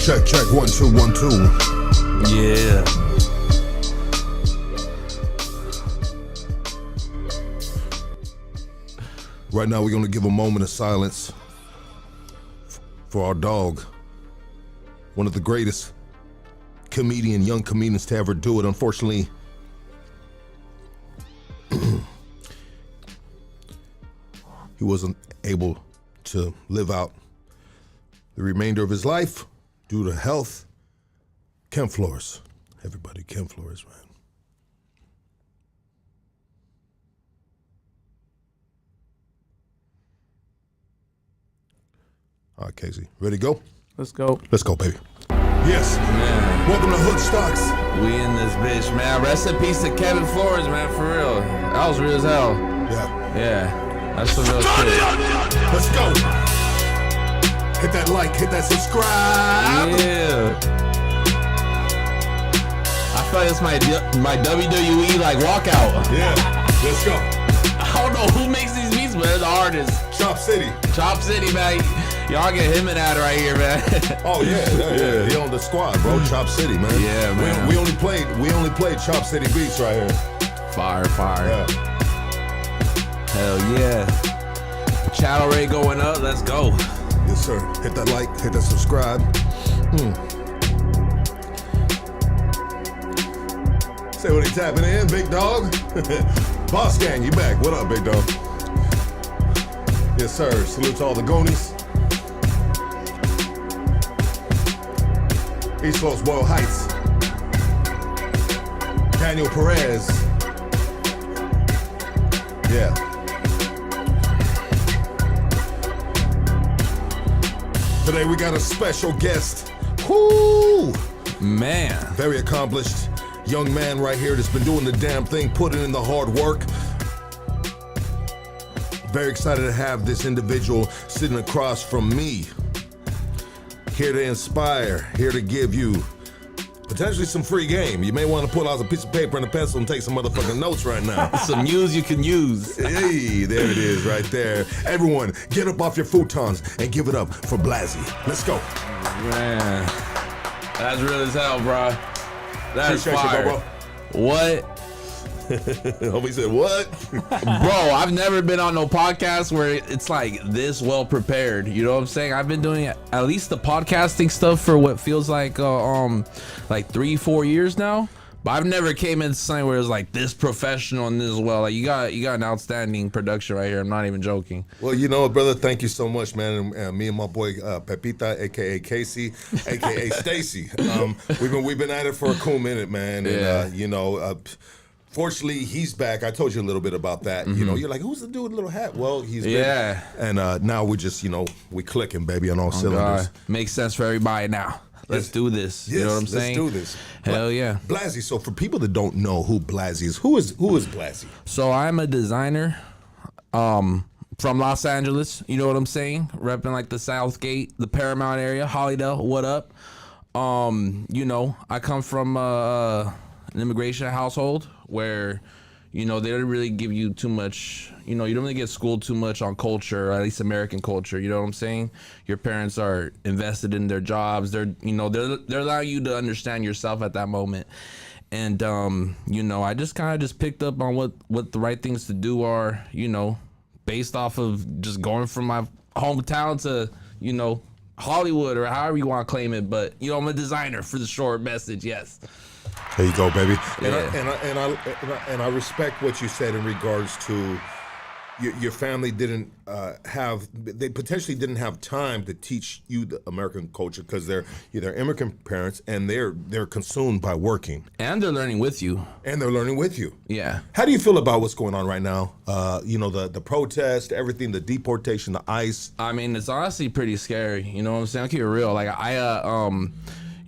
Check 1 2 1 2. Yeah. Right now, we're gonna give a moment of silence for our dog. One of the greatest young comedians to ever do it. Unfortunately, he wasn't able to live out the remainder of his life due to health. Ken Flores. Everybody, Ken Flores, man. All right, Casey, ready to go? Let's go. Let's go, baby. Yes. Man. Welcome to Hood Stocks. We in this bitch, man. Rest in peace to Kevin Flores, man, for real. That was real as hell. Yeah. Yeah. That's some real shit. Let's go. Hit that like, hit that subscribe. Yeah. I feel like it's my WWE like walkout. Yeah. Let's go. I don't know who makes these beats, but they're the artists. Chop City. Chop City, man. Y'all get him an ad right here, man. Oh yeah. He on the squad, bro. Chop City, man. Yeah, man. We only played Chop City beats right here. Fire. Yeah. Hell yeah. Channel rate going up. Let's go. Yes, sir. Hit that like, hit that subscribe. Say what he tapping in, big dog. Boss Gang, you back. What up, big dog? Yes, sir. Salute to all the Gonies. East Coast, Boyle Heights. Daniel Perez. Yeah. Today we got a special guest. Whoo! Man. Very accomplished young man right here that's been doing the damn thing, putting in the hard work. Very excited to have this individual sitting across from me. Here to inspire, here to give you potentially some free game. You may want to pull out a piece of paper and a pencil and take some motherfucking notes right now. Some news you can use. Hey, there it is right there. Everyone, get up off your futons and give it up for BLAZZY. Let's go. Man, that's real as hell, bro. That's fire. Bro. What? Homie said, what? Bro, I've never been on no podcast where it's like this well prepared. You know what I'm saying? I've been doing at least the podcasting stuff for what feels like 3-4 years now. But I've never came into something where it's like this professional and this well. Like you got an outstanding production right here. I'm not even joking. Well, you know, brother, thank you so much, man. And me and my boy Pepita, aka Casey, aka Stacy. We've been at it for a cool minute, man. And Yeah. Fortunately, he's back. I told you a little bit about that. You know, you're like, who's the dude with the little hat? Well, he's Yeah. been. And now we just, we clicking, baby, on all cylinders. Makes sense for everybody now. Let's do this. Yes, you know what I'm saying? Let's do this. Hell yeah. BLAZZY. So for people that don't know who BLAZZY is, who is BLAZZY? So I'm a designer from Los Angeles. You know what I'm saying? Repping like the Southgate, the Paramount area, Hollydale. What up? I come from an immigration household where, they don't really give you too much, you don't really get schooled too much on culture, or at least American culture, you know what I'm saying? Your parents are invested in their jobs. They're allowing you to understand yourself at that moment. And, I just kind of picked up on what the right things to do are, based off of just going from my hometown to, Hollywood, or however you want to claim it. But, I'm a designer, for the short message, yes. There you go, baby. Yeah. And I respect what you said in regards to your family didn't they potentially didn't have time to teach you the American culture because they're immigrant parents and they're consumed by working. And they're learning with you. Yeah. How do you feel about what's going on right now? The protest, everything, the deportation, the ICE. I mean, it's honestly pretty scary. You know what I'm saying? I'll keep it real. Like I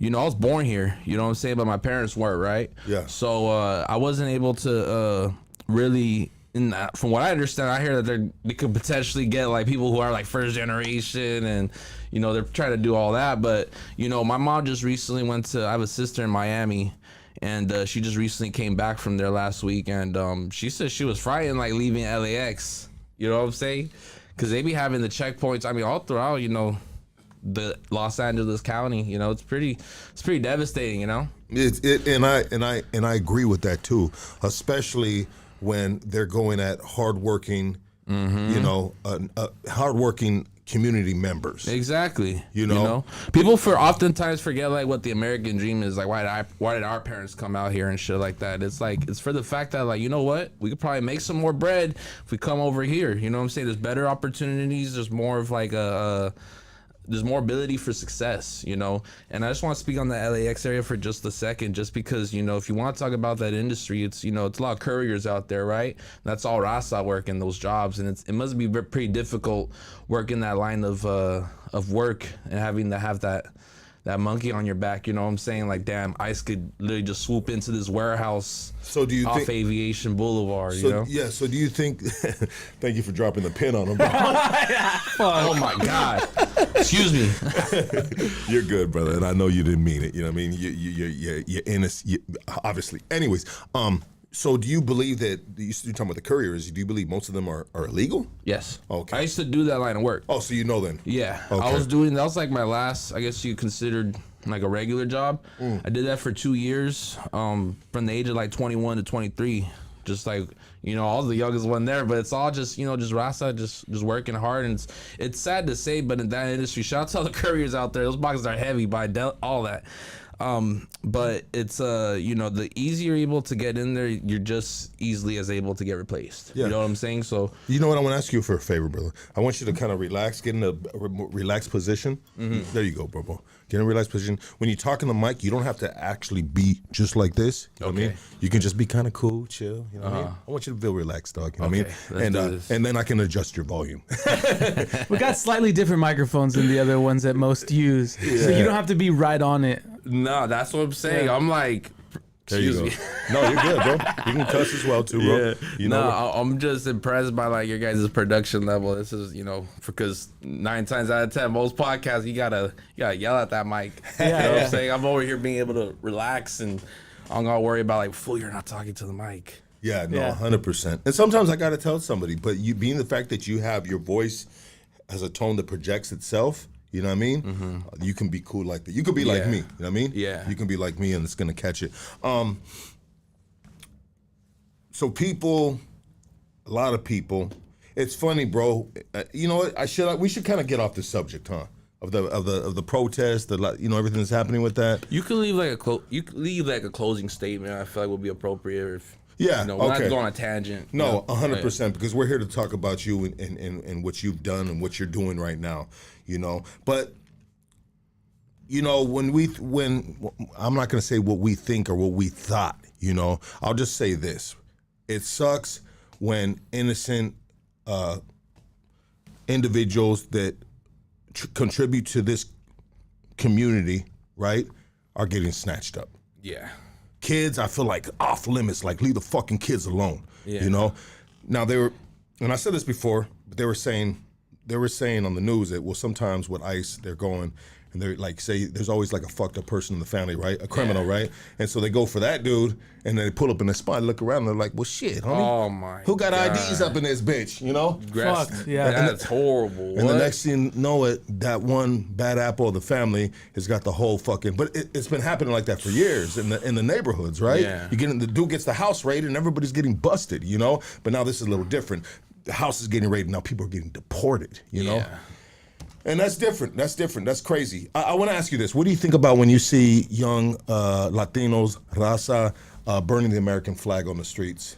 was born here, you know what I'm saying, but my parents weren't, right? Yeah. So I wasn't able to really, from what I understand, I hear that they could potentially get like people who are like first generation and, they're trying to do all that. But, my mom just recently I have a sister in Miami, and she just recently came back from there last week. And she said she was frightened like leaving LAX, you know what I'm saying? Because they be having the checkpoints, I mean, all throughout, the Los Angeles County. You know, it's pretty devastating. You know. And I agree with that too, especially when they're going at hardworking, you know, hardworking community members. Exactly. You know? People oftentimes forget like what the American dream is. Like, why did our parents come out here and shit like that? It's like, it's for the fact that, like, you know what, we could probably make some more bread if we come over here. You know what I'm saying? There's better opportunities. There's more of like there's more ability for success, you know? And I just want to speak on the LAX area for just a second, just because, you know, if you want to talk about that industry, it's, you know, it's a lot of couriers out there, right? That's all Rasa working those jobs. And it must be pretty difficult working that line of work and having to have that monkey on your back, you know what I'm saying? Like, damn, ICE could literally just swoop into this warehouse off Aviation Boulevard, you know? Yeah, so do you think, thank you for dropping the pin on him, bro. Oh my God. Excuse me. You're good, brother, and I know you didn't mean it, you know what I mean? You're innocent, obviously. Anyways, so do you believe that, you're talking about the couriers, do you believe most of them are illegal? Yes. Okay. I used to do that line of work. Oh, so you know then? Yeah. Okay. That was like my last, I guess you considered like a regular job. I did that for 2 years, from the age of like 21 to 23. Just like, you know, all the youngest one there, but it's all just, you know, just Rasa, just working hard. And it's sad to say, but in that industry, shout out to all the couriers out there. Those boxes are heavy, but all that. But it's you know, the easier you're able to get in there, you're just easily as able to get replaced. Yeah. You know what I'm saying? So you know what, I want to ask you for a favor, brother. I want you to kind of relax, get in a relaxed position. There you go, bro. Get in a relaxed position. When you talk in the mic, you don't have to actually be just like this. You know what I mean? You can just be kind of cool, chill. You know what I mean? I want you to feel relaxed, dog. You know what I mean? And then I can adjust your volume. We got slightly different microphones than the other ones that most use, so you don't have to be right on it. No, that's what I'm saying. Yeah. I'm like, excuse me. No, you're good, bro. You can cuss as well too, bro. Yeah. You know, I'm just impressed by like your guys' production level. This is, you know, because 9 times out of 10, most podcasts you gotta yell at that mic. You know what I'm saying? I'm over here being able to relax, and I'm gonna worry about like, fool, you're not talking to the mic. Yeah, no, 100%. And sometimes I gotta tell somebody, but you being the fact that you have your voice as a tone that projects itself. You know what I mean? You can be cool like that. You could be like me. You know what I mean? Yeah. You can be like me, and it's gonna catch it. So people, a lot of people. It's funny, bro. You know what? We should kind of get off the subject, huh? Of the protest, you know, everything that's happening with that. You can leave like a closing statement. I feel like would be appropriate if. Yeah, you know, we're not going on a tangent. No, 100%, because we're here to talk about you and what you've done and what you're doing right now, you know. But, you know, when I'm not going to say what we think or what we thought, you know. I'll just say this. It sucks when innocent individuals that contribute to this community, right, are getting snatched up. Yeah. Kids, I feel like off limits, like leave the fucking kids alone. Yeah. You know? Now and I said this before, but they were saying on the news that, well, sometimes with ICE, they're going and they're like, say there's always like a fucked up person in the family, right? A criminal, right? And so they go for that dude, and then they pull up in the spot, look around, and they're like, well, shit, homie. Oh my Who got God. IDs up in this bitch, you know? Fuck, yeah. That's horrible. And the next thing you know it, that one bad apple of the family has got the whole fucking, but it's been happening like that for years in the neighborhoods, right? Yeah. The dude gets the house raided and everybody's getting busted, you know? But now this is a little different. The house is getting raided, now people are getting deported, you know? And that's different. That's crazy. I want to ask you this. What do you think about when you see young Latinos, Raza, burning the American flag on the streets?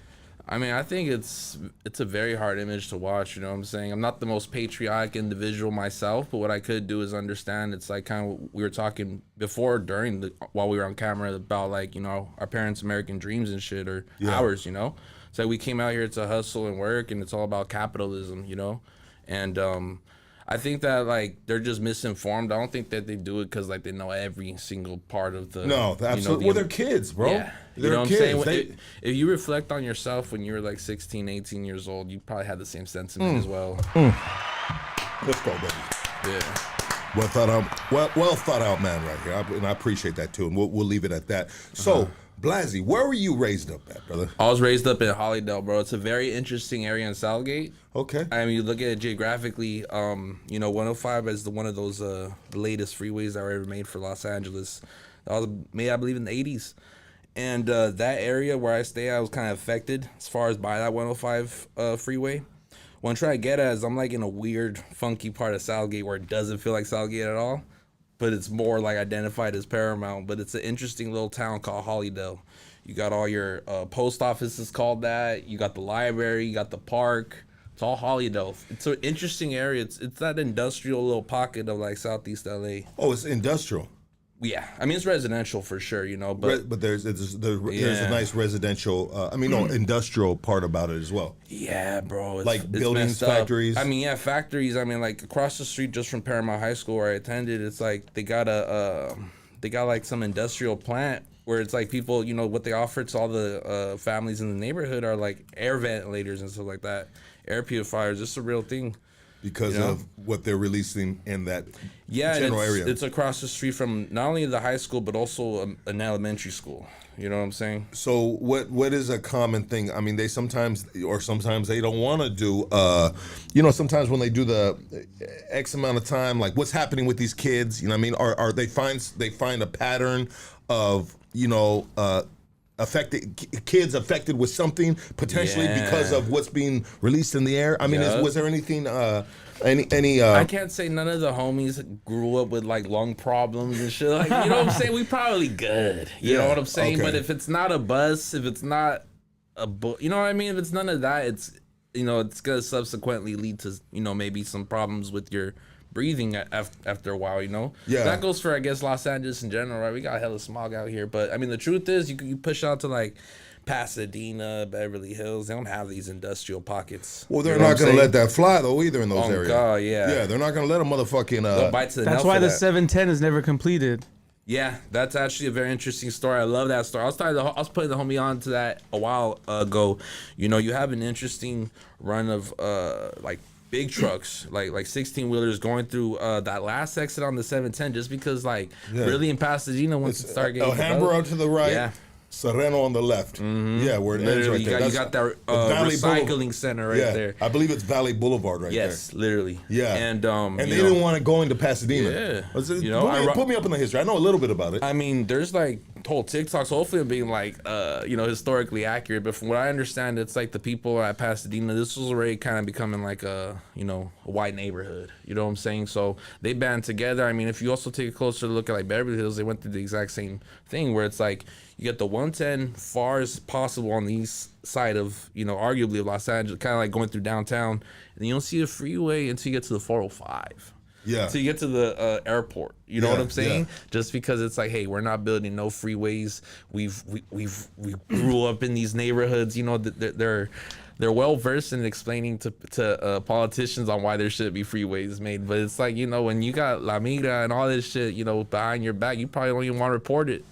I mean, I think it's a very hard image to watch, you know what I'm saying? I'm not the most patriotic individual myself, but what I could do is understand. It's like kind of what we were talking before while we were on camera about, like, you know, our parents' American dreams and shit, or ours, you know? So we came out here to hustle and work, and it's all about capitalism, you know? And I think that, like, they're just misinformed. I don't think that they do it because, like, they know every single part of the... No, absolutely. Well, they're kids, bro. Yeah. They're you know what kids. I'm saying? If you reflect on yourself when you were, like, 16, 18 years old, you probably had the same sentiment as well. Let's go, baby. Yeah. Well thought out man right here, and I appreciate that too. And we'll leave it at that. So, BLAZZY, where were you raised up at, brother? I was raised up in Hollydale, bro. It's a very interesting area in Southgate. Okay. I mean, you look at it geographically, 105 is one of those latest freeways that were ever made for Los Angeles. That was made, I believe, in the 80s. And that area where I stay, I was kind of affected as far as by that 105 freeway. What I'm trying to get at is I'm like in a weird, funky part of Southgate where it doesn't feel like Southgate at all, but it's more like identified as Paramount. But it's an interesting little town called Hollydale. You got all your post offices called that. You got the library. You got the park. It's all Hollydale. It's an interesting area. It's that industrial little pocket of like Southeast LA. Oh, it's industrial. Yeah, I mean it's residential for sure, but there's a nice residential, industrial part about it as well. Yeah, bro. Like buildings, factories. I mean, yeah, factories. I mean, like across the street just from Paramount High School where I attended, it's like they got like some industrial plant where it's like people, what they offer to all the families in the neighborhood are like air ventilators and stuff like that, air purifiers. It's a real thing. Because of what they're releasing in that general area. It's across the street from not only the high school, but also an elementary school. You know what I'm saying? So what is a common thing? I mean, they sometimes they don't want to do, sometimes when they do the X amount of time, like what's happening with these kids, you know what I mean? Are they find a pattern of, kids affected with something potentially because of what's being released in the air. I mean, was there anything? I can't say none of the homies grew up with like lung problems and shit. Like, you know what I'm saying? We probably good. You know what I'm saying? Okay. But if it's not a bus, if it's not you know what I mean? If it's none of that, it's it's gonna subsequently lead to maybe some problems with your breathing after a while, Yeah. That goes for, I guess, Los Angeles in general, right? We got hella smog out here, but I mean, the truth is, you push out to like Pasadena, Beverly Hills, they don't have these industrial pockets. Well, they're not going to let that fly though either in those areas. God, yeah. Yeah, they're not going to let a motherfucking. That's why the 710 is never completed. Yeah, that's actually a very interesting story. I love that story. I was putting the homie on to that a while ago. You have an interesting run of like big trucks, like 16 wheelers going through that last exit on the 710, just because really in Pasadena once it started getting Alhambra to the right. Yeah. Sereno on the left. Mm-hmm. Yeah, where it ends right there. You got that recycling center right there. I believe it's Valley Boulevard right there. Yes, literally. Yeah. And they didn't want to go into Pasadena. Yeah. Put me up in the history. I know a little bit about it. I mean, there's like whole TikToks. Hopefully I'm being historically accurate, but from what I understand, it's like the people at Pasadena, this was already kind of becoming like a white neighborhood. You know what I'm saying? So they band together. I mean, if you also take a closer look at like Beverly Hills, they went through the exact same thing where it's like you get the 110 far as possible on the east side of, arguably of Los Angeles, kind of like going through downtown, and you don't see a freeway until you get to the 405. Yeah. Until you get to the airport. You know what I'm saying? Yeah. Just because it's like, hey, we're not building no freeways. We grew up in these neighborhoods. They're well versed in explaining to politicians on why there should be freeways made. But it's like, when you got La Migra and all this shit, behind your back, you probably don't even want to report it,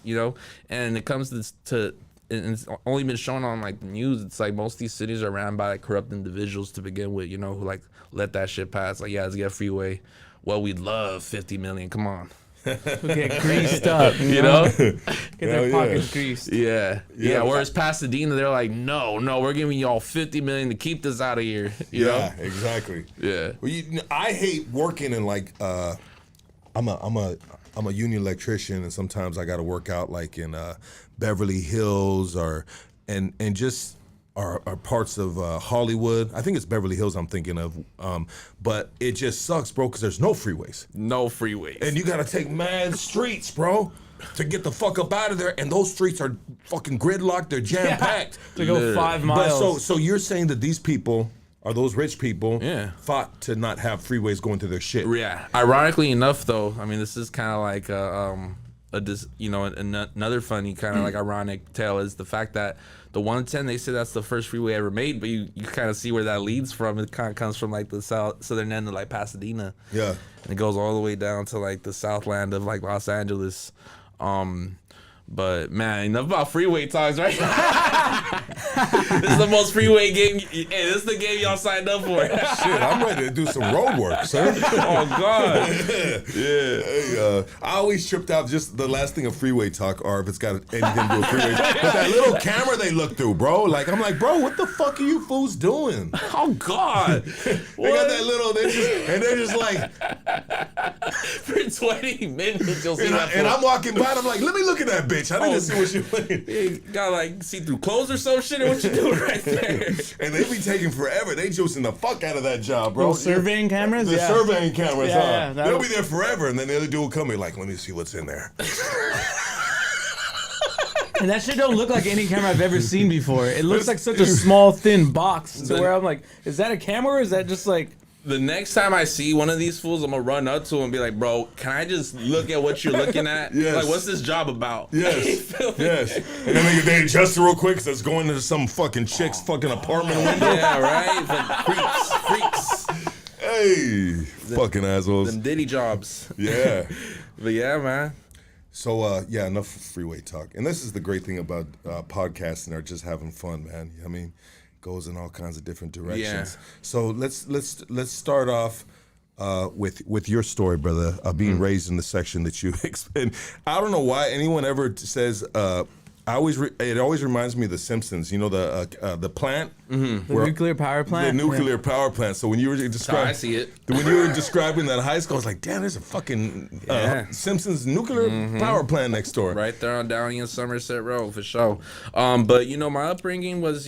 And it comes to it's only been shown on like the news. It's like most of these cities are ran by like corrupt individuals to begin with, who like let that shit pass. Like, yeah, let's get a freeway. Well, we'd love 50 million. Come on. We'll get greased up, Get their pockets greased. Yeah. Whereas Pasadena, they're like, no, we're giving y'all 50 million to keep this out of here. You know? Exactly. Yeah. Well, I hate working in like I'm a union electrician, and sometimes I got to work out like in Beverly Hills and just are parts of Hollywood. I think it's Beverly Hills I'm thinking of. But it just sucks, bro, because there's no freeways. No freeways. And you got to take mad streets, bro, to get the fuck up out of there. And those streets are fucking gridlocked. They're jam-packed. To go 5 miles. But so you're saying that these people are those rich people fought to not have freeways going through their shit. Yeah. Ironically enough, though, I mean, this is kind of like another funny kind of like ironic tale is the fact that the 110, they say that's the first freeway ever made, but you kind of see where that leads from. It kind of comes from like the southern end of like Pasadena. Yeah. And it goes all the way down to like the southland of like Los Angeles. But man, enough about Freeway talks, right? This is the most Freeway game. Hey, this is the game y'all signed up for. Shit, I'm ready to do some road work, sir. Oh God. Yeah. Hey, I always tripped out just the last thing of Freeway talk, or if it's got anything to do with Freeway. But that little camera they look through, bro. Like, I'm like, bro, what the fuck are you fools doing? Oh God. They got that little, they're just like, For 20 minutes, you'll see that. and I'm walking by, and I'm like, let me look at that bitch. I need to see what you're looking. You got like see through clothes or some shit, or what you doing right there? And they be taking forever. They juicing the fuck out of that job, bro. Little surveying cameras? The surveying cameras, Yeah, huh? They'll be there forever, and then the other dude will come in like, let me see what's in there. And that shit don't look like any camera I've ever seen before. It looks like such a small, thin box to where I'm like, is that a camera or is that just like... The next time I see one of these fools, I'm gonna run up to him and be like, bro, can I just look at what you're looking at? Yes. Like, what's this job about? Yes, yes. And then they adjust it real quick because it's going into some fucking chick's fucking apartment window. Yeah, right? Like, freaks. Hey, fucking assholes. Them Diddy jobs. Yeah. But yeah, man. So, yeah, enough Freeway talk. And this is the great thing about podcasting or just having fun, man. I mean, goes in all kinds of different directions. Yeah. So let's start off with your story, brother, being raised in the section that you and I don't know why anyone ever says it always reminds me of The Simpsons. You know the plant, The nuclear power plant? the nuclear power plant. So when you were describing, I see it. when you were describing that high school, I was like, damn, there's a fucking Simpsons nuclear power plant next door. Right there on Downey and Somerset Road, for sure. But, my upbringing was,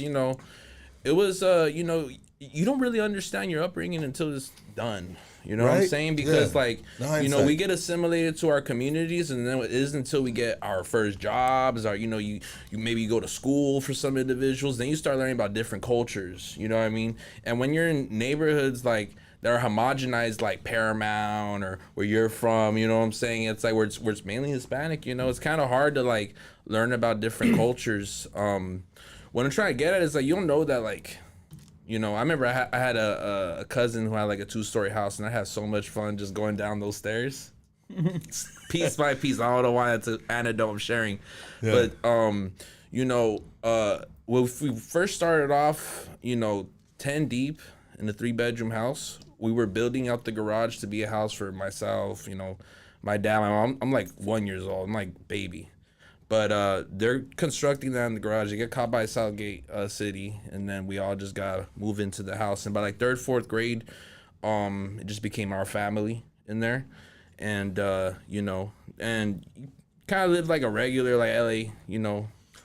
it was, you don't really understand your upbringing until it's done. You know what I'm Right? saying? Because, Yeah. we get assimilated to our communities, and then it isn't until we get our first jobs, or, you maybe go to school for some individuals, then you start learning about different cultures, you know what I mean? And when you're in neighborhoods, like, that are homogenized, like Paramount or where you're from, you know what I'm saying? It's like where it's mainly Hispanic, it's kind of hard to, like, learn about different cultures. What I'm trying to get at is, like, you don't know that, like, I remember I had a cousin who had, like, a 2-story house, and I had so much fun just going down those stairs. Piece by piece. I don't know why that's an anecdote I'm sharing. Yeah. But, when we first started off, 10 deep in a 3-bedroom house, we were building out the garage to be a house for myself, my dad, my mom. I'm, like, 1 year old. I'm, like, baby. But they're constructing that in the garage. They get caught by Southgate City, and then we all just got to move into the house. And by, like, 3rd, 4th grade, it just became our family in there. And, and kind of lived like a regular, like, LA,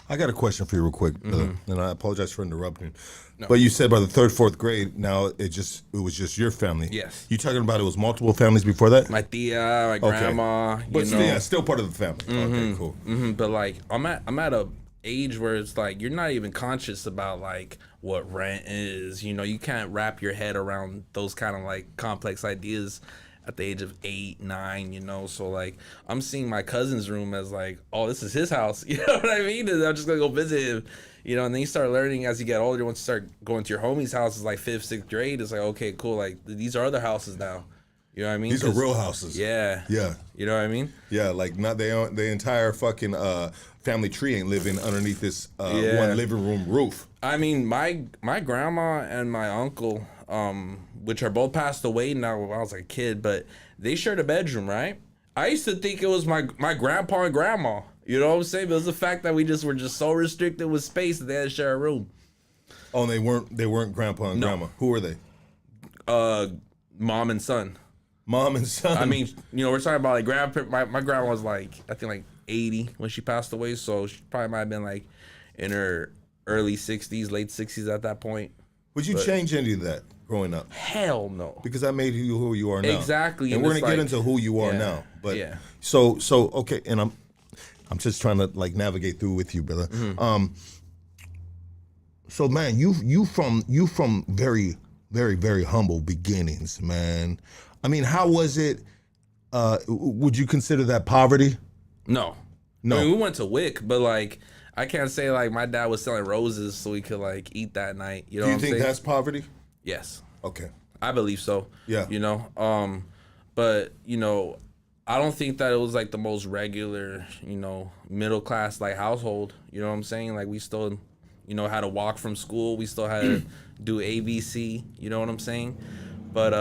I got a question for you real quick, and I apologize for interrupting. No. But you said by the 3rd, 4th grade, now it was just your family. Yes. You talking about it was multiple families before that? My tia, my grandma. But still part of the family. Okay, cool. But, like, I'm at a age where it's like you're not even conscious about, like, what rent is. You can't wrap your head around those kind of, like, complex ideas at the age of 8, 9, so, like, I'm seeing my cousin's room as, like, oh, this is his house, you know what I mean? And I'm just gonna go visit him, and then you start learning as you get older. Once you start going to your homie's house, it's like 5th, 6th grade, it's like, okay, cool, like, these are other houses now, you know what I mean? These are real houses. Yeah. You know what I mean? Yeah, like, not the entire fucking family tree ain't living underneath this one living room roof. I mean, my grandma and my uncle, which are both passed away now when I was a kid, but they shared a bedroom, right? I used to think it was my grandpa and grandma. You know what I'm saying? But it was the fact that we were just so restricted with space that they had to share a room. Oh, and they weren't grandpa and grandma. Who were they? Mom and son. Mom and son. I mean, we're talking about, like, grandpa. My grandma was, like, I think, like, 80 when she passed away, so she probably might have been, like, in her early 60s, late 60s at that point. Would you change any of that growing up? Hell no. Because that made you who you are now. Exactly. And we're gonna get into who you are now. But so okay, and I'm just trying to, like, navigate through with you, brother. So, man, you from very, very, very humble beginnings, man. I mean, how was it? Would you consider that poverty? No. I mean, we went to WIC, but, like, I can't say, like, my dad was selling roses so we could, like, eat that night. You know what I'm saying? Do you think that's poverty? Yes. Okay. I believe so. Yeah. But, I don't think that it was like the most regular, middle class like household. You know what I'm saying? Like we still, had to walk from school. We still had to do ABC. You know what I'm saying? But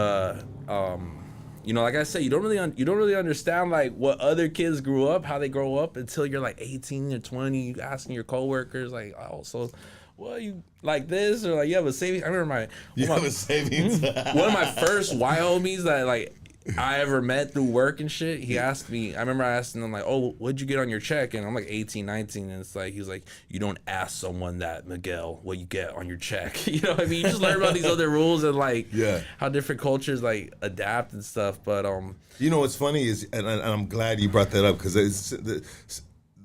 like I said, you don't really understand like what other kids grew up, how they grow up until you're like 18 or 20. You asking your coworkers like, oh, so. Well, you like this or like you have a savings? I remember a savings. One of my first Y homies that like I ever met through work and shit. He asked me. I remember asking him like, "Oh, what'd you get on your check?" And I'm like 18, 19, and it's like he was like, "You don't ask someone that, Miguel, what you get on your check." You know what I mean? You just learn about these other rules and like how different cultures like adapt and stuff. But what's funny is, and I'm glad you brought that up because it's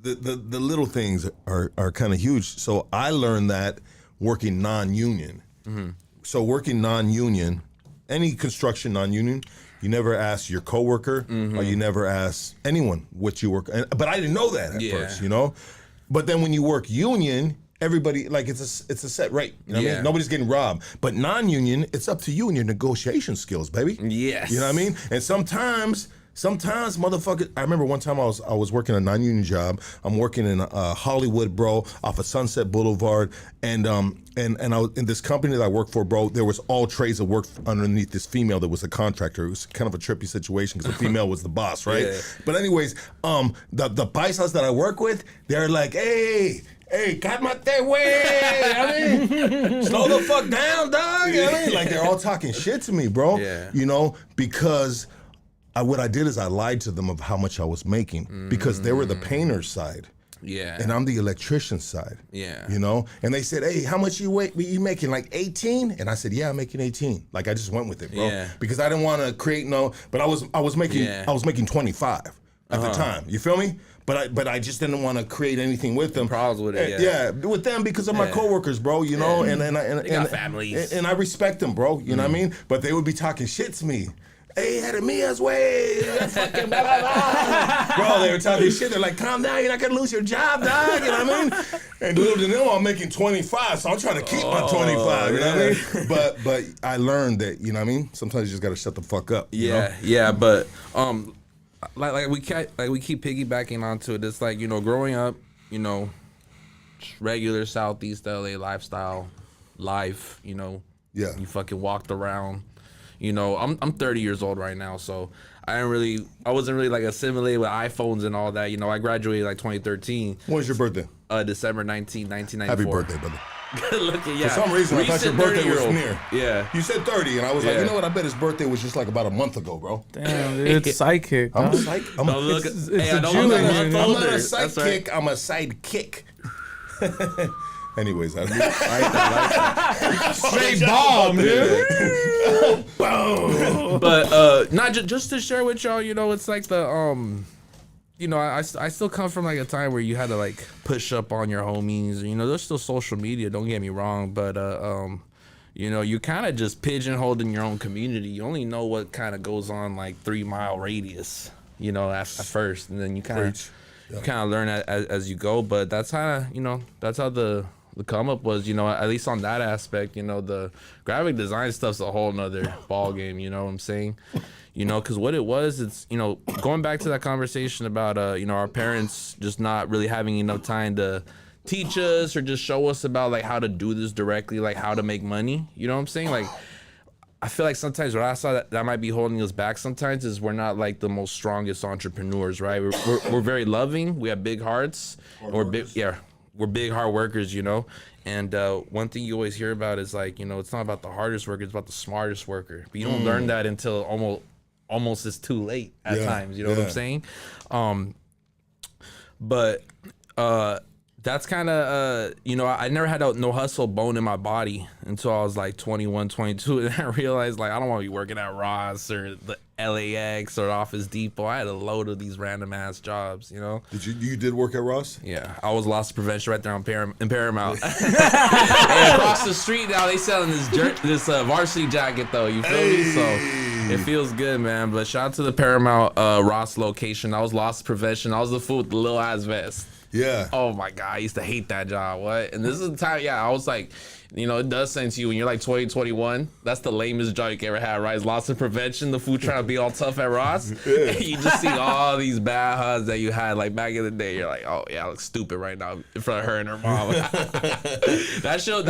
the little things are kind of huge. So I learned that working non-union. Mm-hmm. So working non-union, any construction non-union, you never ask your coworker or you never ask anyone what you work. But I didn't know that at first, But then when you work union, everybody like it's a set rate. You know what I mean? Nobody's getting robbed. But non-union, it's up to you and your negotiation skills, baby. Yes. You know what I mean? And sometimes motherfucker, I remember one time I was working a non-union job. I'm working in Hollywood, bro, off of Sunset Boulevard, and I was in this company that I worked for, bro. There was all trades that worked underneath this female that was a contractor. It was kind of a trippy situation because the female was the boss, right? Yeah. But anyways, the paisas that I work with, they're like, hey, cálmate, way. I mean, slow the fuck down, dog. You know what I mean? Like they're all talking shit to me, bro. Yeah. Because. What I did is I lied to them of how much I was making because they were the painter's side. Yeah. And I'm the electrician's side. Yeah. And they said, hey, how much you making? Like 18? And I said, yeah, I'm making 18. Like I just went with it, bro. Yeah. Because I didn't want to create but I was making 25 at the time. You feel me? But I just didn't want to create anything with them. Problems with it, with them because of my coworkers, bro. And got families, and I respect them, bro. You know what I mean? But they would be talking shit to me. Hey, had a Mia's way. Fucking blah, blah, blah. Bro, they were talking shit. They're like, calm down. You're not going to lose your job, dog. You know what I mean? And little to them, I'm making 25, so I'm trying to keep my 25. You know what I mean? But I learned that, you know what I mean? Sometimes you just got to shut the fuck up. Yeah, but like we keep piggybacking onto it. It's like, growing up, regular Southeast LA lifestyle, life, you fucking walked around. I'm 30 years old right now, so I wasn't really like assimilated with iPhones and all that. I graduated like 2013. When was your birthday? December 19, 1994. Happy birthday, brother. Good looking, yeah. For some reason, I thought your birthday was near. Yeah. You said 30, and I was like, you know what? I bet his birthday was just like about a month ago, bro. Damn, dude, it's sidekick. I'm a sidekick. I'm not a sidekick. I'm a sidekick. Anyways, I like that. Straight bomb, dude. Boom. But not just to share with y'all, it's like the I still come from like a time where you had to like push up on your homies. There's still social media. Don't get me wrong, but you kind of just pigeonholed in your own community. You only know what kind of goes on like 3 mile radius. At first, and then you kind of learn as you go. But that's how the come up was, at least on that aspect, the graphic design stuff's a whole nother ball game, you know what I'm saying? Because what it was, it's, going back to that conversation about, our parents just not really having enough time to teach us or just show us about like how to do this directly, like how to make money, you know what I'm saying? Like, I feel like sometimes what I saw that might be holding us back sometimes is we're not like the most strongest entrepreneurs, right? We're very loving, we have big hearts, and we're big hard workers, and one thing you always hear about is like, it's not about the hardest worker, it's about the smartest worker. But you don't learn that until almost it's too late at times, you know what I'm saying? But that's kind of, I never had no hustle bone in my body until I was like 21, 22. And I realized like, I don't want to be working at Ross or the LAX or Office Depot. I had a load of these random ass jobs, Did you did work at Ross? Yeah, I was loss prevention right there on in Paramount. And across the street now, they selling this varsity jacket though. You feel me? So it feels good, man. But shout out to the Paramount Ross location. I was loss prevention. I was the fool with the little ass vest. Yeah. Oh my God, I used to hate that job. What? And this is the time, yeah, I was like, you know, it does sense you when you're like 20, 21. That's the lamest job you can ever have, right? It's loss of prevention. The food trying to be all tough at Ross. Yeah. And you just see all these bad hugs that you had like back in the day. You're like, oh yeah, I look stupid right now in front of her and her mom. that should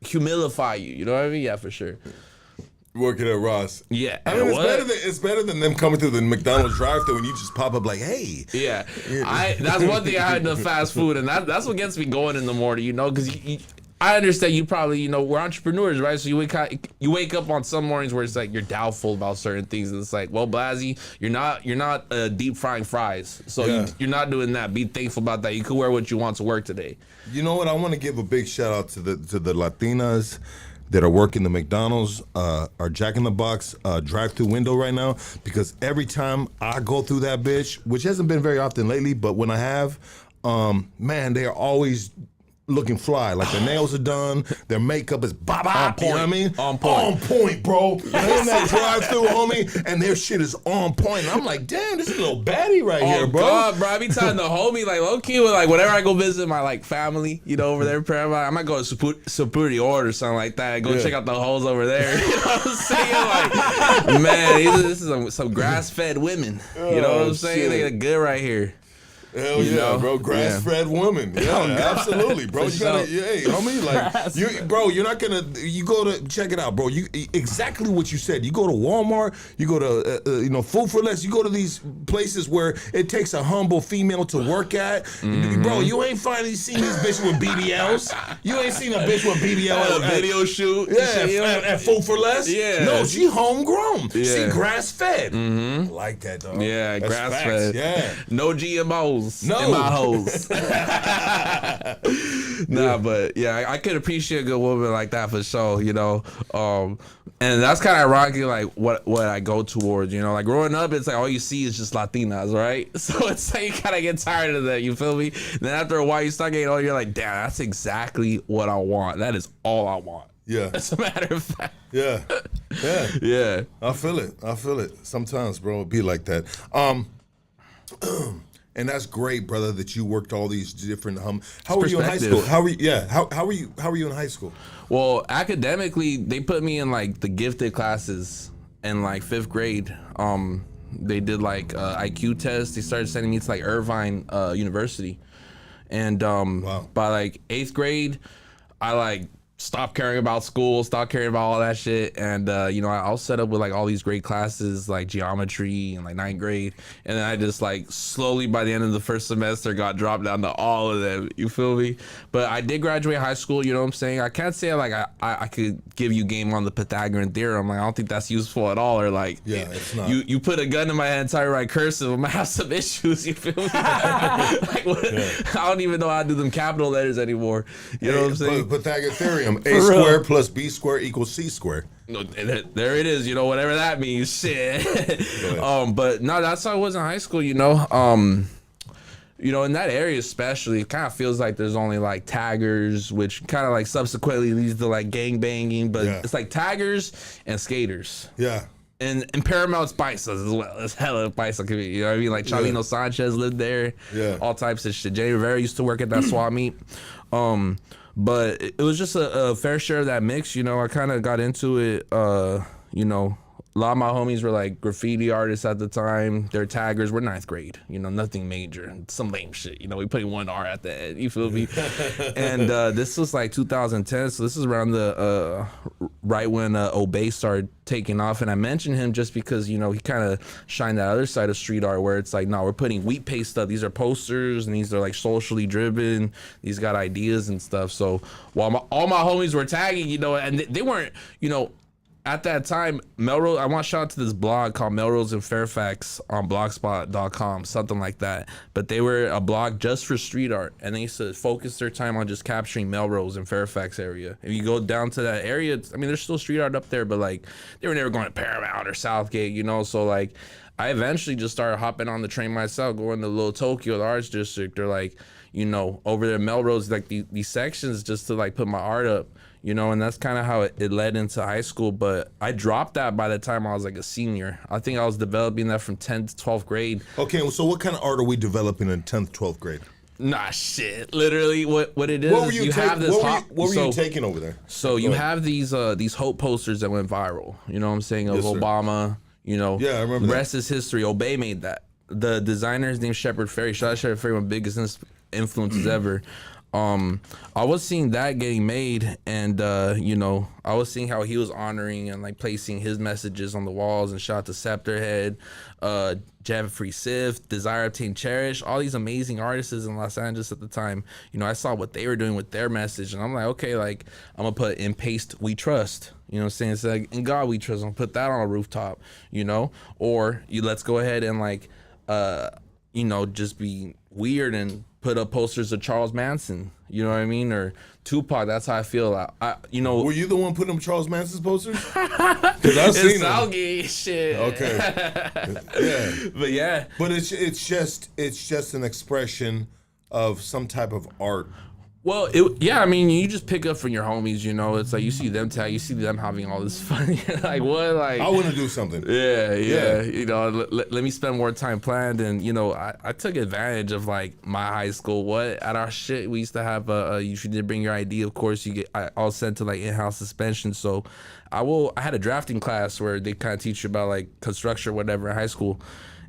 humilify you. You know what I mean? Yeah, for sure. Working at Ross. Yeah. I mean, it's better than them coming through the McDonald's drive-thru and you just pop up like, hey. Yeah. That's one thing I had in the fast food, and that's what gets me going in the morning, you know, because I understand you probably, you know, we're entrepreneurs, right? So you wake up on some mornings where it's like you're doubtful about certain things, and it's like, well, BLAZZY, you're not deep frying fries, so you're not doing that. Be thankful about that. You could wear what you want to work today. You know what? I want to give a big shout out to the Latinas that are working the McDonald's, our Jack in the Box drive-through window right now, because every time I go through that bitch, which hasn't been very often lately, but when I have, man, they are always looking fly. Like their nails are done, their makeup is bop, you know what I mean? On point. On point, bro. They're in that drive-through, homie, and their shit is on point. And I'm like, damn, this is a little baddie right here, bro. God, bro. I be telling the homie, like, low key, like, whenever I go visit my, like, family, you know, over there in Paramount, I might go to Superior or something like that. Go check out the hoes over there. You know what I'm saying? Like, man, this is some grass-fed women. You know what I'm saying? They look good right here. Hell you yeah, know? bro. Grass-fed woman. Yeah, absolutely, bro. You gotta, hey, homie, like, you're not gonna, you go to, check it out, bro. You exactly what you said. You go to Walmart, you go to, Food for Less, you go to these places where it takes a humble female to work at. Bro, you ain't finally seen these bitches with BBLs. You ain't seen a bitch with BBL At a video shoot. Yeah, at Food for Less. Yeah. No, she homegrown. Yeah. She grass-fed. I like that, dog. Yeah, That's grass-fed. facts. Yeah. No GMOs. No. In my hoes. Nah, but yeah, I could appreciate a good woman like that for sure, you know. And that's kind of ironically like what I go towards, you know. Like growing up, it's like all you see is just Latinas, right? So it's like you kind of get tired of that, you feel me? Then after a while, you start getting older, you're like, damn, that's exactly what I want. That is all I want. Yeah. As a matter of fact. Yeah. Yeah. Yeah. I feel it. Sometimes, bro, it be like that. And that's great, brother, that you worked all these different how were you in high school? How were you in high school? Well, academically, they put me in like the gifted classes in like 5th grade. They did like IQ tests. They started sending me to like Irvine University. And by like 8th grade, I like stopped caring about school, stopped caring about all that shit. And, I was set up with like all these great classes, like geometry and like 9th grade. And then I just like slowly by the end of the first semester got dropped down to all of them. You feel me? But I did graduate high school. You know what I'm saying? I can't say like I could give you game on the Pythagorean theorem. Like, I don't think that's useful at all. Or like, yeah, it's not. You put a gun in my hand and tell me to write cursive, I might have some issues. You feel me? Like, I don't even know how to do them capital letters anymore. You know what I'm saying? Pythagorean theorem. A squared plus B squared equals C squared. No, there it is, whatever that means. Shit. But no, that's how it was in high school, in that area especially, it kind of feels like there's only like taggers, which kind of like subsequently leads to like gang banging, but it's like taggers and skaters. Yeah. And Paramount's paisas as well. It's hella paisa community. You know what I mean? Like Chalino Sanchez lived there. Yeah. All types of shit. Jenny Rivera used to work at that swap meet. But it was just a fair share of that mix, I kind of got into it, a lot of my homies were like graffiti artists at the time. Their taggers were 9th grade, nothing major, some lame shit. We putting one R at the end, you feel me? And this was like 2010, so this is around the right when Obey started taking off. And I mentioned him just because, he kind of shined that other side of street art where it's like, no, we're putting wheat paste stuff. These are posters and these are like socially driven. These got ideas and stuff. So while all my homies were tagging, and they weren't, at that time, Melrose, I want to shout out to this blog called Melrose and Fairfax on blogspot.com, something like that. But they were a blog just for street art, and they used to focus their time on just capturing Melrose and Fairfax area. If you go down to that area, there's still street art up there, but like they were never going to Paramount or Southgate, so like I eventually just started hopping on the train myself, going to Little Tokyo, the arts district, or like, over there Melrose, like these sections just to like put my art up. And that's kind of how it led into high school. But I dropped that by the time I was like a senior. I think I was developing that from 10th to 12th grade. Okay, so what kind of art are we developing in 10th, 12th grade? Nah, shit. Literally, what it is? What were is you you taking? have this. What were you taking over there? So you have these hope posters that went viral. You know what I'm saying? Of Yes, sir. Obama. You know. Yeah, I remember that. Rest is history. Obey made that. The designer is named Shepard Fairey. Shout out Shepard Fairey, one of the biggest influences ever. I was seeing that getting made, and you know, I was seeing how he was honoring and like placing his messages on the walls. And shout out to Scepterhead, Jeffrey Sif, Desire Obtain Cherish, all these amazing artists in Los Angeles at the time. You know, I saw what they were doing with their message, and I'm like, okay, like I'm gonna put in paste we trust. You know what I'm saying? It's like in God we trust. I'm gonna put that on a rooftop. You know, or let's go ahead and like you know, just be weird and put up posters of Charles Manson, you know what I mean, or Tupac. That's how I feel. You know, were you the one putting up Charles Manson's posters? Because I've seen them. Shit. Okay. Yeah. But yeah. But it's just an expression of some type of art. Well, yeah, I mean, you just pick up from your homies, you know. It's like you see them having all this fun. Like, what? Like, I want to do something. Yeah. You know, let me spend more time planned. And, you know, I took advantage of, like, my high school. At our shit, we used to have, you should bring your ID, of course. I was sent to, like, in-house suspension. So I had a drafting class where they kind of teach you about, like, construction or whatever in high school.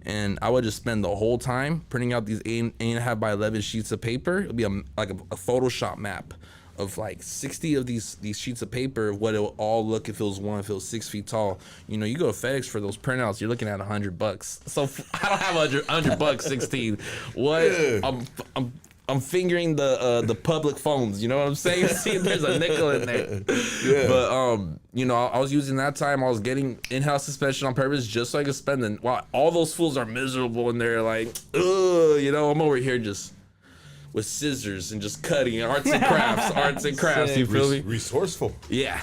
And I would just spend the whole time printing out these 8.5 by 11 sheets of paper. It would be like a Photoshop map of like 60 of these sheets of paper, what it would all look if it was 6 feet tall. You know, you go to FedEx for those printouts, you're looking at $100. So I don't have $100, 16. What? Yeah. I'm fingering the public phones, you know what I'm saying? See, there's a nickel in there. Yeah. But you know, I was using that time. I was getting in-house suspension on purpose just so I could spend it. While all those fools are miserable and they're like, ugh, you know, I'm over here just with scissors and just cutting arts and crafts. You feel me? Resourceful. Yeah.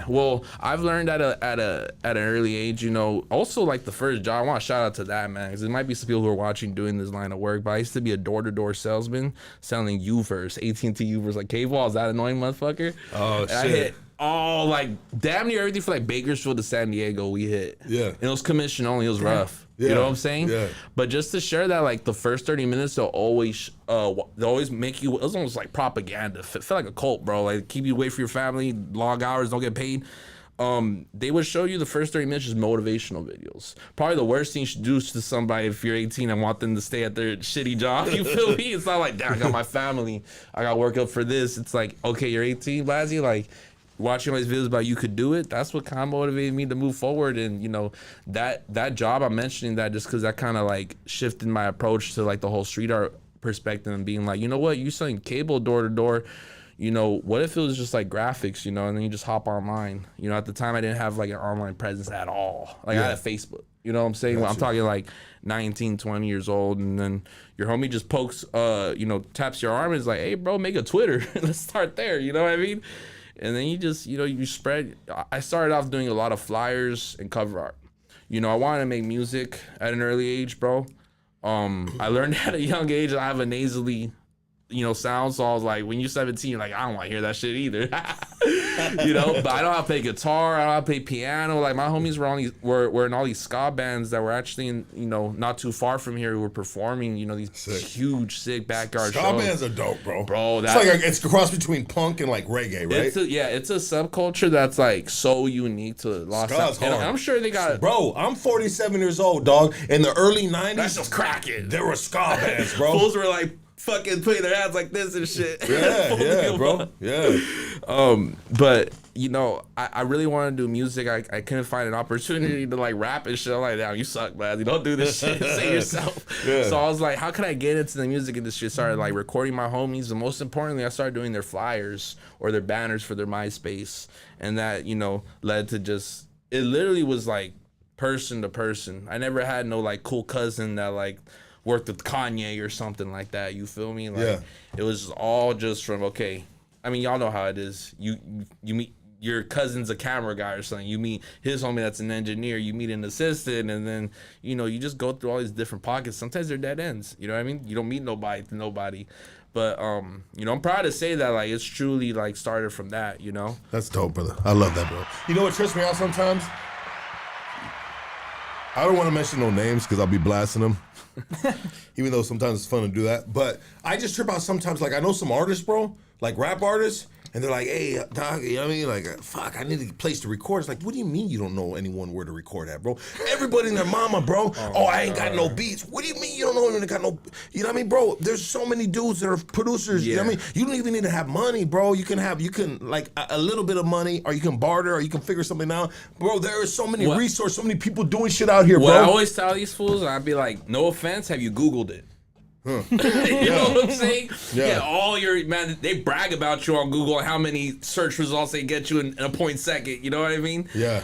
Well, I've learned at an early age, you know. Also, like the first job, I want to shout out to that, man, because there might be some people who are watching doing this line of work. But I used to be a door-to-door salesman selling U-verse, AT&T U-verse, like cable walls. That annoying motherfucker. Oh shit. I hit all like damn near everything from like Bakersfield to San Diego. We hit. Yeah. And it was commission only. It was rough. Yeah. You know what I'm saying? Yeah. But just to share that, like the first 30 minutes, they'll always make you. It was almost like propaganda. It felt like a cult, bro. Like keep you away from your family, long hours, don't get paid. They would show you the first 30 minutes just motivational videos. Probably the worst thing you should do to somebody if you're 18 and want them to stay at their shitty job. You feel me? It's not like, damn, I got my family. I got to work up for this. It's like, okay, you're 18, BLAZZY, like. Watching all these videos about you could do it, that's what kind of motivated me to move forward. And you know, that job, I'm mentioning that just because that kind of like shifted my approach to like the whole street art perspective and being like, you know what, you selling cable door to door, you know, what if it was just like graphics, you know, and then you just hop online. You know, at the time I didn't have like an online presence at all. Like I had a Facebook, you know what I'm saying? Gotcha. I'm talking like 19, 20 years old, and then your homie just pokes, you know, taps your arm and is like, hey bro, make a Twitter. Let's start there, you know what I mean? And then you just, you know, you spread. I started off doing a lot of flyers and cover art. You know, I wanted to make music at an early age, bro. I learned at a young age I have a nasally, you know, sound. So I was like, when you're 17, you're like, I don't want to hear that shit either. You know, but I don't know how to play guitar. I don't know how to play piano. Like my homies were in all these ska bands that were actually in, you know, not too far from here who were performing, you know, these huge, sick backyard shows. Ska bands are dope, bro. Bro, it's a cross between punk and like reggae, right? It's a subculture that's like so unique to Los Angeles. And I'm sure they got. Bro, I'm 47 years old, dog. In the early 90s, that's just cracking. There were ska bands, bro. Fools were like fucking putting their hands like this and shit. Yeah, bro. Yeah. But you know, I really want to do music. I couldn't find an opportunity to like rap and shit. I'm like, damn, you suck, man. You don't do this shit. Say yourself. Yeah. So I was like, how can I get into the music industry? Started like recording my homies, and most importantly, I started doing their flyers or their banners for their MySpace, and that, you know, led to just, it literally was like person to person. I never had no like cool cousin that like worked with Kanye or something like that. You feel me? Like it was all just from, okay, I mean, y'all know how it is. You meet your cousin's a camera guy or something. You meet his homie that's an engineer. You meet an assistant, and then, you know, you just go through all these different pockets. Sometimes they're dead ends. You know what I mean? You don't meet nobody. But you know, I'm proud to say that like it's truly like started from that. You know? That's dope, brother. I love that, bro. You know what trips me out sometimes? I don't want to mention no names because I'll be blasting them. Even though sometimes it's fun to do that. But I just trip out sometimes. Like, I know some artists, bro, like rap artists, and they're like, hey, dog, you know what I mean? Like, fuck, I need a place to record. It's like, what do you mean you don't know anyone where to record at, bro? Everybody and their mama, bro. Oh, I ain't got no beats. What do you mean you don't know anyone that got no, you know what I mean, bro? There's so many dudes that are producers, you know what I mean? You don't even need to have money, bro. You can like a little bit of money, or you can barter, or you can figure something out. Bro, there are so many resources, so many people doing shit out here, bro. I always tell these fools, and I'd be like, no offense, have you Googled it? You know what I'm saying? Yeah. All your they brag about you on Google and how many search results they get you in a point second. You know what I mean? Yeah.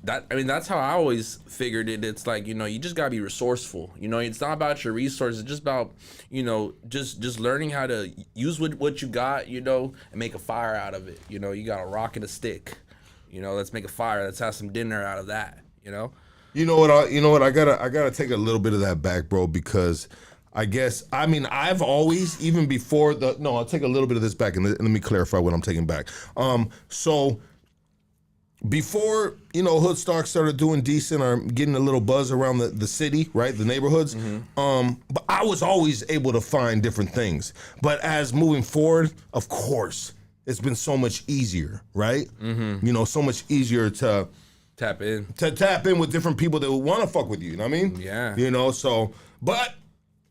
That's how I always figured it. It's like, you know, you just gotta be resourceful. You know, it's not about your resources. It's just about, you know, just learning how to use what you got, you know, and make a fire out of it. You know, you got a rock and a stick. You know, let's make a fire. Let's have some dinner out of that. You know. You know what? I gotta take a little bit of that back, bro, because. I've always, even before I'll take a little bit of this back and let me clarify what I'm taking back. So before, you know, Hoodstock started doing decent or getting a little buzz around the city, right, the neighborhoods, but I was always able to find different things. But as moving forward, of course, it's been so much easier, right? You know, so much easier to tap in with different people that want to fuck with you, you know what I mean? Yeah. You know, so, but...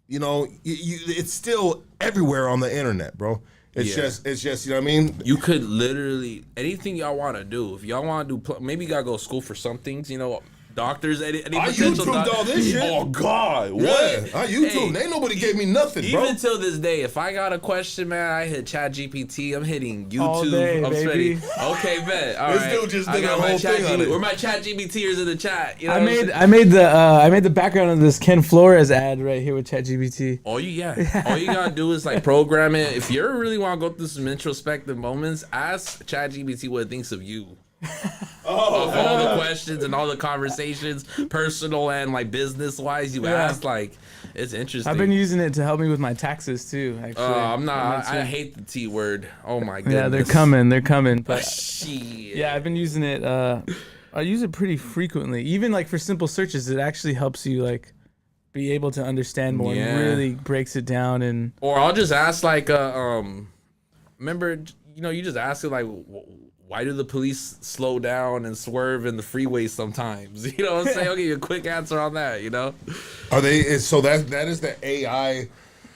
You know, it's still everywhere on the internet, bro. It's just, you know what I mean? You could literally, anything y'all want to do. If y'all want to do, maybe you got to go to school for some things, you know, doctors, any potential YouTubed all this shit. Oh, God. What? Yeah, I YouTubed. Ain't nobody gave me nothing, bro. Even till this day, if I got a question, man, I hit ChatGPT. I'm hitting YouTube. All day, I'm baby. Okay, bet. All right. This dude just did a my whole thing on it. Where my ChatGPTers in the chat? You know I made the background of this Ken Flores ad right here with ChatGPT. All you gotta do is like program it. If you really want to go through some introspective moments, ask ChatGPT what it thinks of you. Of all the questions and all the conversations, personal and like business wise, you ask, like, it's interesting. I've been using it to help me with my taxes too. Actually, I hate the T word. Oh my goodness. Yeah, they're coming. But shit. Yeah, I've been using it. I use it pretty frequently. Even like for simple searches, it actually helps you like be able to understand more and really breaks it down. And or I'll just ask like, remember, you know, you just ask it like, why do the police slow down and swerve in the freeway sometimes? You know what I'm saying? I'll give you a quick answer on that, you know? Are they, so that is the AI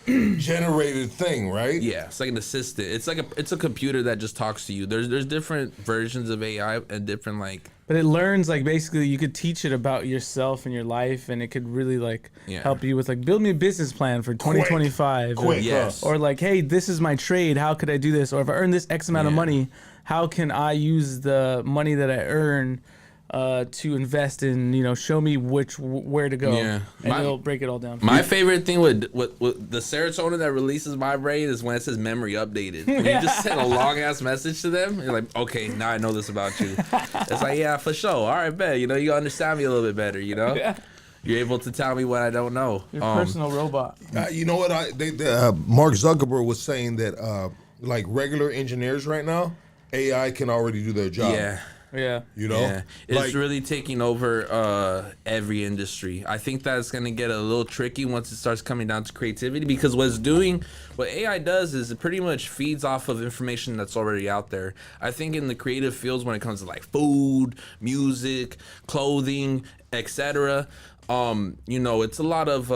generated thing, right? Yeah, it's like an assistant. It's a computer that just talks to you. There's different versions of AI and different like. But it learns like basically you could teach it about yourself and your life, and it could really like help you with like build me a business plan for 2025. Quick, yes. Or like, hey, this is my trade. How could I do this? Or if I earn this X amount of money, how can I use the money that I earn to invest in, you know, show me where to go. Yeah. And it'll break it all down. My favorite thing with the serotonin that releases my brain is when it says memory updated. When you just send a long ass message to them, you're like, okay, now I know this about you. It's like, yeah, for sure. All right, bet. You know, you understand me a little bit better, you know? Yeah. You're able to tell me what I don't know. Your personal robot. You know what? Mark Zuckerberg was saying that like regular engineers right now, AI can already do their job. Yeah. Yeah. You know? Yeah. It's really taking over every industry. I think that's going to get a little tricky once it starts coming down to creativity, because what AI does is it pretty much feeds off of information that's already out there. I think in the creative fields, when it comes to like food, music, clothing, etc., you know, it's a lot of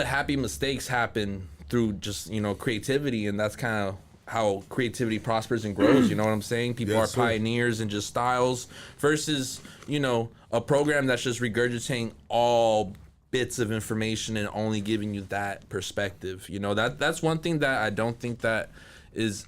happy mistakes happen through just, you know, creativity, and that's kind of how creativity prospers and grows. You know what I'm saying? People are pioneers in just styles versus, you know, a program that's just regurgitating all bits of information and only giving you that perspective. You know, that's one thing that I don't think that is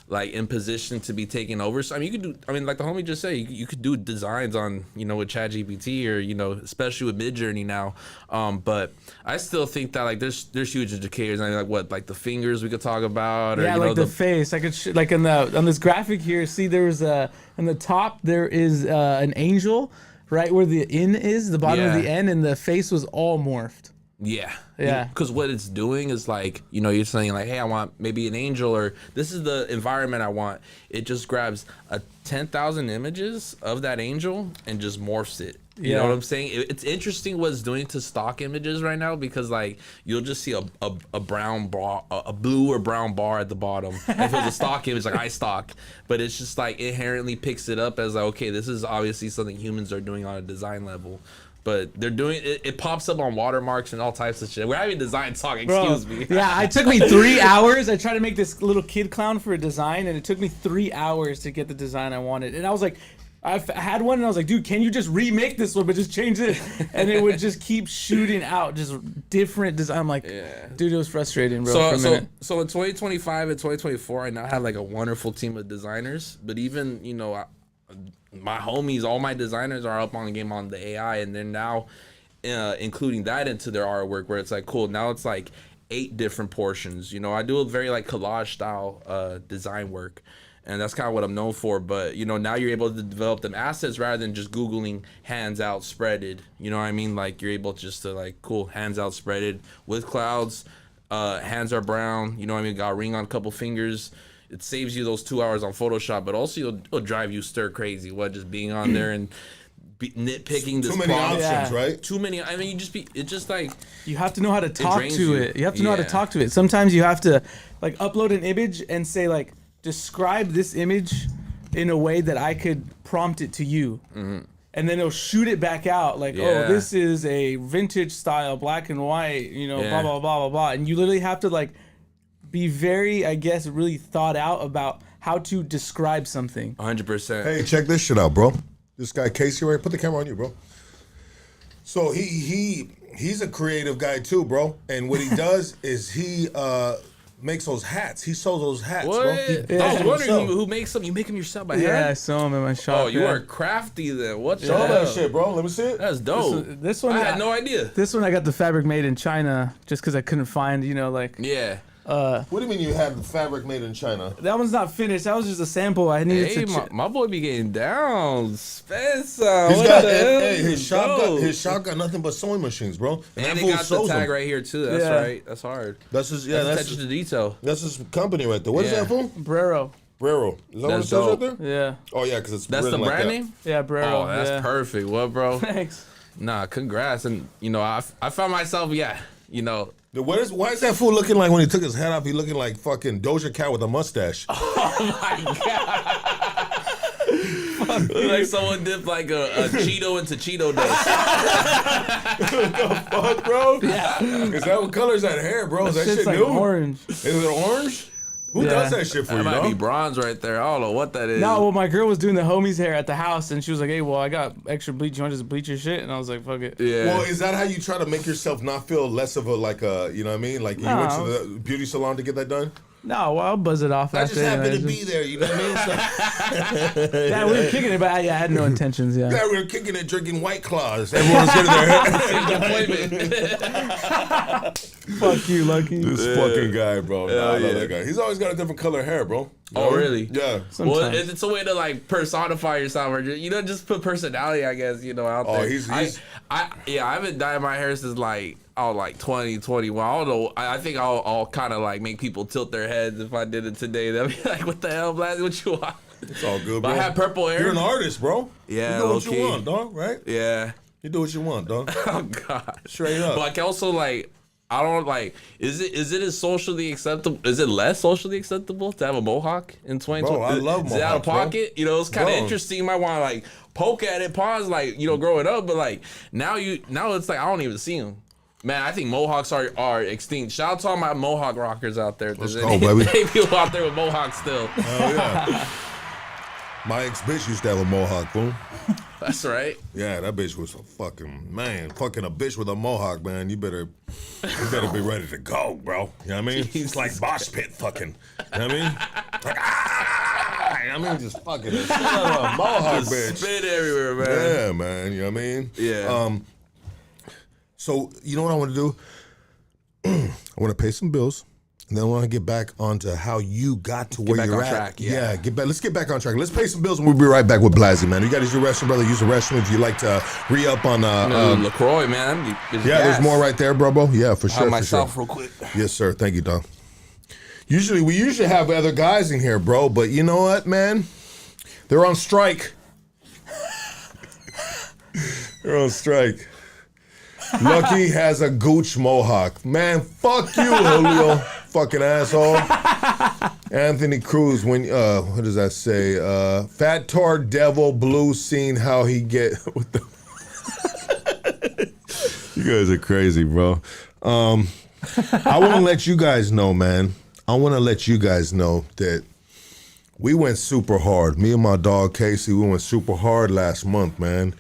like in position to be taken over. So I mean, you could do, like the homie just said, you could do designs on, you know, with ChatGPT or, you know, especially with Midjourney now. But I still think that like there's huge indicators. I mean, like the fingers we could talk about, or yeah, you know, like the face. I could like on this graphic here. See, there was in the top there is an angel right where the N is, the bottom of the N, and the face was all morphed. Yeah. Yeah. Because what it's doing is like, you know, you're saying like, hey, I want maybe an angel, or this is the environment I want. It just grabs 10,000 images of that angel and just morphs it. You know what I'm saying? It's interesting what's doing to stock images right now, because like you'll just see a brown bar, a blue or brown bar at the bottom. If it was a stock image, like iStock, but it's just like inherently picks it up as like, okay, this is obviously something humans are doing on a design level. But they're doing it. It pops up on watermarks and all types of shit. We're having design talk. Excuse me. Yeah, it took me 3 hours. I tried to make this little kid clown for a design, and it took me 3 hours to get the design I wanted. And I was like, I had one, and I was like, dude, can you just remake this one, but just change it? And it would just keep shooting out just different design. I'm like, dude, it was frustrating, bro. So in 2025 and 2024, I now have like a wonderful team of designers. But even my homies, all my designers are up on the game on the AI, and they're now including that into their artwork, where it's like, cool, now it's like 8 different portions. I do a very like collage style design work, and that's kind of what I'm known for. But now you're able to develop them assets rather than just Googling hands out spreaded. You know what I mean? Like you're able just to like, cool, hands out spreaded with clouds, hands are brown, you know what I mean, got a ring on a couple fingers. It saves you those 2 hours on Photoshop, but also it'll drive you stir crazy. Just being on there and nitpicking this. Too many options, right? Too many. I mean, it's just like you have to know how to talk to it. You have to know how to talk to it. Sometimes you have to like upload an image and say like, describe this image in a way that I could prompt it to you. Mm-hmm. And then it'll shoot it back out like, oh, this is a vintage style, black and white, blah, blah, blah, blah, blah. And you literally have to like be very, I guess, really thought out about how to describe something. 100%. Hey, check this shit out, bro. This guy Casey, right? Put the camera on you, bro. So he's a creative guy too, bro. And what he does is he makes those hats. He sews those hats, what? bro. I was wondering who makes them. You make them yourself by hand? Yeah, I saw them in my shop. Oh, you are crafty then. What? Show that shit, bro. Let me see it. That's dope. This one I had no idea. This one I got the fabric made in China just because I couldn't find, Yeah. What do you mean you have the fabric made in China? That one's not finished. That was just a sample. I needed to. My boy be getting down, Spencer. His shop got nothing but sewing machines, bro. And they got the tag right here too. That's right. That's hard. That's his. That's attention to detail. That's his company right there. What is that for? Brero. Brero. Is that what it says right there? Yeah. Oh yeah, because it's that's the like brand that. name. Yeah, Brero. Oh, that's perfect. What, bro? Thanks. Nah, congrats. And I found myself, Why is that fool looking like when he took his hat off? He looking like fucking Doja Cat with a mustache. Oh my god! Like someone dipped like a Cheeto into Cheeto dust. What the fuck, bro? Yeah. Is that what color is that hair, bro? Is that shit like new? Orange. Is it orange? Who does that shit for you, That might bro? be bronze right there. I don't know what that is. No, well, my girl was doing the homie's hair at the house, and she was like, "Hey, well, I got extra bleach. You want to just bleach your shit?" And I was like, "Fuck it." Yeah. Well, is that how you try to make yourself not feel less of a like a, you know what I mean? Like you went to the beauty salon to get that done? No, well, I'll buzz it off. I just happened to be there, you know what I mean? So, yeah, we were kicking it, but I had no intentions. Yeah. yeah, we were kicking it, drinking White Claws. Everyone was getting their hair. Fuck you, Lucky. This fucking guy, bro. I love that guy. He's always got a different color hair, bro. Oh, really? Yeah. Sometimes. Well, it's a way to like personify yourself, or just put personality, I guess, out there. I haven't dyed my hair since like 2021. I don't know. I think I'll kind of like make people tilt their heads if I did it today. They'll be like, "What the hell, BLAZZY? What you want?" It's all good, But bro. I have purple hair. You're an artist, bro. Yeah, you do what okay. you want, dog. Right? Yeah. You do what you want, dog. Oh God. Straight up. But like also like. I don't like. Is it as socially acceptable? Is it less socially acceptable to have a mohawk in 2020? Bro, I love Is it out of mohawks, pocket? It's kind of interesting. You might want to like poke at it, pause, like growing up, but like now it's like I don't even see them. Man, I think mohawks are extinct. Shout out to all my mohawk rockers out there. Let's go, baby. People out there with mohawks still. Hell yeah. My ex-bitch used to have a mohawk, boom. That's right. Yeah, that bitch was a fucking a bitch with a mohawk, man. You better be ready to go, bro. You know what I mean? It's like Bosch Pit fucking. You know what I mean? Like, you know what I mean? Just fucking a mohawk bitch. Spit everywhere, man. Yeah, man. You know what I mean? Yeah. So, you know what I want to do? I want to pay some bills. And then I want to get back onto how you got to where you're at. Track, yeah. Let's get back on track. Let's pay some bills and we'll be right back with BLAZZY, man. You got to use the restroom, brother. Use the restroom if you like to re-up on LaCroix, man. there's more right there, bro. Yeah, for sure. Myself real quick. Yes, sir. Thank you, Don. We usually have other guys in here, bro, but you know what, man? They're on strike. You're on strike. Lucky has a gooch mohawk. Man, fuck you, Julio. Fucking asshole. Anthony Cruz, when what does that say? Fat Tar Devil Blue seen how he get what the You guys are crazy, bro. I want to let you guys know, man. I want to let you guys know that we went super hard. Me and my dog Casey, we went super hard last month, man.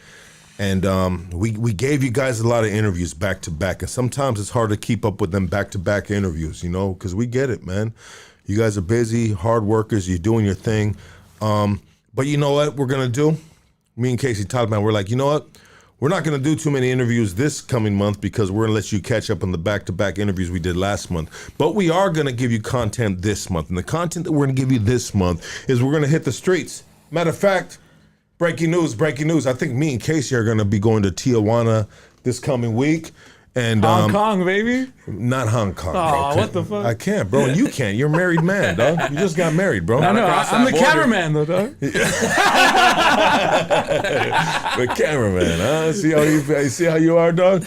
And we gave you guys a lot of interviews back to back. And sometimes it's hard to keep up with them back to back interviews, you know, because we get it, man. You guys are busy, hard workers. You're doing your thing. But you know what we're going to do? Me and Casey Taliban, we're like, you know what? We're not going to do too many interviews this coming month because we're going to let you catch up on the back-to-back interviews we did last month. But we are going to give you content this month. And the content that we're going to give you this month is we're going to hit the streets. Matter of fact, breaking news. I think me and Casey are going to be going to Tijuana this coming week. And Hong Kong, baby. Not Hong Kong. Oh, bro. what the fuck? I can't, bro. And you can't. You're a married man, dog. You just got married, bro. I know. I'm the cameraman, though, dog. The cameraman, huh? See how you are, dog.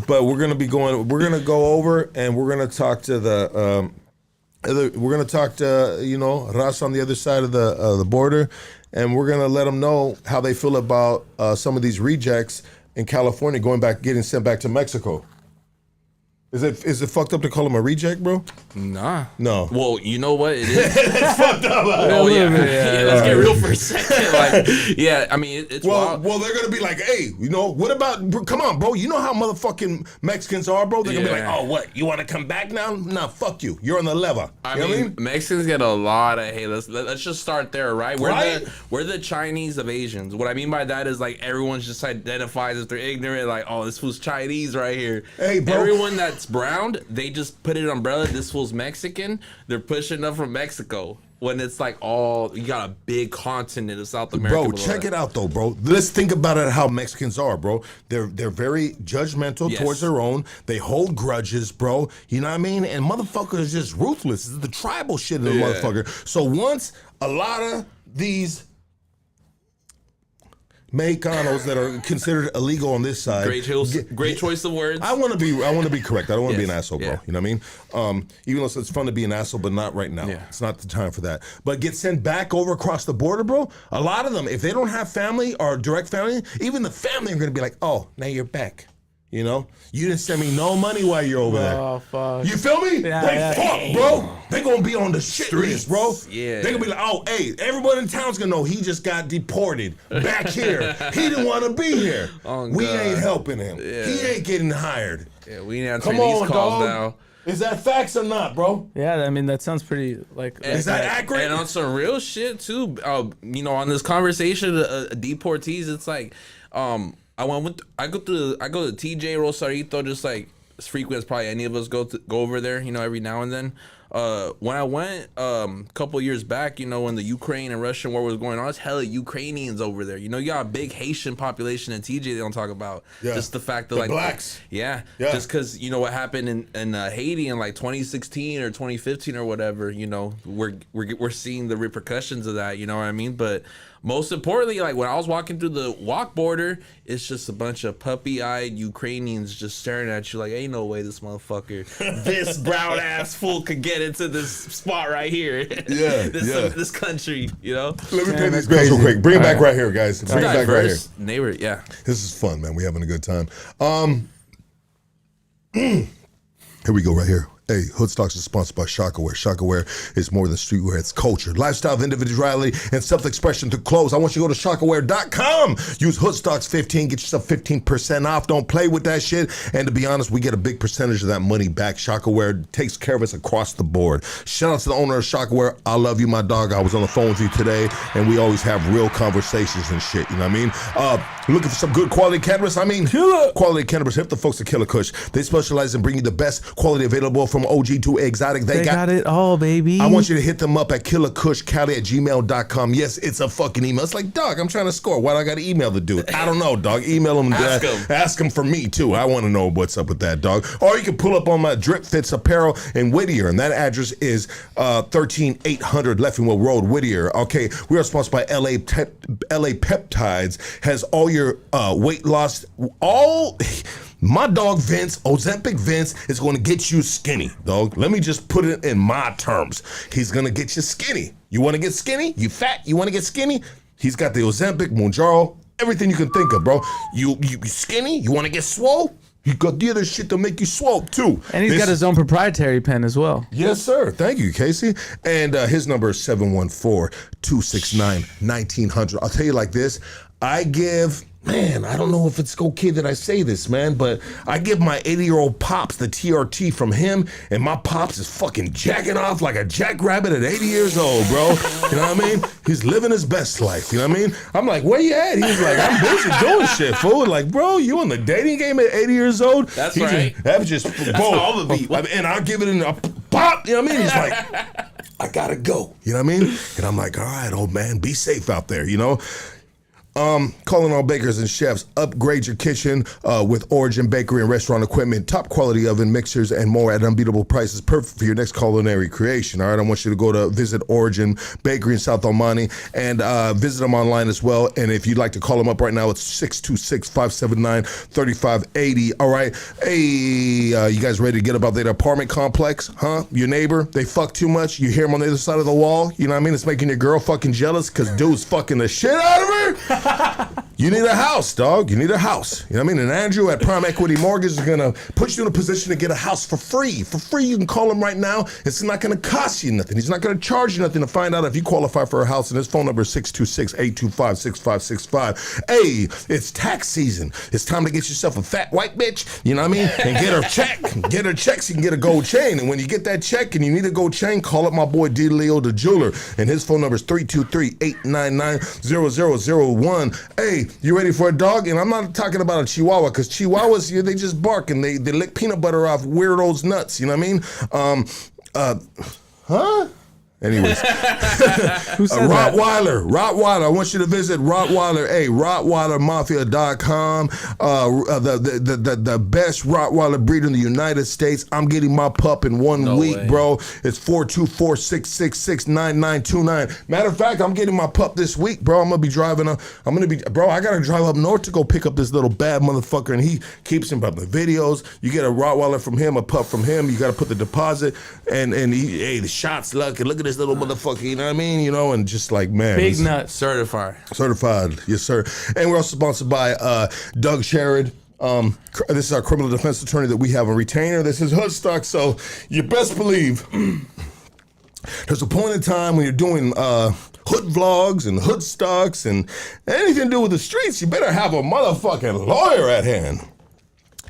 But we're gonna be going. We're gonna go over and we're gonna talk to the. We're gonna talk to Ras on the other side of the border, and we're gonna let them know how they feel about some of these rejects in California getting sent back to Mexico. Is it fucked up to call him a reject, bro? Nah. No. Well, you know what? It is. It's fucked up. Oh, yeah. Let's get real for a second. Like, yeah, I mean, it's wild. Well, they're going to be like, hey, what about, come on, bro. You know how motherfucking Mexicans are, bro? They're going to be like, oh, what? You want to come back now? Nah, fuck you. You're on the lever. I mean, Mexicans get a lot of hate. Let's just start there, right? We're the Chinese of Asians. What I mean by that is, like, everyone's just identifies as they're ignorant. Like, oh, this fool's Chinese right here. Hey, bro. Everyone that's browned, they just put it umbrella. This fool's Mexican. They're pushing up from Mexico. When it's like you got a big continent of South America. Bro, check it out though, bro. Let's think about it how Mexicans are, bro. They're very judgmental towards their own. They hold grudges, bro. You know what I mean? And motherfuckers is just ruthless. It's the tribal shit in the motherfucker. So once a lot of these Mexicanos that are considered illegal on this side. Great choice of words. I want to be correct. I don't want to be an asshole, bro. You know what I mean? Even though it's fun to be an asshole, but not right now. Yeah. It's not the time for that. But get sent back over across the border, bro. A lot of them, if they don't have family or direct family, even the family are going to be like, oh, now you're back. You know? You didn't send me no money while you're over there. Oh, fuck. You feel me? Yeah, fuck, bro. They gonna be on the shit list, bro. Yeah. They gonna be like, oh, hey, everyone in town's gonna know he just got deported back here. He didn't want to be here. We ain't helping him. Yeah. He ain't getting hired. Yeah, we ain't answering these calls now. Is that facts or not, bro? Yeah, I mean, that sounds pretty, is that accurate? And on some real shit, too, on this conversation, deportees, it's like, I go to TJ Rosarito, just like as frequent as probably any of us go over there, every now and then. When I went a couple years back, when the Ukraine and Russian war was going on, it's hella Ukrainians over there. You got a big Haitian population in TJ they don't talk about. Yeah. Just the fact that the blacks. Yeah. Just because what happened in Haiti in like 2016 or 2015 or whatever. We're seeing the repercussions of that. You know what I mean? But most importantly, like when I was walking through the walk border, it's just a bunch of puppy-eyed Ukrainians just staring at you like, ain't no way this motherfucker, this brown ass fool could get into this spot right here. Yeah, this country, Let me pay these bills real quick. Bring it back right here, guys. Bring it back right here. Neighbor, yeah. This is fun, man. We having a good time. Here we go right here. Hey, Hoodstocks is sponsored by Shockaware. Shockaware is more than streetwear, it's culture, lifestyle of individuality, and self-expression through clothes. I want you to go to shockaware.com. Use Hoodstocks15, get yourself 15% off. Don't play with that shit. And to be honest, we get a big percentage of that money back. Shockaware takes care of us across the board. Shout out to the owner of Shockaware. I love you, my dog. I was on the phone with you today, and we always have real conversations and shit, you know what I mean? Looking for some good quality cannabis? Quality cannabis. Hit the folks at Killakush. They specialize in bringing the best quality available from from OG to exotic. They got it all, baby. I want you to hit them up at killakushcali@gmail.com. Yes, it's a fucking email. It's like, dog, I'm trying to score. Why do I got to email the dude? I don't know, dog. Email him. Ask him for me, too. I want to know what's up with that, dog. Or you can pull up on my Drip Fits Apparel in Whittier, and that address is 13800 Leffingwell Road, Whittier. Okay, we are sponsored by LA Peptides. Has all your weight loss, my dog Vince, Ozempic Vince, is going to get you skinny, dog. Let me just put it in my terms. He's going to get you skinny. You want to get skinny? You fat? You want to get skinny? He's got the Ozempic, Mounjaro, everything you can think of, bro. You skinny? You want to get swole? He got the other shit to make you swole, too. And he's got his own proprietary pen as well. Yes, sir. Thank you, Casey. And his number is 714-269-1900. I'll tell you like this. I don't know if it's okay that I say this, man, but I give my 80-year-old pops the TRT from him, and my pops is fucking jacking off like a jackrabbit at 80 years old, bro. You know what I mean? He's living his best life, you know what I mean? I'm like, where you at? He's like, I'm busy doing shit, fool. Like, bro, you in the dating game at 80 years old? That's right. That's just, bro. And I'll give it in a pop, you know what I mean? He's like, I gotta go, you know what I mean? And I'm like, all right, old man, be safe out there, you know? Calling all bakers and chefs, upgrade your kitchen with Origin Bakery and Restaurant Equipment, top quality oven mixers and more at unbeatable prices, perfect for your next culinary creation. All right, I want you to go to visit Origin Bakery in South El Monte and visit them online as well. And if you'd like to call them up right now, it's 626-579-3580. All right, hey, you guys ready to get about their apartment complex? Huh? Your neighbor, they fuck too much. You hear them on the other side of the wall. You know what I mean? It's making your girl fucking jealous because dude's fucking the shit out of her. You need a house, dog. You need a house. You know what I mean? And Andrew at Prime Equity Mortgage is gonna put you in a position to get a house for free. For free, you can call him right now. It's not gonna cost you nothing. He's not gonna charge you nothing to find out if you qualify for a house. And his phone number is 626-825-6565. Hey, it's tax season. It's time to get yourself a fat white bitch. You know what I mean? And get her check. Get her check so you can get a gold chain. And when you get that check and you need a gold chain, call up my boy D. Leo the jeweler. And his phone number is 323-899-0001. Hey, you ready for a dog? And I'm not talking about a Chihuahua, because Chihuahuas, they just bark and they lick peanut butter off weirdos' nuts. You know what I mean? Huh? Anyways, Who said Rottweiler. I want you to visit Rottweiler. Hey, RottweilerMafia.com. The best Rottweiler breed in the United States. I'm getting my pup in 1 week, bro. It's 424-666-9929. Matter of fact, I'm getting my pup this week, bro. I gotta drive up north to go pick up this little bad motherfucker, and he keeps him up the videos. You get a Rottweiler from him, a pup from him. You gotta put the deposit, and the shots luck, and look at this little motherfucker, you know what I mean? You know, and just like, man. Big nuts. Certified, yes, sir. And we're also sponsored by Doug Sherrod. This is our criminal defense attorney that we have on retainer. This is Hoodstock, so you best believe there's a point in time when you're doing hood vlogs and hood stocks and anything to do with the streets, you better have a motherfucking lawyer at hand.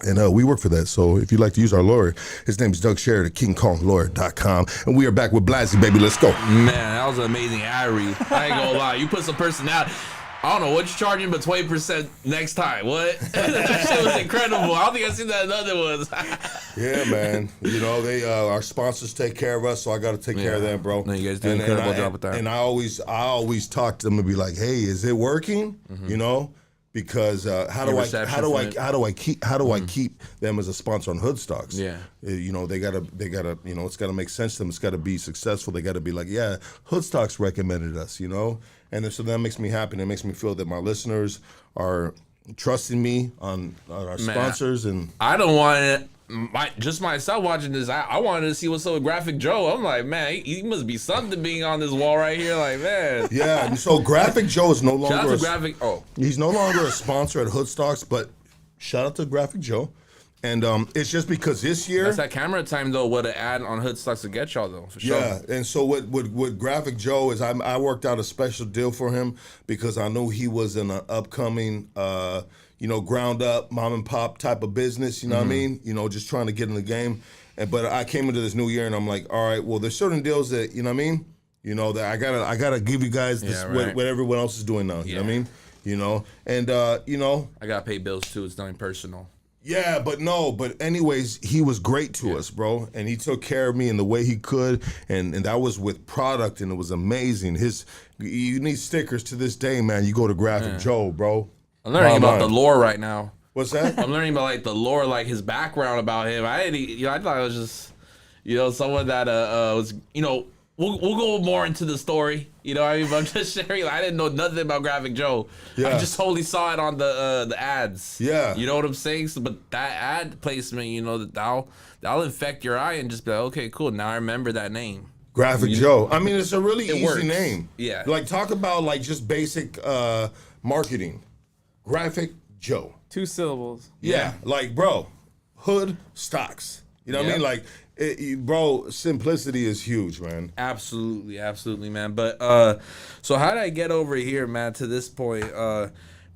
And we work for that, so if you'd like to use our lawyer, his name is Doug Sherrod at KingKongLawyer.com. And we are back with BLAZZY, baby. Let's go. Man, that was an amazing ad read. I ain't gonna lie. You put some personality. I don't know what you're charging, but 20% next time. What? That shit was incredible. I don't think I've seen that in other ones. Yeah, man. You know, they our sponsors take care of us, so I got to take care of them, bro. No, you guys do an incredible job with that. And I always talk to them and be like, hey, is it working? You know? Because how do I keep them as a sponsor on Hoodstocks? Yeah, you know, they gotta you know, it's gotta make sense to them. It's gotta be successful. They gotta be like, yeah, Hoodstocks recommended us, you know, and so that makes me happy. And it makes me feel that my listeners are trusting me on our sponsors. And I don't want it. Just myself watching this, I wanted to see what's up with Graphic Joe. I'm like, man, he must be something being on this wall right here. Like, man. Yeah, and so Graphic Joe is no longer shout out to Graphic. He's no longer a sponsor at Hoodstocks, but shout out to Graphic Joe. And it's just because this year, that's that camera time though. What an ad on Hoodstocks to get y'all though, for sure. Yeah, and so what Graphic Joe is, I worked out a special deal for him because I knew he was in an upcoming you know, ground up, mom and pop type of business, you know what I mean? You know, just trying to get in the game. But I came into this new year and I'm like, all right, well, there's certain deals that, you know what I mean? You know, that I gotta give you guys this, what everyone else is doing now, you know what I mean? You know, and, you know. I gotta pay bills too, it's nothing personal. Yeah, but anyways, he was great to us, bro, and he took care of me in the way he could, and that was with product, and it was amazing. You need stickers to this day, man. You go to Graphic Joe, bro. I'm learning about the lore right now. What's that? I'm learning about like the lore, like his background about him. I thought it was just, someone that was, we'll go more into the story. You know what I mean? But I'm just sharing. I didn't know nothing about Graphic Joe. Yeah. I just totally saw it on the ads. Yeah. You know what I'm saying? So, but that ad placement, that'll infect your eye and just be like, okay, cool. Now I remember that name. Graphic Joe. I mean, it's a really easy works. name. Yeah. Like, talk about like just basic marketing. Graphic Joe. 2 syllables. Yeah. Like, bro, hood stocks. You know what I mean? Like, bro, simplicity is huge, man. Absolutely, man. But so how did I get over here, man, to this point?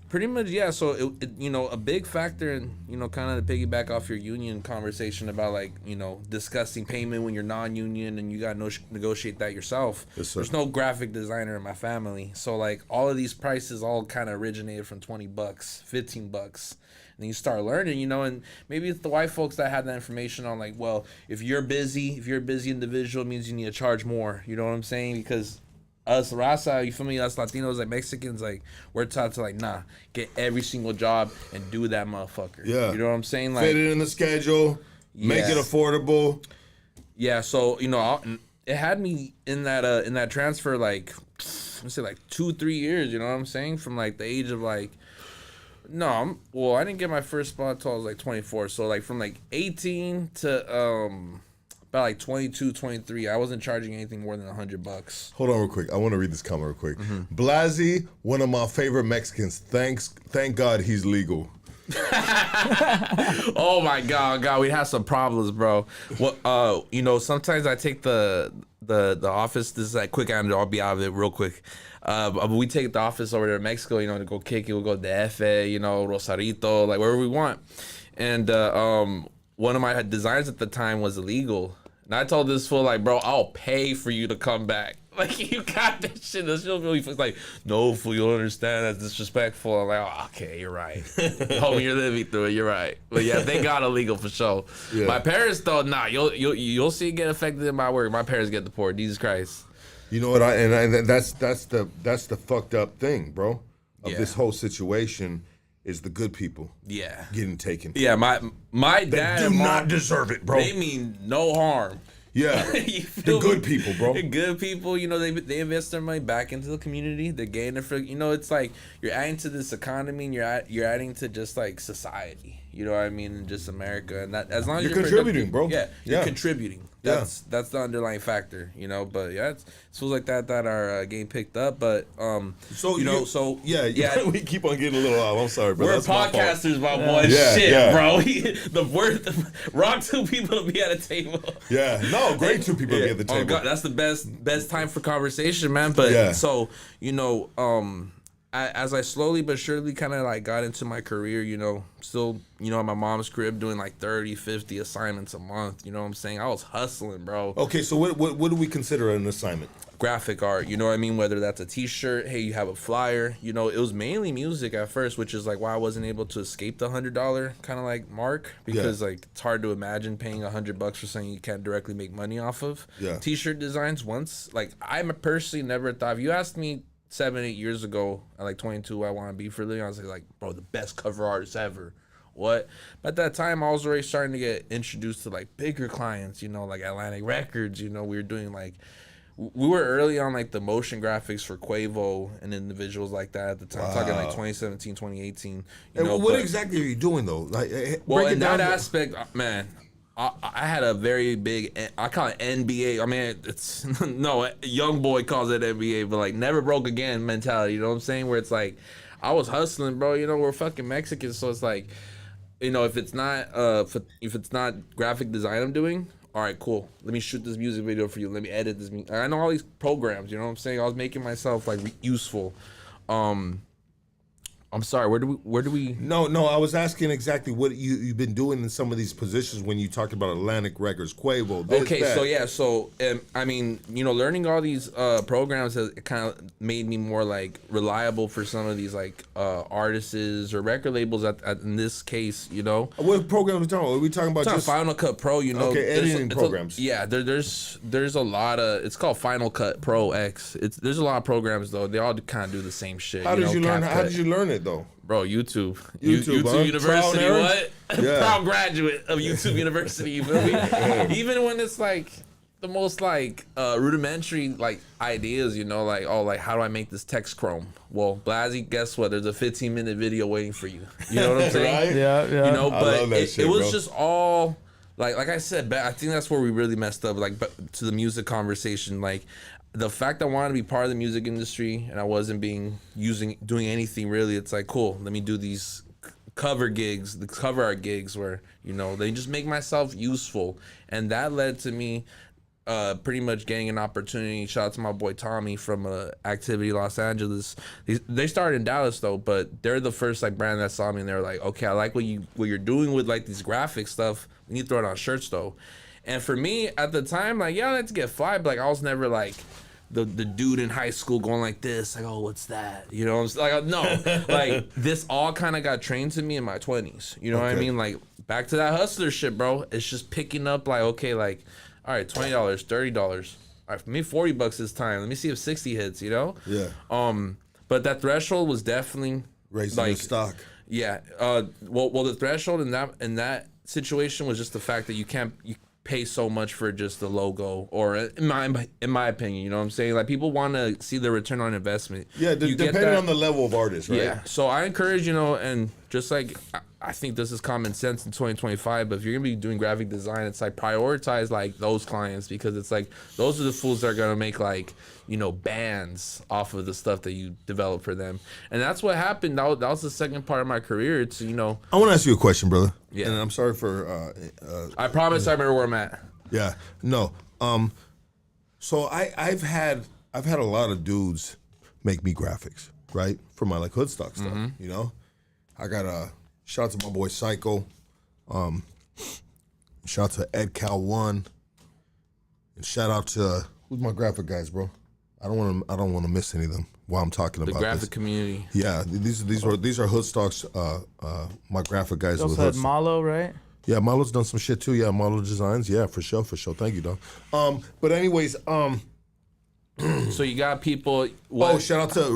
Pretty much, yeah. So a big factor in kind of to piggyback off your union conversation about like discussing payment when you're non-union and you got to negotiate that yourself. Yes, sir. There's no graphic designer in my family, so like all of these prices all kind of originated from $20, $15. And you start learning, and maybe it's the white folks that have that information on like, well, if you're a busy individual, it means you need to charge more. You know what I'm saying? Because us Raza, you feel me? Us Latinos, like Mexicans, like we're taught to like, nah, get every single job and do that motherfucker. Yeah. You know what I'm saying? Like, fit it in the schedule, make it affordable. Yeah. So it had me in that transfer like, let's say like 2-3 years. You know what I'm saying? From like the age of like. No, I didn't get my first spot until I was like 24. So like from like 18 to about like 22, 23, I wasn't charging anything more than $100. Hold on real quick. I want to read this comment real quick. BLAZZY, one of my favorite Mexicans. Thank God he's legal. Oh my God, we have some problems, bro. Well, sometimes I take the office. This is like quick, and I'll be out of it real quick. But we take the office over there in Mexico, to go kick it. We'll go to F, Rosarito, like wherever we want. And one of my designs at the time was illegal. And I told this fool, like, bro, I'll pay for you to come back. Like, you got that shit. This shit really feels like, no, fool, you don't understand. That's disrespectful. I'm like, oh, okay, you're right. Homie, you're living through it. You're right. But yeah, they got illegal for sure. Yeah. My parents, though, nah, you'll see it get affected in my work. My parents get deported. Jesus Christ. You know what? That's the fucked up thing, bro. Of this whole situation is the good people. Yeah. Getting taken. Yeah, my dad do and mom, not deserve it, bro. They mean no harm. Yeah. The good people, bro. The good people, they invest their money back into the community. They're getting it for, it's like you're adding to this economy and you're adding to just like society. You know what I mean? And just America. And that as long as you're contributing, bro. Yeah, you're contributing. That's the underlying factor, But yeah, it feels like that are getting picked up. But we keep on getting a little. I'm sorry, bro. We're podcasters by one shit, bro. The wrong two people to be at a table. Yeah, no, great two people to be at the table. Oh God, that's the best time for conversation, man. But so as I slowly but surely kind of like got into my career, still, at my mom's crib doing like 30, 50 assignments a month. You know what I'm saying? I was hustling, bro. Okay, so what do we consider an assignment? Graphic art, you know what I mean? Whether that's a t-shirt, hey, you have a flyer, it was mainly music at first, which is like why I wasn't able to escape the $100 kind of like mark, because like it's hard to imagine paying $100 for something you can't directly make money off of. Yeah. T-shirt designs once, like I personally never thought, if you asked me 7-8 years ago at like 22 I want to be for a living, I was like, bro, the best cover artist ever. What? But at that time I was already starting to get introduced to like bigger clients, like Atlantic Records. We were doing like, we were early on like the motion graphics for Quavo and individuals like that at the time. Wow. Talking like 2017, 2018. What exactly are you doing though? Like, well, in that aspect, man, I had a very big, I call it NBA. I mean, it's no, young boy calls it NBA, but like never broke again mentality. You know what I'm saying? Where it's like, I was hustling, bro. We're fucking Mexicans, so it's like, if it's not if it's not graphic design I'm doing, all right, cool. Let me shoot this music video for you. Let me edit this. I know all these programs. You know what I'm saying? I was making myself like useful. I'm sorry. Where do we? No, I was asking exactly what you've been doing in some of these positions when you talked about Atlantic Records, Quavo. This, Okay, that. so I mean, learning all these programs has kind of made me more like reliable for some of these like artists or record labels. In this case, What program are we talking about? Are we talking about just Final Cut Pro? Okay, editing programs. There's a lot of. It's called Final Cut Pro X. There's a lot of programs though. They all kind of do the same shit. How did you learn? How did you learn it though? Bro, YouTube huh? University. What? Yeah. Proud graduate of YouTube University. You feel me? Even when it's like the most like rudimentary like ideas, like how do I make this text chrome? Well, BLAZZY, guess what? There's a 15-minute video waiting for you. You know what I'm saying? Right? Yeah. But it was bro. just all like I said. I think that's where we really messed up. Like to the music conversation, like. The fact I wanted to be part of the music industry and I wasn't doing anything really, it's like, cool, let me do these cover gigs, the cover art gigs where, they just make myself useful. And that led to me pretty much getting an opportunity. Shout out to my boy Tommy from Activity Los Angeles. They started in Dallas though, but they're the first like brand that saw me and they're like, okay, I like what you're doing with like these graphic stuff. We need to throw it on shirts though. And for me at the time, like, yeah, let's get fly, but like I was never like the dude in high school going like this, like, oh, what's that? I'm like, no, like this all kind of got trained to me in my 20s. You know what I mean? Like back to that hustler shit, bro. It's just picking up like, okay, like, all right, $20, $30. All right, for me, $40 this time. Let me see if 60 hits, Yeah. But that threshold was definitely Raising like the stock. Yeah. Well, the threshold in that situation was just the fact that you pay so much for just the logo, or in my opinion, you know what I'm saying? Like people want to see the return on investment. Yeah, depending on the level of artist, right? Yeah. So I encourage, and just like I think this is common sense in 2025, but if you're gonna be doing graphic design, it's like prioritize like those clients, because it's like those are the fools that are gonna make like bands off of the stuff that you develop for them. And that's what happened. That was the second part of my career. It's I want to ask you a question, brother. Yeah. And I'm sorry for I promise I remember where I'm at. Yeah. No. So I've had a lot of dudes make me graphics, right? For my like Hoodstock stuff. I got a shout out to my boy Psycho. Shout out to Ed Cal One. And shout out to who's my graphic guys, bro? I don't want to miss any of them while I'm talking about the graphic this. community. Yeah, these are Hoodstocks. My graphic guys. You also had Malo, right? Yeah, Malo's done some shit too. Yeah, Malo Designs. Yeah, for sure. Thank you, dog. But anyways, So you got people. Oh, shout out to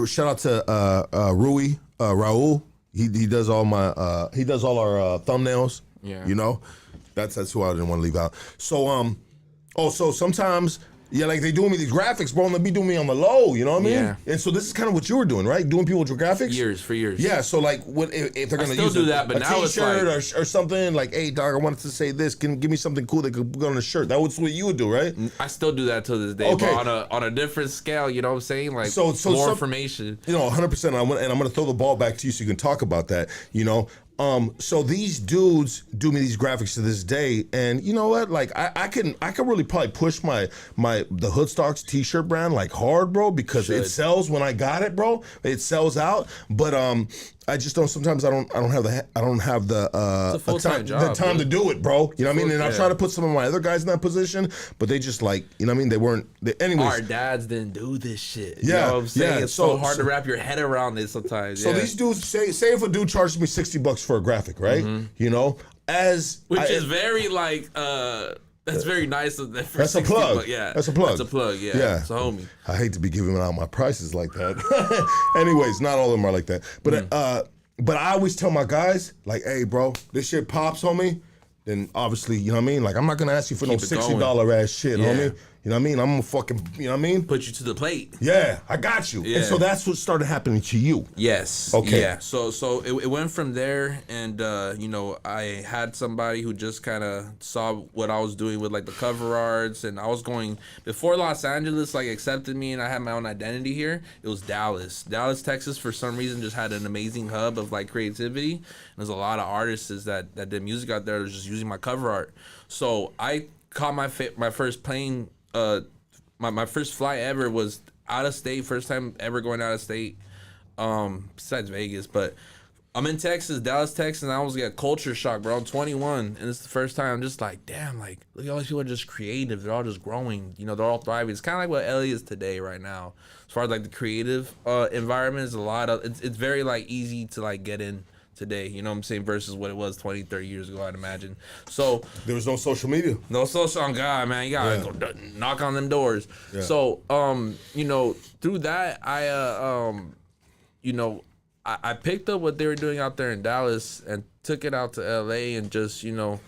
Rui, Raul. He does all my our thumbnails. Yeah. That's who I didn't want to leave out. So so sometimes. Yeah, like they doing me these graphics, bro, and they be doing me on the low, you know what I mean? Yeah. And so this is kind of what you were doing, right? Doing people with your graphics? For years. Yeah, so like what if they're gonna still use do that, but a now it's t-shirt like, or something, like, hey dog, I wanted to say this, can give me something cool that could go on a shirt. That was what you would do, right? I still do that to this day, Okay. but on a different scale, you know what I'm saying? Like So more information. 100%. And I'm gonna throw the ball back to you so you can talk about that, So these dudes do me these graphics to this day, and you know what? Like I can really probably push the Hoodstocks t-shirt brand like hard, bro, because it sells when I got it, bro. It sells out, but I just don't. Sometimes I don't have the time to do it, bro. You know what I mean? And I try to put some of my other guys in that position, but they just like, you know what I mean? Anyways. Our dads didn't do this shit. Yeah, you know what I'm saying? yeah. It's so hard to wrap your head around it sometimes. So these dudes say if a dude charges me $60 for a graphic, right? Which is very like that's very nice of them. That's a plug. Yeah, that's a plug. That's a plug. Yeah, yeah. It's a homie. I hate to be giving out my prices like that. Anyways, not all of them are like that. But I always tell my guys, like, hey, bro, this shit pops, homie. Then obviously, you know what I mean? Like, I'm not gonna ask you for no $60 ass shit, homie. You know what I mean? I'm gonna fucking, you know what I mean? Put you to the plate. Yeah, I got you. Yeah. And so that's what started happening to you. Yes. Okay. Yeah. So it went from there, and I had somebody who just kind of saw what I was doing with like the cover arts, and I was going before Los Angeles like accepted me, and I had my own identity here. It was Dallas, Texas. For some reason, just had an amazing hub of like creativity. And there's a lot of artists that did music out there that was just using my cover art. So I caught my first plane. My first flight ever was out of state. First time ever going out of state. besides Vegas, but I'm in Texas, Dallas, Texas, and I almost get culture shock, bro. I'm 21, and it's the first time I'm just like, damn, like, look at all these people are just creative. They're all just growing. You know, they're all thriving. It's kind of like what LA is today right now. As far as, like, the creative environment is it's very, like, easy to, like, get in today. You know what I'm saying? Versus what it was 20, 30 years ago, I'd imagine. So there was no social media. No social, oh God, man. You gotta go knock on them doors. Yeah. So, you know, through that, you know, I picked up what they were doing out there in Dallas and took it out to LA and just, you know,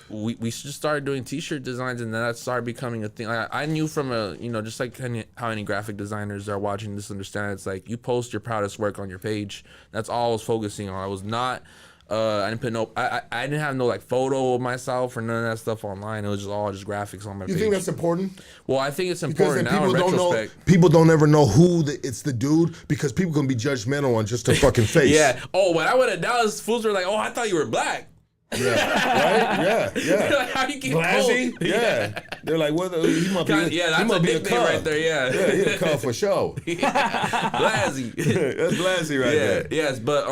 we just started doing T-shirt designs, and then that started becoming a thing. I knew from you know, just like how any graphic designers are watching this understand, it's like you post your proudest work on your page. That's all I was focusing on. I was not, I didn't put I didn't have no like photo of myself or none of that stuff online. It was just all just graphics on my page. You think that's important? Well, I think it's important now in retrospect. People don't ever know who it's the dude because people gonna be judgmental on just their fucking face. Yeah. Oh, when I went to Dallas, fools were like, "Oh, I thought you were black." Yeah. Right. Yeah. Like, how you get BLAZZY? cold? Yeah. They're like, "What? He must be. Yeah, that's he must a be nickname right there. Yeah. Yeah, he a cub for sure. BLAZZY. That's BLAZZY right there. Yes, but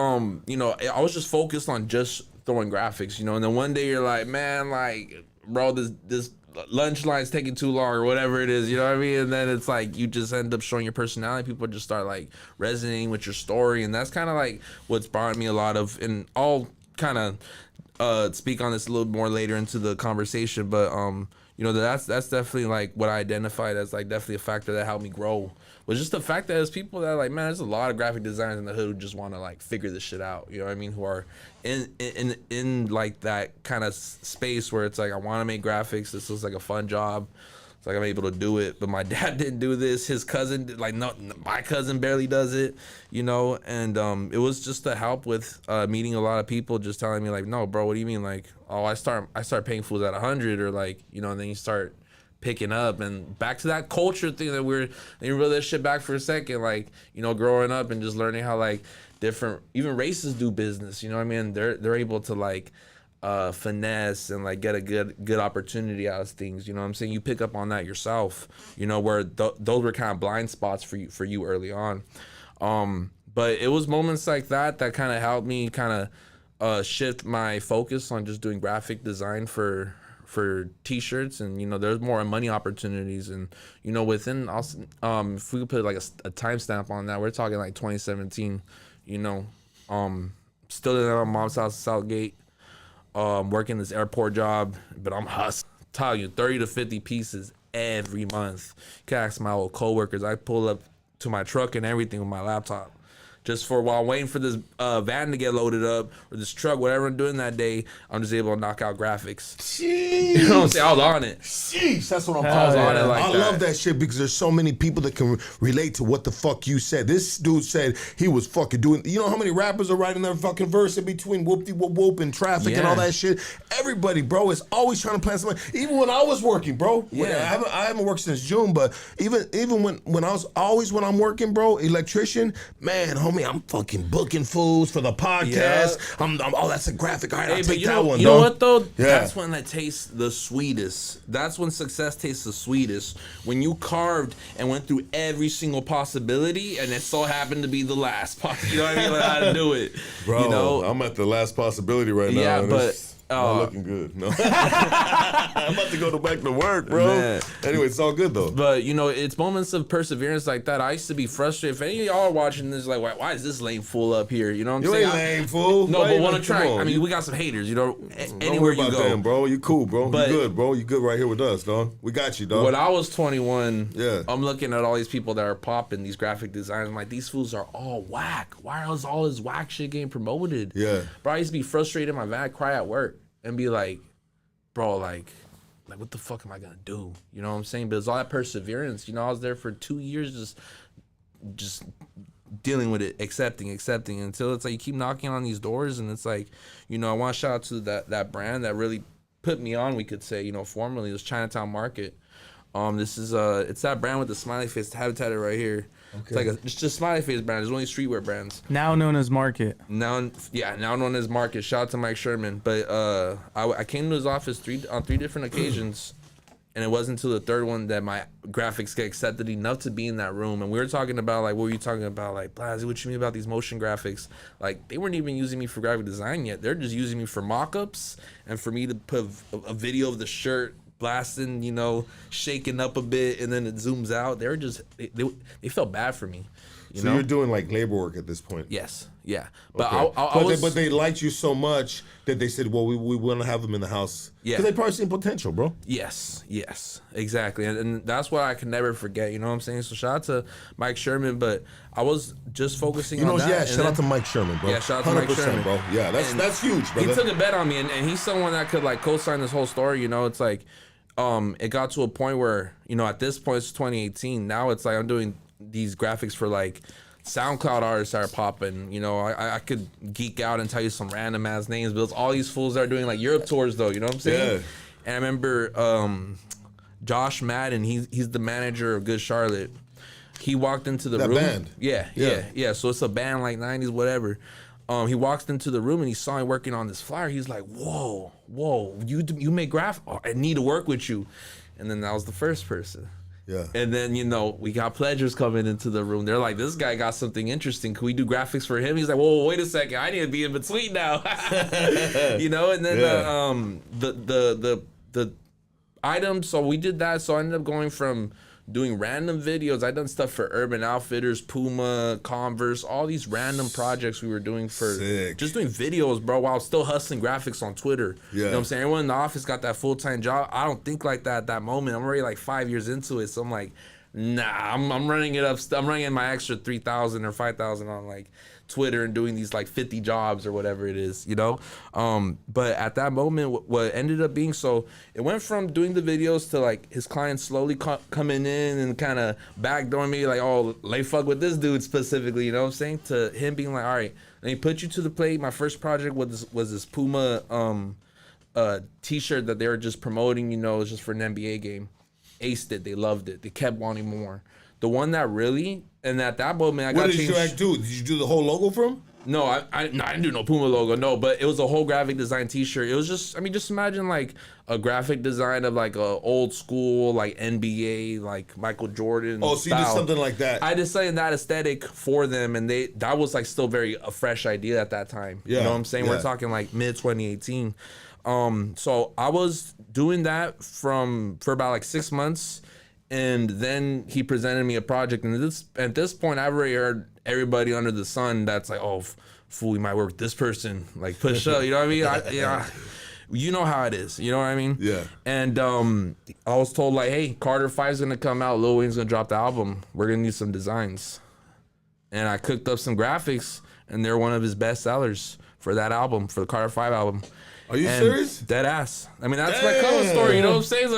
you know, I was just focused on just throwing graphics, you know, and then one day you're like, man, like, bro, this lunch line's taking too long or whatever it is, you know what I mean? And then it's like you just end up showing your personality. People just start like resonating with your story, and that's kind of like what's brought me a lot of, and I'll kind of speak on this a little more later into the conversation, but you know, that's definitely like what I identified as like definitely a factor that helped me grow. Was just the fact that there's people that are like, man, there's a lot of graphic designers in the hood who just want to like figure this shit out. You know what I mean? Who are in like that kind of space where it's like, I want to make graphics. This looks like a fun job. It's like I'm able to do it, but my dad didn't do this. His cousin, like, no, my cousin barely does it, you know. And it was just to help with meeting a lot of people, just telling me like, no, bro, what do you mean? Like, oh, I start paying fools at 100, or like, you know, and then you start picking up, and back to that culture thing that let me reel that shit back for a second, like, you know, growing up and just learning how like different even races do business, you know what I mean? They're able to like finesse and like get a good opportunity out of things, you know what I'm saying? You pick up on that yourself, you know, where those were kind of blind spots for you early on. But it was moments like that kind of helped me kind of shift my focus on just doing graphic design for T-shirts, and you know, there's more money opportunities, and you know, within also, if we could put like a timestamp on that, we're talking like 2017, you know, still in my mom's house in Southgate, working this airport job, but I'm hustling, telling you, 30 to 50 pieces every month. You can ask my old coworkers. I pull up to my truck and everything with my laptop. Just for while I'm waiting for this van to get loaded up, or this truck, whatever I'm doing that day, I'm just able to knock out graphics. Jeez. You know what I'm saying? I was on it. Jeez, that's what I'm talking talking about. I love that shit because there's so many people that can relate to what the fuck you said. This dude said he was fucking doing, you know how many rappers are writing their fucking verse in between whoop-de-whoop and traffic and all that shit? Everybody, bro, is always trying to plan something. Even when I was working, bro. Yeah. I haven't worked since June, but even when I was always when I'm working, bro, electrician, man, homie, I'm fucking booking fools for the podcast. Yeah. Oh, that's a graphic. All right, I'll take you that know, one, you dog. know what though? Yeah. That's when that tastes the sweetest. That's when success tastes the sweetest. When you carved and went through every single possibility, and it so happened to be the last. You know what I mean? Like, how to do it, bro. You know? I'm at the last possibility right now. Yeah, but. Not looking good. No, I'm about to go back to work, bro. Man. Anyway, it's all good though. But you know, it's moments of perseverance like that. I used to be frustrated. If any of y'all are watching this, like, why is this lame fool up here? You know what I'm saying? You ain't lame fool. No, why but want to try. I mean, we got some haters. You know, anywhere you go, them, bro. You cool, bro. You good, bro. You good right here with us, dog. We got you, dog. When I was 21, yeah, I'm looking at all these people that are popping these graphic designers. I'm like, these fools are all whack. Why is all this whack shit getting promoted? Yeah, bro. I used to be frustrated in my van, cry at work, and be like, bro, like what the fuck am I gonna do? You know what I'm saying? But it's all that perseverance. You know, I was there for 2 years just dealing with it, accepting until it's like you keep knocking on these doors, and it's like, you know, I want to shout out to that brand that really put me on, we could say, you know, formerly. It was Chinatown Market. This is it's that brand with the smiley face. I have it tatted right here. Okay. It's just smiley face brand. There's only streetwear brands. Now known as Market. Now known as Market. Shout out to Mike Sherman. But I came to his office on three different occasions, And it wasn't until the third one that my graphics get accepted enough to be in that room. And we were talking about, like, what were you talking about? Like, BLAZZY, what you mean about these motion graphics? Like, they weren't even using me for graphic design yet. They're just using me for mock-ups and for me to put a video of the shirt blasting, you know, shaking up a bit, and then it zooms out. They were just, they felt bad for me. You know? You're doing like labor work at this point. Yes, yeah. But Okay. But they liked you so much that they said, "Well, we want to have them in the house." Yeah, because they probably seen potential, bro. Yes, exactly, and that's what I can never forget. You know what I'm saying? So shout out to Mike Sherman, but I was just focusing on that. Yeah, shout out to Mike Sherman, bro. Yeah, shout out to Mike Sherman, bro. Yeah, that's huge, brother. He took a bet on me, and he's someone that could like co-sign this whole story. You know, it's like, it got to a point where, you know, at this point it's 2018. Now it's like I'm doing these graphics for like SoundCloud artists that are popping. You know, I could geek out and tell you some random ass names, but it's all these fools that are doing like Europe tours though. You know what I'm saying? Yeah. And I remember Josh Madden. He's the manager of Good Charlotte. He walked into the room. Band. Yeah. So it's a band like 90s, whatever. He walks into the room and he saw me working on this flyer. He's like, whoa, you make graphic? Oh, I need to work with you. And then that was the first person. Yeah. And then, you know, we got pledgers coming into the room. They're like, this guy got something interesting. Can we do graphics for him? He's like, whoa, wait a second. I need to be in between now. You know, and then the items. So we did that. So I ended up going from doing random videos. I done stuff for Urban Outfitters, Puma, Converse, all these random projects we were doing for just doing videos, bro, while still hustling graphics on Twitter. Yeah. You know what I'm saying? Everyone in the office got that full-time job. I don't think like that at that moment. I'm already like 5 years into it. So I'm like, nah, I'm running it up. I'm running in my extra 3,000 or 5,000 on like Twitter and doing these like 50 jobs or whatever it is, you know? But at that moment, what ended up being, so it went from doing the videos to like his clients slowly coming in and kind of backdooring me like, oh, lay fuck with this dude specifically, you know what I'm saying? To him being like, all right, let me put you to the plate. My first project was this Puma t-shirt that they were just promoting, you know, it was just for an NBA game. Aced it. They loved it. They kept wanting more. The one that really, and at that moment, I got changed. What did you do? Did you do the whole logo for him? No, I didn't do no Puma logo. No, but it was a whole graphic design T-shirt. It was just, I mean, just imagine like a graphic design of like a old school like NBA like Michael Jordan. Oh, so you did something like that? I designed that aesthetic for them, and that was like still a fresh idea at that time. Yeah, you know what I'm saying? Yeah. We're talking like mid 2018. So I was doing that for about like 6 months. And then he presented me a project, and at this point, I've already heard everybody under the sun that's like, oh, fool, we might work with this person, like push up, you know what I mean? You know how it is, you know what I mean? Yeah. And I was told like, hey, Carter 5's gonna come out, Lil Wayne's gonna drop the album, we're gonna need some designs. And I cooked up some graphics, and they're one of his best sellers for that album, for the Carter 5 album. Are you serious? Dead ass. I mean, that's my cover story, you know what I'm saying?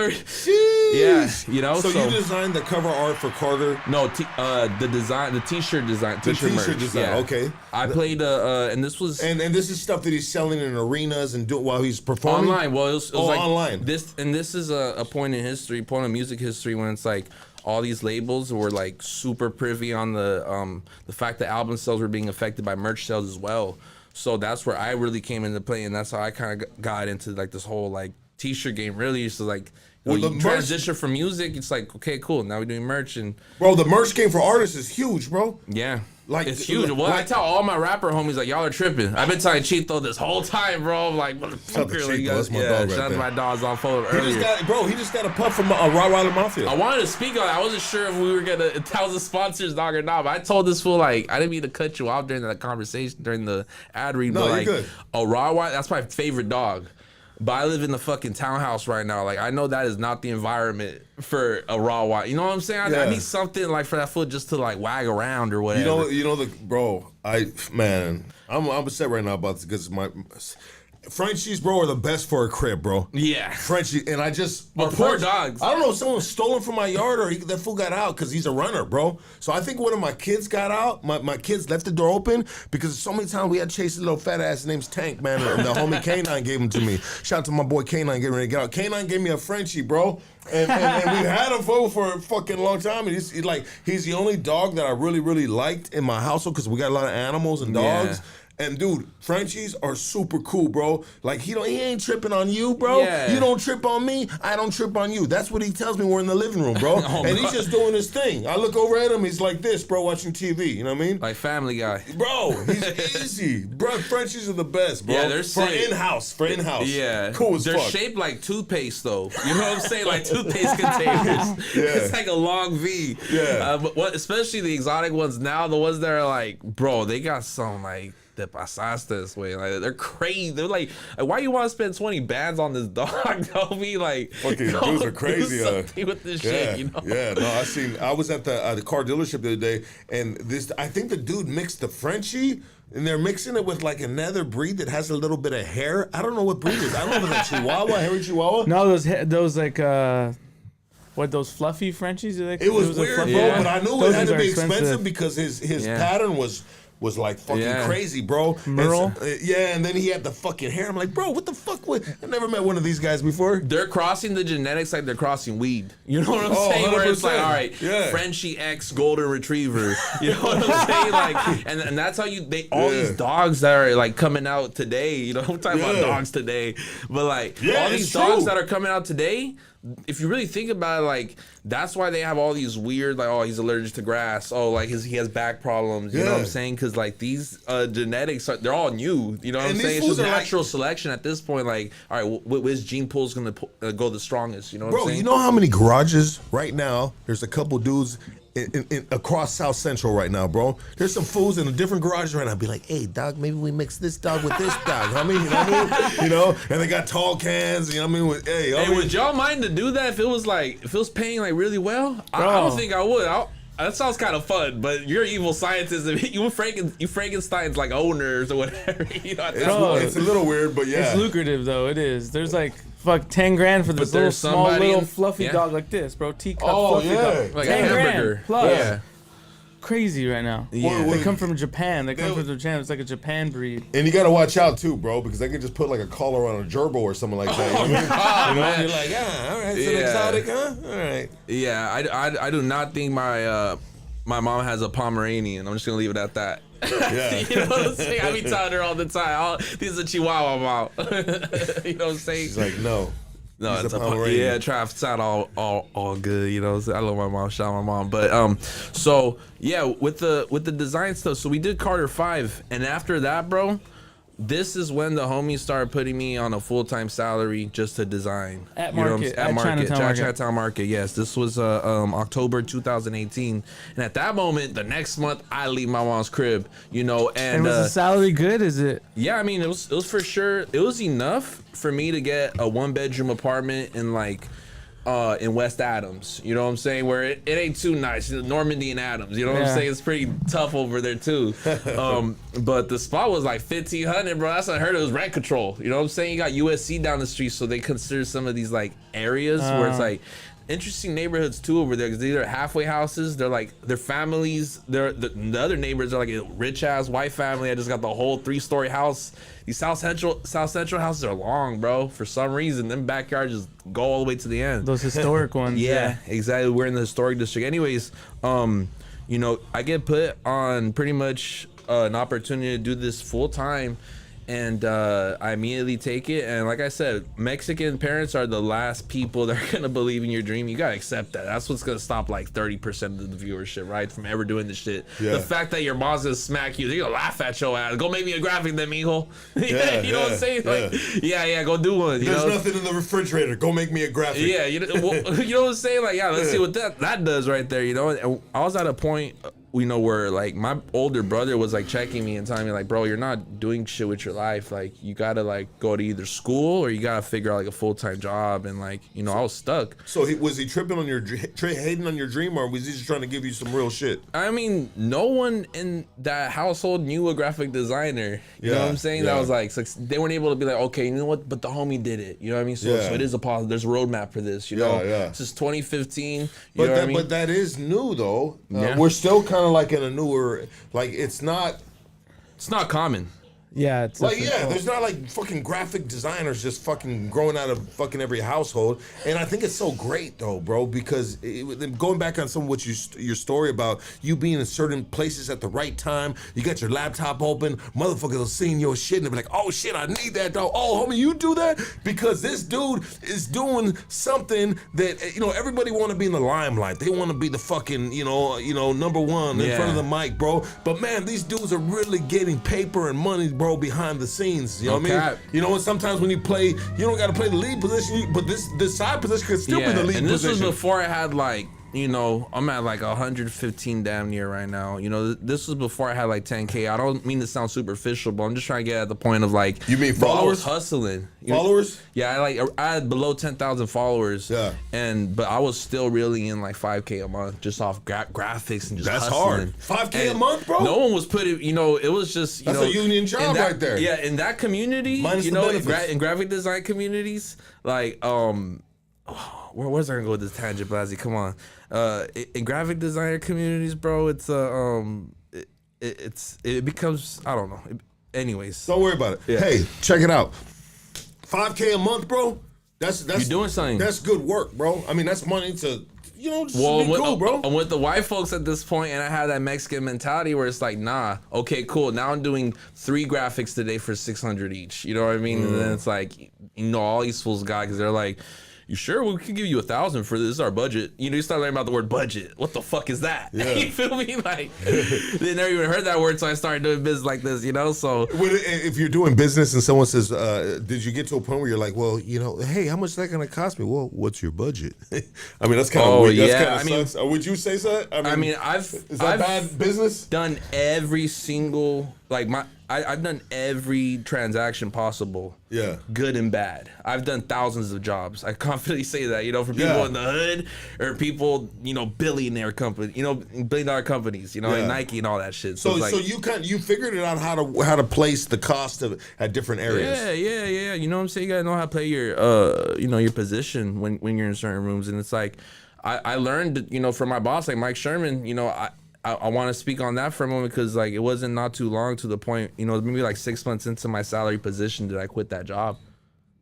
Yeah, you know. So you designed the cover art for Carter? No, the t-shirt design, t-shirt merch. design. Yeah. Okay. I played and this was and this is stuff that he's selling in arenas and while he's performing online. Well, it was like online. This is a point in history, point of music history, when it's like all these labels were like super privy on the fact that album sales were being affected by merch sales as well. So that's where I really came into play, and that's how I kind of got into like this whole like t-shirt game. Really, so like when you transition from music, it's like, okay, cool, now we're doing merch. And bro, the merch game for artists is huge, bro. Yeah, like it's huge. Well, I tell all my rapper homies like, y'all are tripping. I've been telling Chito this whole time, bro. I'm like, motherfucker, like, that's my dog right there. Shout out to my dogs on phone earlier. He just got a puff from Rottweiler Mafia. I wanted to speak on it. I wasn't sure if we were gonna tell the sponsors, dog, or not. But I told this fool like, I didn't mean to cut you off during that conversation during the ad read. No, but you're like, good. A Rottweiler, that's my favorite dog. But I live in the fucking townhouse right now. Like, I know that is not the environment for a Rottweiler. You know what I'm saying? I need something like for that foot just to like wag around or whatever. You know I'm upset right now about this because my Frenchies, bro, are the best for a crib, bro. Yeah. Frenchie, and I just... But poor dogs. I don't know if someone stole him from my yard or that fool got out because he's a runner, bro. So I think one of my kids got out. My kids left the door open because so many times we had to chase a little fat ass name's Tank, man. And the homie K9 gave him to me. Shout out to my boy K9 getting ready to get out. K9 gave me a Frenchie, bro. And we had him for a fucking long time. And he's the only dog that I really, really liked in my household because we got a lot of animals and dogs. Yeah. And dude, Frenchies are super cool, bro. Like he ain't tripping on you, bro. Yeah. You don't trip on me, I don't trip on you. That's what he tells me. We're in the living room, bro. And he's just doing his thing. I look over at him, he's like this, bro, watching TV. You know what I mean? Like Family Guy. Bro, he's easy. Bro, Frenchies are the best, bro. Yeah, they're sick. For in-house. Yeah. Cool as They're fuck. shaped like toothpaste, though. You know what I'm saying? Like toothpaste containers. It's like a long V. Yeah. But especially the exotic ones now, the ones that are like, bro, they got some like te pasaste this way. Like they're crazy. They're like, why you want to spend 20 bands on this dog? Tell me, like, fucking dudes are crazy. Do something with this shit, you know? Yeah, no, I was at the car dealership the other day, and I think the dude mixed the Frenchie, and they're mixing it with like another breed that has a little bit of hair. I don't know what breed it is. I don't know if it's a Chihuahua, hairy Chihuahua. No, those like those fluffy Frenchies? It was weird, bro, Yeah. but I knew Those it had to things be are expensive because his pattern was like fucking crazy, bro. Merle? Yeah, and then he had the fucking hair. I'm like, bro, what the fuck? I've never met one of these guys before. They're crossing the genetics like they're crossing weed. You know what I'm saying? 100%. Where it's like, all right, Yeah. Frenchie X Golden Retriever. You know what I'm saying? Like, and that's how all these dogs that are like coming out today. You know, I'm talking about dogs today, but like all it's these dogs true. that are coming out today. If you really think about it, like that's why they have all these weird, like, oh, he's allergic to grass. Oh, like he has back problems. You know what I'm saying? Because like these genetics, they're all new. You know what I'm saying? It's just natural selection at this point. Like, all right, which gene pool's gonna go the strongest? You know what I'm saying? You know how many garages right now? There's a couple dudes in across South Central right now, bro. There's some fools in a different garage right now. I'd be like, hey, dog, maybe we mix this dog with this dog. I mean, you know what I mean? You know, and they got tall cans. You know what I mean? Hey, would y'all mind to do that if it was paying like really well? I don't think I would. That sounds kind of fun, but you're evil scientists. You Frankenstein's like owners or whatever. You know, it's a little weird, but yeah, it's lucrative though. It is. There's like 10 grand for this little small little fluffy dog like this, bro. Teacup fluffy dog. Like 10 a grand hamburger. plus. Yeah. Crazy right now. Yeah. They come from Japan. It's like a Japan breed. And you gotta watch out too, bro, because they can just put like a collar on a gerbil or something like that. You know? You're like, all right, it's an exotic, huh? All right. Yeah, I do not think my mom has a Pomeranian. I'm just gonna leave it at that. Yeah. You know what I'm saying? I be telling her all the time, this is a Chihuahua, mom. You know what I'm saying? She's like, no. No, He's it's a a Pomeranian. yeah. Try to sound all good, you know. I love my mom. Shout out my mom. But so yeah, with the design stuff. So we did Carter 5, and after that, bro, this is when the homies started putting me on a full-time salary just to design. At Chinatown Market. Yes, this was October 2018, and at that moment, the next month, I leave my mom's crib, you know. And was the salary good? Is it? Yeah, I mean, it was for sure. It was enough for me to get a 1-bedroom apartment in like in West Adams, you know what I'm saying, where it ain't too nice, Normandy and Adams, you know what I'm saying, it's pretty tough over there too. But the spot was like 1,500, bro. That's what I heard. It was rent control, you know what I'm saying. You got USC down the street, so they consider some of these like areas where it's like interesting neighborhoods too over there, because these are halfway houses. They're like their families. The other neighbors are like a rich ass white family. I just got the whole 3-story house. These South Central houses are long, bro. For some reason, them backyards just go all the way to the end. Those historic ones. Yeah, exactly. We're in the historic district. Anyways, you know, I get put on pretty much an opportunity to do this full time. And I immediately take it. And like I said, Mexican parents are the last people that are going to believe in your dream. You got to accept that. That's what's going to stop like 30% of the viewership, right? From ever doing this shit. Yeah. The fact that your mom's going to smack you, they're going to laugh at your ass. Go make me a graphic then, mijo. You know what I'm saying? Like, yeah, go do one. There's nothing in the refrigerator. Go make me a graphic. Yeah, you know what I'm saying? Like, yeah, let's see what that does right there, you know? And I was at a point, you know, where like my older brother was like checking me and telling me like, bro, you're not doing shit with your life. Like, you gotta like go to either school or you gotta figure out like a full-time job. And like, you know, I was stuck. So was he tripping on your hating on your dream, or was he just trying to give you some real shit? I mean, no one in that household knew a graphic designer. You know what I'm saying? That was like, so they weren't able to be like, okay, you know what? But the homie did it. You know what I mean? So it is a positive. There's a roadmap for this. You know, this is 2015. But that is new though. We're still kind of like in a newer, like it's not common. Yeah, it's Like, definitely cool. there's not like fucking graphic designers just fucking growing out of fucking every household. And I think it's so great though, bro, because going back on some of what your story about you being in certain places at the right time, you got your laptop open, motherfuckers will see your shit and they'll be like, oh shit, I need that dog. Oh, homie, you do that? Because this dude is doing something that, everybody want to be in the limelight. They want to be the fucking, number one in front of the mic, bro. But man, these dudes are really getting paper and money, bro, behind the scenes. You know what I mean? And sometimes when you play, you don't got to play the lead position, but this side position could still be the lead position. And this was before I had like, I'm at like 115 damn near right now. This was before I had like 10K. I don't mean to sound superficial, but I'm just trying to get at the point of like, you mean bro, followers? I was hustling. Followers? Yeah, I had below 10,000 followers. Yeah. But I was still really in like 5K a month just off graphics and just That's hustling. Hard. 5K a month, bro? No one was putting, it was just, That's a union job right there. Yeah, in that community, Minus in graphic design communities, like, where's I gonna go with this tangent, BLAZZY? Come on. In graphic designer communities, bro, it's it becomes, I don't know. Anyways, don't worry about it. Yeah. Hey, check it out. 5K a month, bro. That's you're doing something. That's good work, bro. I mean, that's money to just be cool, bro. I'm with the white folks at this point, and I have that Mexican mentality where it's like, nah, okay, cool. Now I'm doing 3 graphics today for 600 each. You know what I mean? And then it's like, all these fools got, because they're like, you sure? We could give you 1,000 for this. This is our budget. You start learning about the word budget. What the fuck is that? Yeah. You feel me? Like, they never even heard that word, so I started doing business like this, So if you're doing business and someone says, did you get to a point where you're like, well, hey, how much is that going to cost me? Well, what's your budget? I mean, that's kind of weird. That's kind of sucks. Would you say so? Is that bad business? Done every single, I've done every transaction possible. Yeah. Good and bad. I've done thousands of jobs. I confidently say that, for people in the hood or people, billionaire companies, billion-dollar companies, like Nike and all that shit. So you figured it out how to place the cost of at different areas. Yeah. You know what I'm saying? You gotta know how to play your your position when you're in certain rooms. And it's like I learned, from my boss, like Mike Sherman, I want to speak on that for a moment because it wasn't not too long to the point, maybe like 6 months into my salary position did I quit that job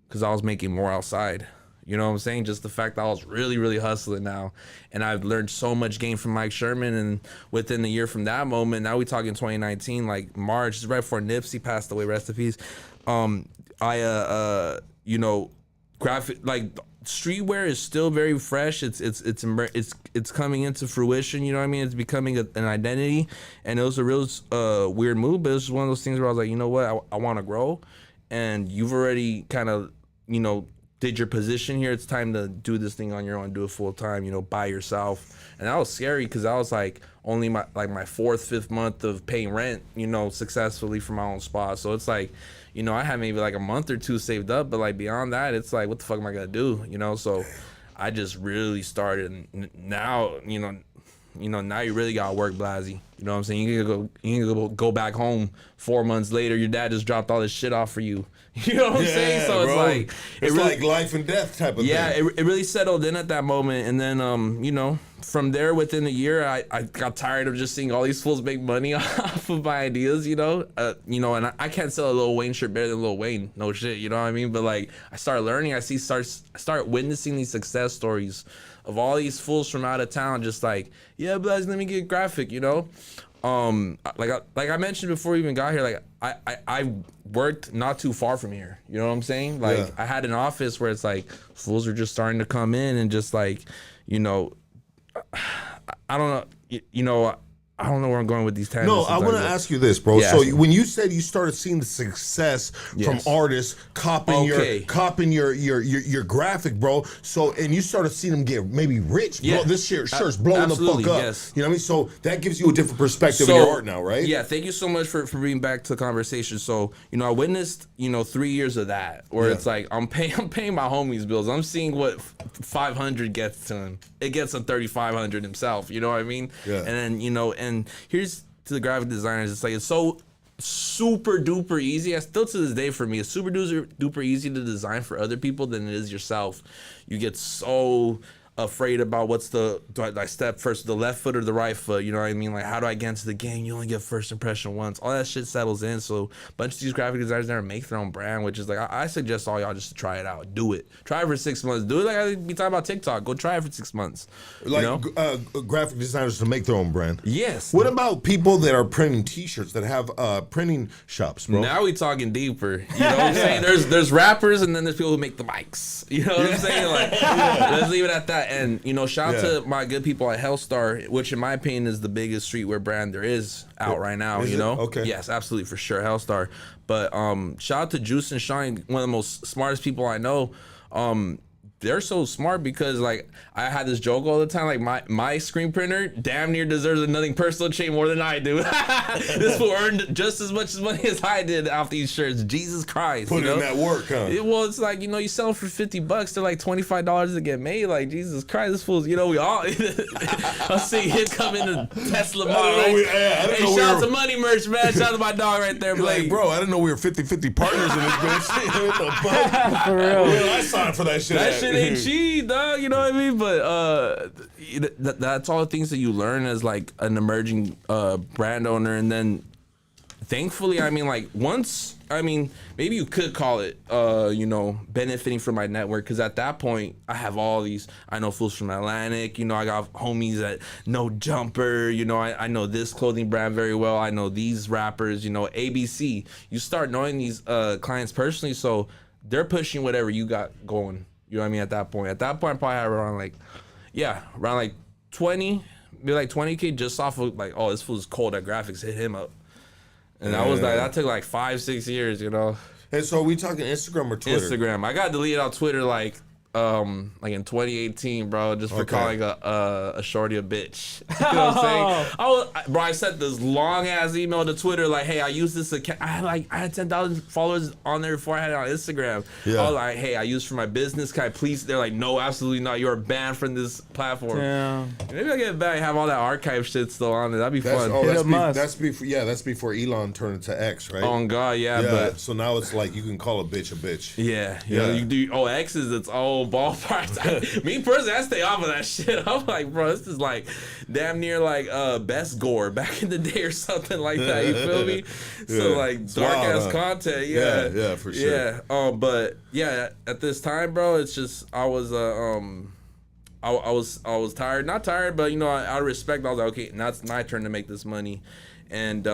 because I was making more outside. You know what I'm saying? Just the fact that I was really, really hustling now. And I've learned so much game from Mike Sherman. And within the year from that moment, now we talking 2019, like March, right before Nipsey passed away, rest in peace. Graphic, streetwear is still very fresh. It's coming into fruition. You know what I mean? It's becoming an identity, and it was a real weird move. But it was one of those things where I was like, you know what? I want to grow, and you've already kind of did your position here. It's time to do this thing on your own, do it full time. By yourself. And that was scary because I was like only my 4th, 5th month of paying rent. Successfully from my own spot. So it's like. I had maybe like a month or 2 saved up, but beyond that, it's like, what the fuck am I gonna do? So I just really started. And now, now you really gotta work, BLAZZY. You know what I'm saying? You can go back home 4 months later. Your dad just dropped all this shit off for you. You know what I'm saying? So bro. It's really, like life and death type of thing. Yeah, it really settled in at that moment. And then, from there, within a year, I got tired of just seeing all these fools make money off of my ideas, and I can't sell a Lil Wayne shirt better than Lil Wayne. No shit, you know what I mean? But I started learning. I start witnessing these success stories of all these fools from out of town, just like, yeah, BLAZZY, let me get graphic, like I mentioned before we even got here, I worked not too far from here. You know what I'm saying? I had an office where it's like fools are just starting to come in and just I don't know. I don't know where I'm going with these tangents. No, I want to ask you this, bro. Yeah, so when you said you started seeing the success from artists copying your graphic, bro. So and you started seeing them get maybe rich, bro. This shirt's blowing the fuck up. Yes. You know what I mean? So that gives you a different perspective of your art now, right? Yeah. Thank you so much for bringing back to the conversation. So I witnessed 3 years of that where it's like I'm paying my homies bills. I'm seeing what 500 gets to him. It gets him 3,500 himself. You know what I mean? Yeah. And then and here's to the graphic designers, it's like it's so super duper easy. Still to this day for me, it's super duper easy to design for other people than it is yourself. You get so afraid about do I step first with the left foot or the right foot? You know what I mean? Like, how do I get into the game? You only get first impression once. All that shit settles in. So a bunch of these graphic designers never make their own brand, which is like, I suggest all y'all just to try it out. Do it. Try it for 6 months. Do it like I be talking about TikTok. Go try it for 6 months. Like, you know? Graphic designers to make their own brand. Yes. What about people that are printing T-shirts that have printing shops, bro? Now we talking deeper. You know what I'm saying? There's rappers and then there's people who make the mics. You know what I'm saying? Like, let's leave it at that. And, you know, shout out to my good people at Hellstar, which in my opinion is the biggest streetwear brand there is out right now, Is you it? know? Okay. Yes, absolutely, for sure, Hellstar. But shout out to Juice and Shine, one of the most smartest people I know. They're so smart because, like, I had this joke all the time, like, my screen printer damn near deserves a nothing personal chain more than I do. This will earn just as much money as I did off these shirts. Jesus Christ. Put in that work, huh? Well, it's like, you know, you sell them for $50. They're like $25 to get made. Like, Jesus Christ, this fool's, you know, we all. I'll see him come in a Tesla model. Right? Hey, shout out to Money Merch, man. Shout out to my dog right there, Blake. Like, bro, I didn't know we were 50-50 partners in this bitch. What the fuck? For real. Well, I signed for that shit. That shit ain't cheap, dog. You know what I mean? But that's all the things that you learn as like an emerging brand owner, and then thankfully, I mean, like once, I mean, maybe you could call it, you know, benefiting from my network, because at that point, I have all these. I know fools from Atlantic. You know, I got homies at No Jumper. You know, I know this clothing brand very well. I know these rappers. You know, ABC. You start knowing these clients personally, so they're pushing whatever you got going. You know what I mean? At that point, I probably had around like 20, maybe like 20K just off of like, oh, this fool's cold at graphics, hit him up. And that took like 5-6 years, you know. And so are we talking Instagram or Twitter? Instagram. I got deleted on Twitter like in 2018, bro, just for calling a shorty a bitch. You know what I'm saying? I sent this long ass email to Twitter like, hey, I use this account. I had 10,000 followers on there before I had it on Instagram. Yeah. I was like, hey, I use for my business. Can I please? They're like, no, absolutely not. You're banned from this platform. Yeah. Maybe I get back and have all that archive shit still on there. That'd be fun. That's before Elon turned into X, right? Oh God, yeah. But so now it's like you can call a bitch a bitch. Yeah. You know, you do. Oh, X is its own ballpark. Me personally, I stay off of that shit. I'm like, bro, this is like damn near like best gore back in the day or something like that. You feel me? So like dark ass content. Yeah, for sure. Yeah. But yeah, at this time, bro, it's just I was tired. Not tired, but you know, out of respect, I was like, okay, now it's my turn to make this money, and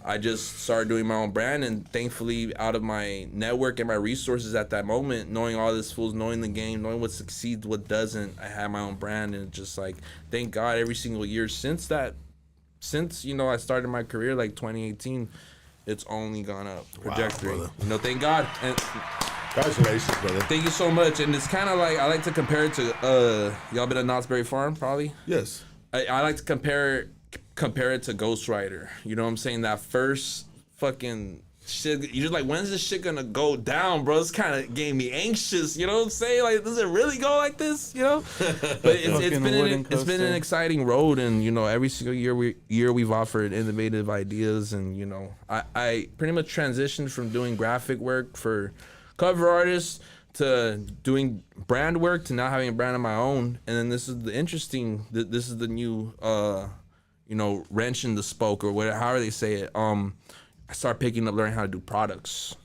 I just started doing my own brand, and thankfully, out of my network and my resources at that moment, knowing all this fools, knowing the game, knowing what succeeds, what doesn't, I had my own brand, and just like, thank God, every single year since you know, I started my career like 2018, it's only gone up trajectory. Wow, you know, thank God. And congratulations, brother. Thank you so much. And it's kind of like, I like to compare it to y'all been at Knott's Berry Farm, probably. Yes. I like to compare it to Ghost Rider. You know what I'm saying? That first fucking shit, you're just like, when's this shit gonna go down, bro? This kind of gave me anxious. You know what I'm saying? Like, does it really go like this? You know? But it's been an exciting road, and you know, every single year we've offered innovative ideas, and you know, I pretty much transitioned from doing graphic work for cover artists to doing brand work to now having a brand of my own. And then this is the new you know, wrench in the spoke, or whatever, however they say it. I started learning how to do products,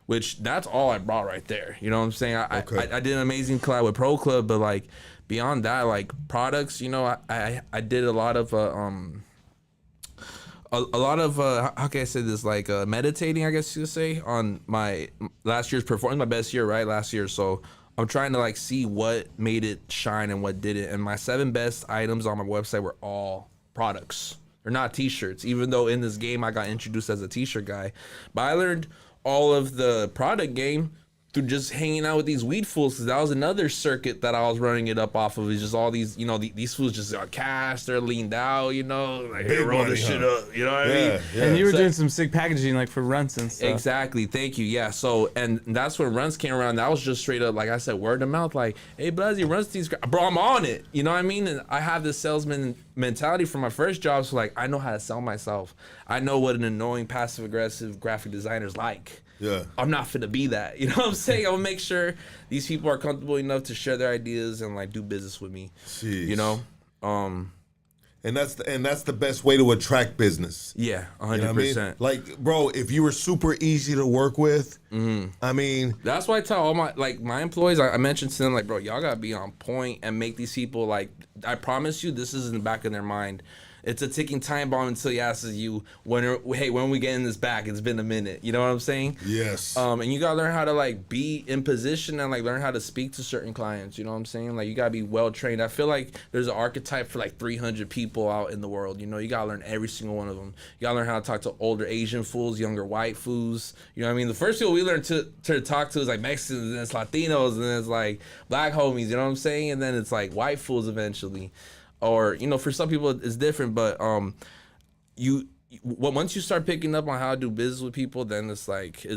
which that's all I brought right there. You know what I'm saying? I did an amazing collab with Pro Club, but like beyond that, like products, you know, I did a lot of how can I say this, like meditating, I guess you could say, on my last year's performance, my best year, right? Last year. So I'm trying to like see what made it shine and what didn't. And my 7 best items on my website were all products. They're not t-shirts, even though in this game I got introduced as a t-shirt guy. But I learned all of the product game through just hanging out with these weed fools, because that was another circuit that I was running it up off of. Is just all these, you know, these fools just are cash, they're leaned out, you know, like they roll this shit up, you know what I mean? Yeah. And you were doing some sick packaging like for runts and stuff. Exactly, thank you. Yeah, so and that's when runs came around. That was just straight up, like I said, word of mouth. Like, hey, BLAZZY, runs these, bro, I'm on it. You know what I mean? And I have this salesman mentality from my first job, so like I know how to sell myself. I know what an annoying passive aggressive graphic designer's like. Yeah. I'm not finna be that. You know what I'm saying? I'm gonna make sure these people are comfortable enough to share their ideas and like do business with me. Jeez. You know? And that's the best way to attract business. Yeah, 100%. You know what I mean? Like, bro, if you were super easy to work with, I mean, that's why I tell all my employees, I mentioned to them, like, bro, y'all gotta be on point and make these people, like, I promise you, this is in the back of their mind. It's a ticking time bomb until he asks you, when are we getting this back? It's been a minute. You know what I'm saying? Yes. And you gotta learn how to like be in position and like learn how to speak to certain clients. You know what I'm saying? Like you gotta be well trained. I feel like there's an archetype for like 300 people out in the world. You know, you gotta learn every single one of them. You gotta learn how to talk to older Asian fools, younger white fools. You know what I mean? The first people we learn to talk to is like Mexicans, and then it's Latinos, and then it's like black homies. You know what I'm saying? And then it's like white fools eventually. Or, you know, for some people it's different, but once you start picking up on how to do business with people, then it's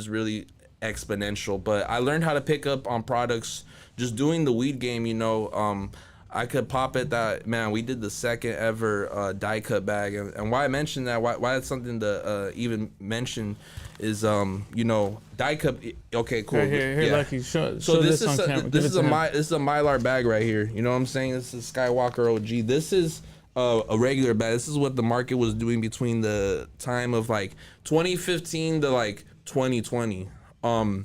really exponential. But I learned how to pick up on products just doing the weed game. You know, I could pop it that, man, we did the second ever die cut bag, and why I mentioned that, why it's something to even mention is you know, die cut. Okay, cool. Here, yeah. Lucky, show This this on camera. this is a Mylar bag right here. You know what I'm saying? This is Skywalker OG. This is a regular bag. This is what the market was doing between the time of like 2015 to like 2020. When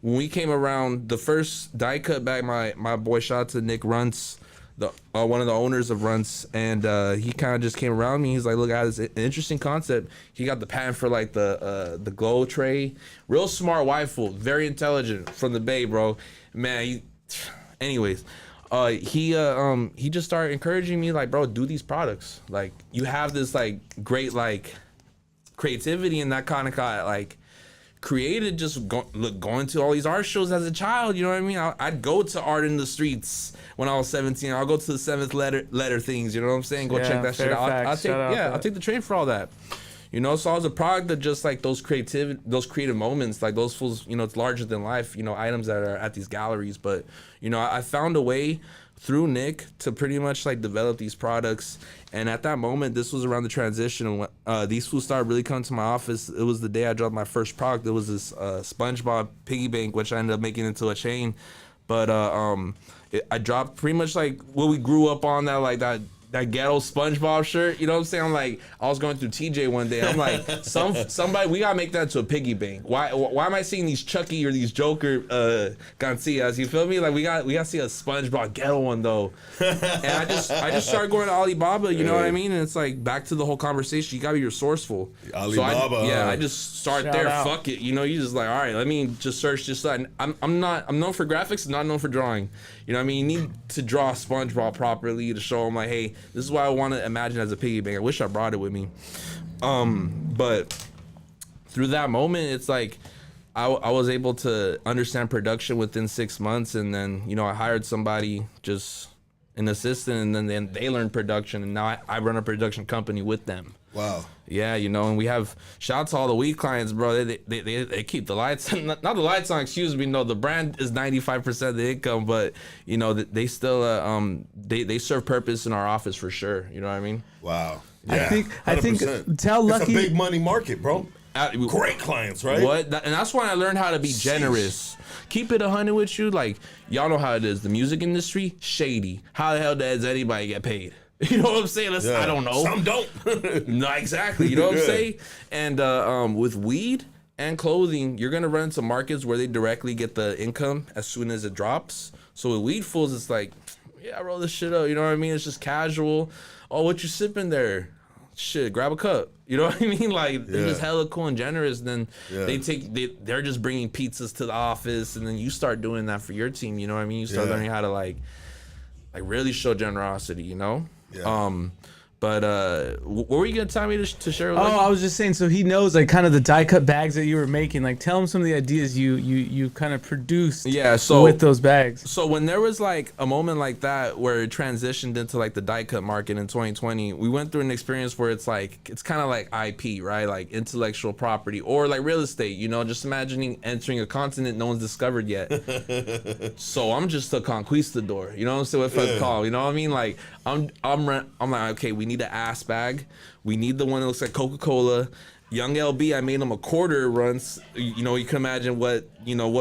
we came around, the first die cut bag, my boy, shout out to Nick Runts, one of the owners of Runts, and he kind of just came around me. He's like, look, I had this interesting concept. He got the patent for like the glow tray. Real smart white fool, very intelligent, from the Bay, bro. Man, anyways, he just started encouraging me, like, bro, do these products. Like, you have this like great like creativity, and that kind of like created just going to all these art shows as a child. You know what I mean? I'd go to Art in the Streets when I was 17. I'll go to the Seventh letter things. You know what I'm saying? Go check that shit out. I'll take the train for all that. You know, so I was a product of just like those creative moments, like those fools. You know, it's larger than life. You know, items that are at these galleries. But you know, I found a way through Nick to pretty much like develop these products. And at that moment, this was around the transition when these fools started really coming to my office. It was the day I dropped my first product. It was this SpongeBob piggy bank, which I ended up making into a chain. But I dropped pretty much like what we grew up on, that ghetto SpongeBob shirt. You know what I'm saying? I'm like, I was going through TJ one day. I'm like, somebody, we gotta make that to a piggy bank. Why am I seeing these Chucky or these Joker Gancias? You feel me? Like we gotta see a SpongeBob ghetto one though. And I just started going to Alibaba. You know what I mean? And it's like back to the whole conversation. You gotta be resourceful. Alibaba. I just start Shout there. out. Fuck it. You know, you just like, all right, let me just search this. I'm known for graphics, not known for drawing. You know what I mean? You need to draw SpongeBob properly to show them like, hey, this is what I want to imagine as a piggy bank. I wish I brought it with me. But through that moment, it's like I was able to understand production within 6 months, and then, you know, I hired somebody, just an assistant, and then they learned production, and now I run a production company with them. Wow. Yeah, you know, and we have shouts to all the weed clients, bro. They keep the lights, not the lights on. Excuse me. No, the brand is 95% of the income, but you know they still they serve purpose in our office for sure. You know what I mean? Wow. I think 100%. tell Lucky. It's a big money market, bro. Great clients, right? And that's why I learned how to be generous. Keep it 100 with you. Like, y'all know how it is. The music industry, shady. How the hell does anybody get paid? You know what I'm saying? I don't know. Some don't. No, exactly. You know what I'm saying? And with weed and clothing, you're gonna run into markets where they directly get the income as soon as it drops. So with weed fools, it's like, yeah, roll this shit up. You know what I mean? It's just casual. Oh, what you sipping there? Shit, grab a cup. You know what I mean? Like, they're just hella cool and generous. Then they're just bringing pizzas to the office, and then you start doing that for your team. You know what I mean? You start learning how to like really show generosity. You know? Yeah. But what were you gonna tell me to share with I was just saying, so he knows like kind of the die cut bags that you were making. Like, tell him some of the ideas you kind of produced with those bags. So when there was like a moment like that where it transitioned into like the die cut market in 2020, we went through an experience where it's kind of like IP, right? Like intellectual property, or like real estate, you know, just imagining entering a continent no one's discovered yet. So I'm just a conquistador, you know what I'm saying? What I call, you know what I mean? Like I'm like, okay, we need an ass bag. We need the one that looks like Coca-Cola, Young LB, I made him a quarter runs. You know, you can imagine what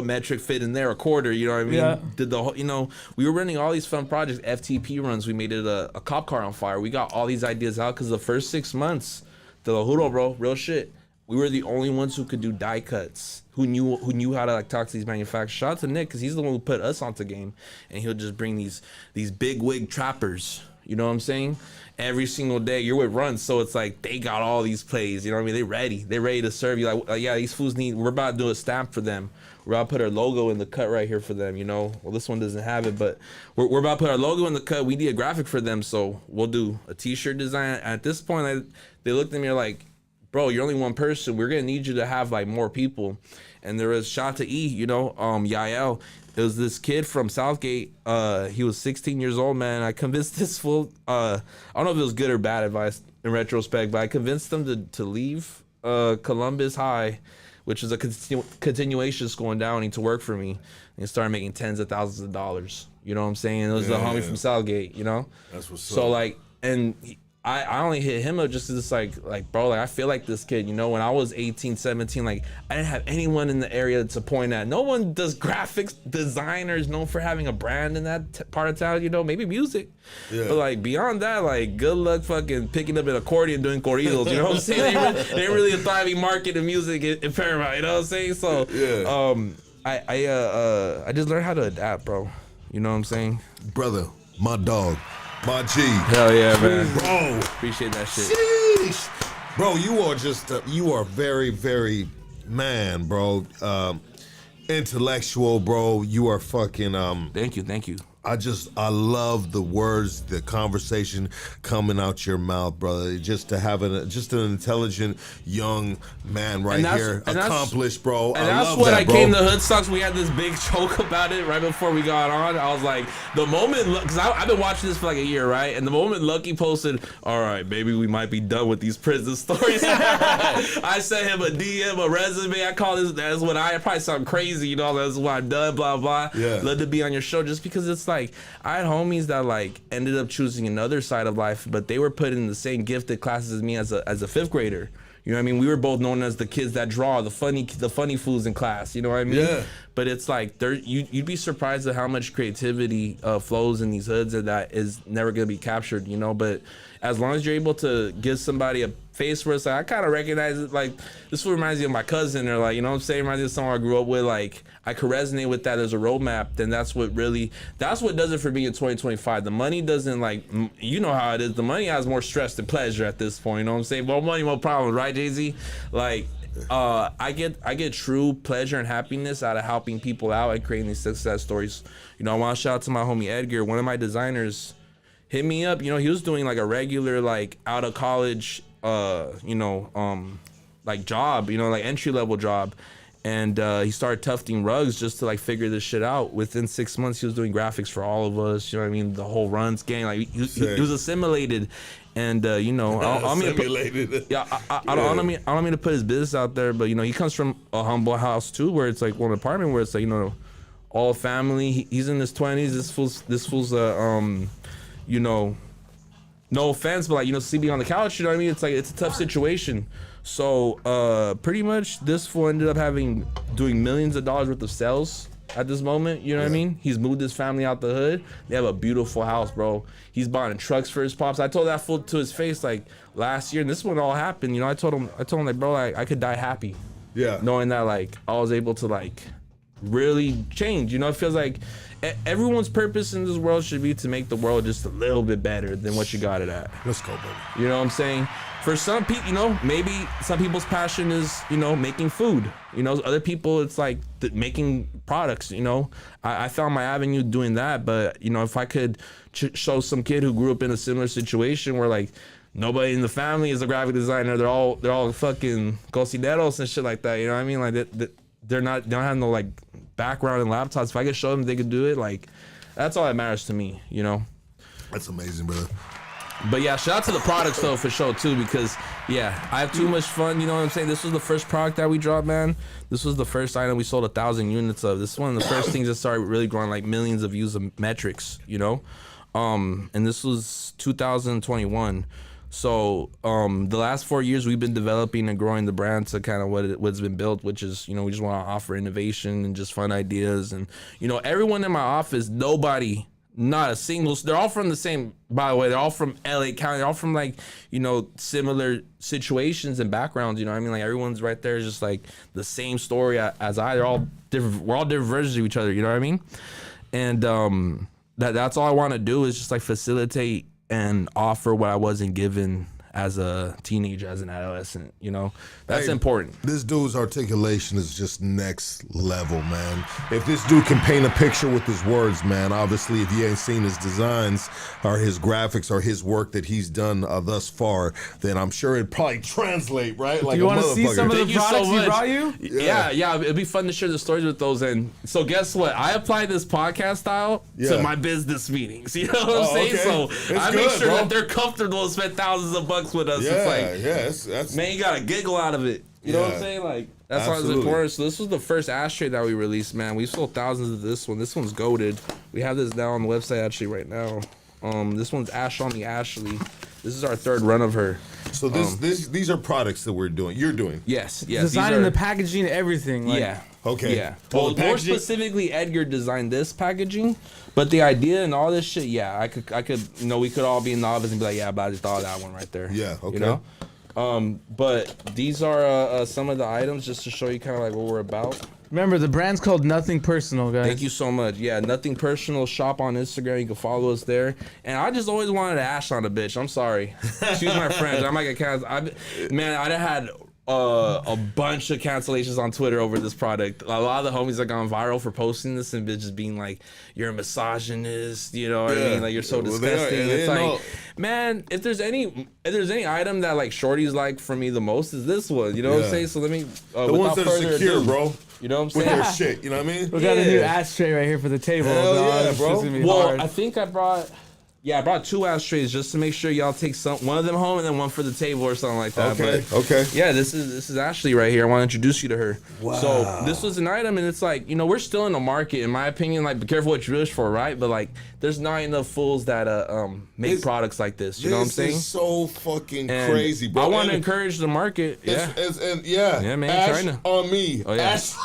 metric fit in there, a quarter, you know what I mean? Yeah. Did the whole, we were running all these fun projects, FTP runs. We made it a cop car on fire. We got all these ideas out because the first 6 months, the Lajuro, bro, real shit. We were the only ones who could do die cuts, who knew how to like talk to these manufacturers. Shout out to Nick, because he's the one who put us onto game, and he'll just bring these big wig trappers. You know what I'm saying? Every single day you're with runs, so it's like they got all these plays. You know what I mean? They're ready to serve you. Like yeah, these fools we're about to do a stamp for them. We're about to put our logo in the cut right here for them. You know, well this one doesn't have it, but we're about to put our logo in the cut. We need a graphic for them, so we'll do a T-shirt design. At this point, they looked at me like, bro, you're only one person. We're gonna need you to have like more people. And there was shout to E, Yael. It was this kid from Southgate. He was 16 years old, man. I convinced this fool. I don't know if it was good or bad advice in retrospect, but I convinced him to leave Columbus High, which is a continuation school in Downey, to work for me, and started making tens of thousands of dollars. You know what I'm saying? It was the homie from Southgate. That's what's so up. like, and I only hit him up just as like bro, like I feel like this kid, when I was 18, 17, like I didn't have anyone in the area to point at. No one does graphics, designers known for having a brand in that part of town, maybe music. Yeah. But like beyond that, like good luck fucking picking up an accordion doing corridos, you know what I'm saying? They ain't really a thriving market in music in Paramount, you know what I'm saying? So I just learned how to adapt, bro. You know what I'm saying? Brother, my dog. My G. Hell yeah, man. Bro. Appreciate that shit. Sheesh. Bro, you are just, you are very, very, man, bro. Intellectual, bro. You are fucking, Thank you. I love the words, the conversation coming out your mouth, brother. Just to have an intelligent young man here, accomplished, bro. And that's what I came to Hoodstocks. We had this big joke about it right before we got on. I was like, the moment, because I've been watching this for like a year, right? And the moment Lucky posted, all right, maybe we might be done with these prison stories. I sent him a DM, a resume. I call this, that's what I probably sound crazy, that's what I've done, blah, blah. Yeah. Love to be on your show just because it's like, I had homies that like ended up choosing another side of life, but they were put in the same gifted classes as me as a fifth grader. You know what I mean? We were both known as the kids that draw, the funny fools in class. You know what I mean? Yeah. But it's like you'd be surprised at how much creativity flows in these hoods and that is never gonna be captured. But as long as you're able to give somebody a face where it's like, I kind of recognize it, like this reminds me of my cousin, or like, you know what I'm saying, reminds me of someone I grew up with, like I could resonate with that as a roadmap, then that's what does it for me in 2025. The money doesn't, like, you know how it is, the money has more stress than pleasure at this point, you know what I'm saying? More money, more problems, right, Jay-Z? Like I get true pleasure and happiness out of helping people out and creating these success stories. I want to shout out to my homie Edgar, one of my designers. Hit me up, he was doing like a regular, like out of college, like job, like entry level job. And he started tufting rugs just to like figure this shit out. Within 6 months, he was doing graphics for all of us. You know what I mean? The whole runs gang, like he was assimilated. And I don't mean to put his business out there, but he comes from a humble house too, where it's like one apartment where it's like, all family. He's in his 20s. This fool's no offense, but like, sleeping on the couch, you know what I mean? It's like, it's a tough situation. So pretty much this fool ended up doing millions of dollars worth of sales at this moment, you know what I mean? He's moved his family out the hood. They have a beautiful house, bro. He's buying trucks for his pops. I told that fool to his face like last year, and this is when it all happened. I told him like, bro, like, I could die happy. Yeah. Knowing that like I was able to like really change. It feels like everyone's purpose in this world should be to make the world just a little bit better than what you got it at. Let's go, baby. You know what I'm saying? For some people, maybe some people's passion is, making food. Other people, it's like making products, I found my avenue doing that. But, if I could show some kid who grew up in a similar situation where like nobody in the family is a graphic designer, they're all fucking cocineros and shit like that. You know what I mean? Like they don't have no like background in laptops. If I could show them they could do it, like that's all that matters to me. That's amazing, brother. But yeah, shout out to the products though for sure too, because yeah, I have too much fun. You know what I'm saying? This was the first product that we dropped, man. This was the first item we sold 1,000 units of. This is one of the first things that started really growing like millions of views of metrics. And this was 2021. So the last 4 years we've been developing and growing the brand to kind of what's been built, which is, we just want to offer innovation and just fun ideas. And, everyone in my office, nobody, not a single, they're all from the same, by the way, they're all from LA County, they're all from like, similar situations and backgrounds, you know what I mean? Like everyone's right there, just like the same story as I, they're all different, we're all different versions of each other, you know what I mean? And that's all I want to do is just like facilitate and offer what I wasn't given as a teenager, as an adolescent, that's important. This dude's articulation is just next level, man. If this dude can paint a picture with his words, man, obviously if you ain't seen his designs or his graphics or his work that he's done thus far, then I'm sure it'd probably translate, right? Like, do you want to see some of the Thank you products so he much. brought you? Yeah, it'd be fun to share the stories with those. And so guess what? I apply this podcast style to my business meetings. You know what I'm saying? Okay. So I make sure that they're comfortable to spend thousands of bucks with us. Yeah, it's like, that's man, you gotta giggle out of it. You know what I'm saying? Like that's why it's important. So this was the first ashtray that we released, man. We sold thousands of this one. This one's goated. We have this now on the website actually right now. This one's Ash on the Ashley. This is our third run of her. So these are products that we're doing. You're doing. Yes. Designing the packaging, everything. Like, yeah. Okay. Yeah. Well, Well, more specifically, Edgar designed this packaging, but the idea and all this shit, I could, we could all be in the office and be like, yeah, but I just thought of that one right there. Yeah. Okay. But these are some of the items just to show you kind of like what we're about. Remember, the brand's called Nothing Personal, guys. Thank you so much. Yeah, Nothing Personal shop on Instagram. You can follow us there. And I just always wanted to ash on a bitch. I'm sorry. She's my friend. I'm like I'd had a bunch of cancellations on Twitter over this product. A lot of the homies have gone viral for posting this and bitches being like, "You're a misogynist," you know what I mean? Like you're so disgusting. It's like, man, if there's any item that like shorties like from me the most is this one. You know what I'm saying? So let me the ones that are secure, bro. You know what I'm saying? With their shit, you know what I mean? We got a new ashtray right here for the table. Hell yeah, bro. Well, I think I brought 2 ashtrays just to make sure y'all take one of them home and then one for the table or something like that. Okay. Yeah, this is Ashley right here. I want to introduce you to her. Wow. So this was an item, and it's like, we're still in the market, in my opinion. Like, be careful what you wish for, right? But like, there's not enough fools that make products like this. You know what I'm saying? This is so fucking And crazy, bro. I want to encourage the market. Yeah. Yeah, man. Ash China. on me. Oh, yeah. Ash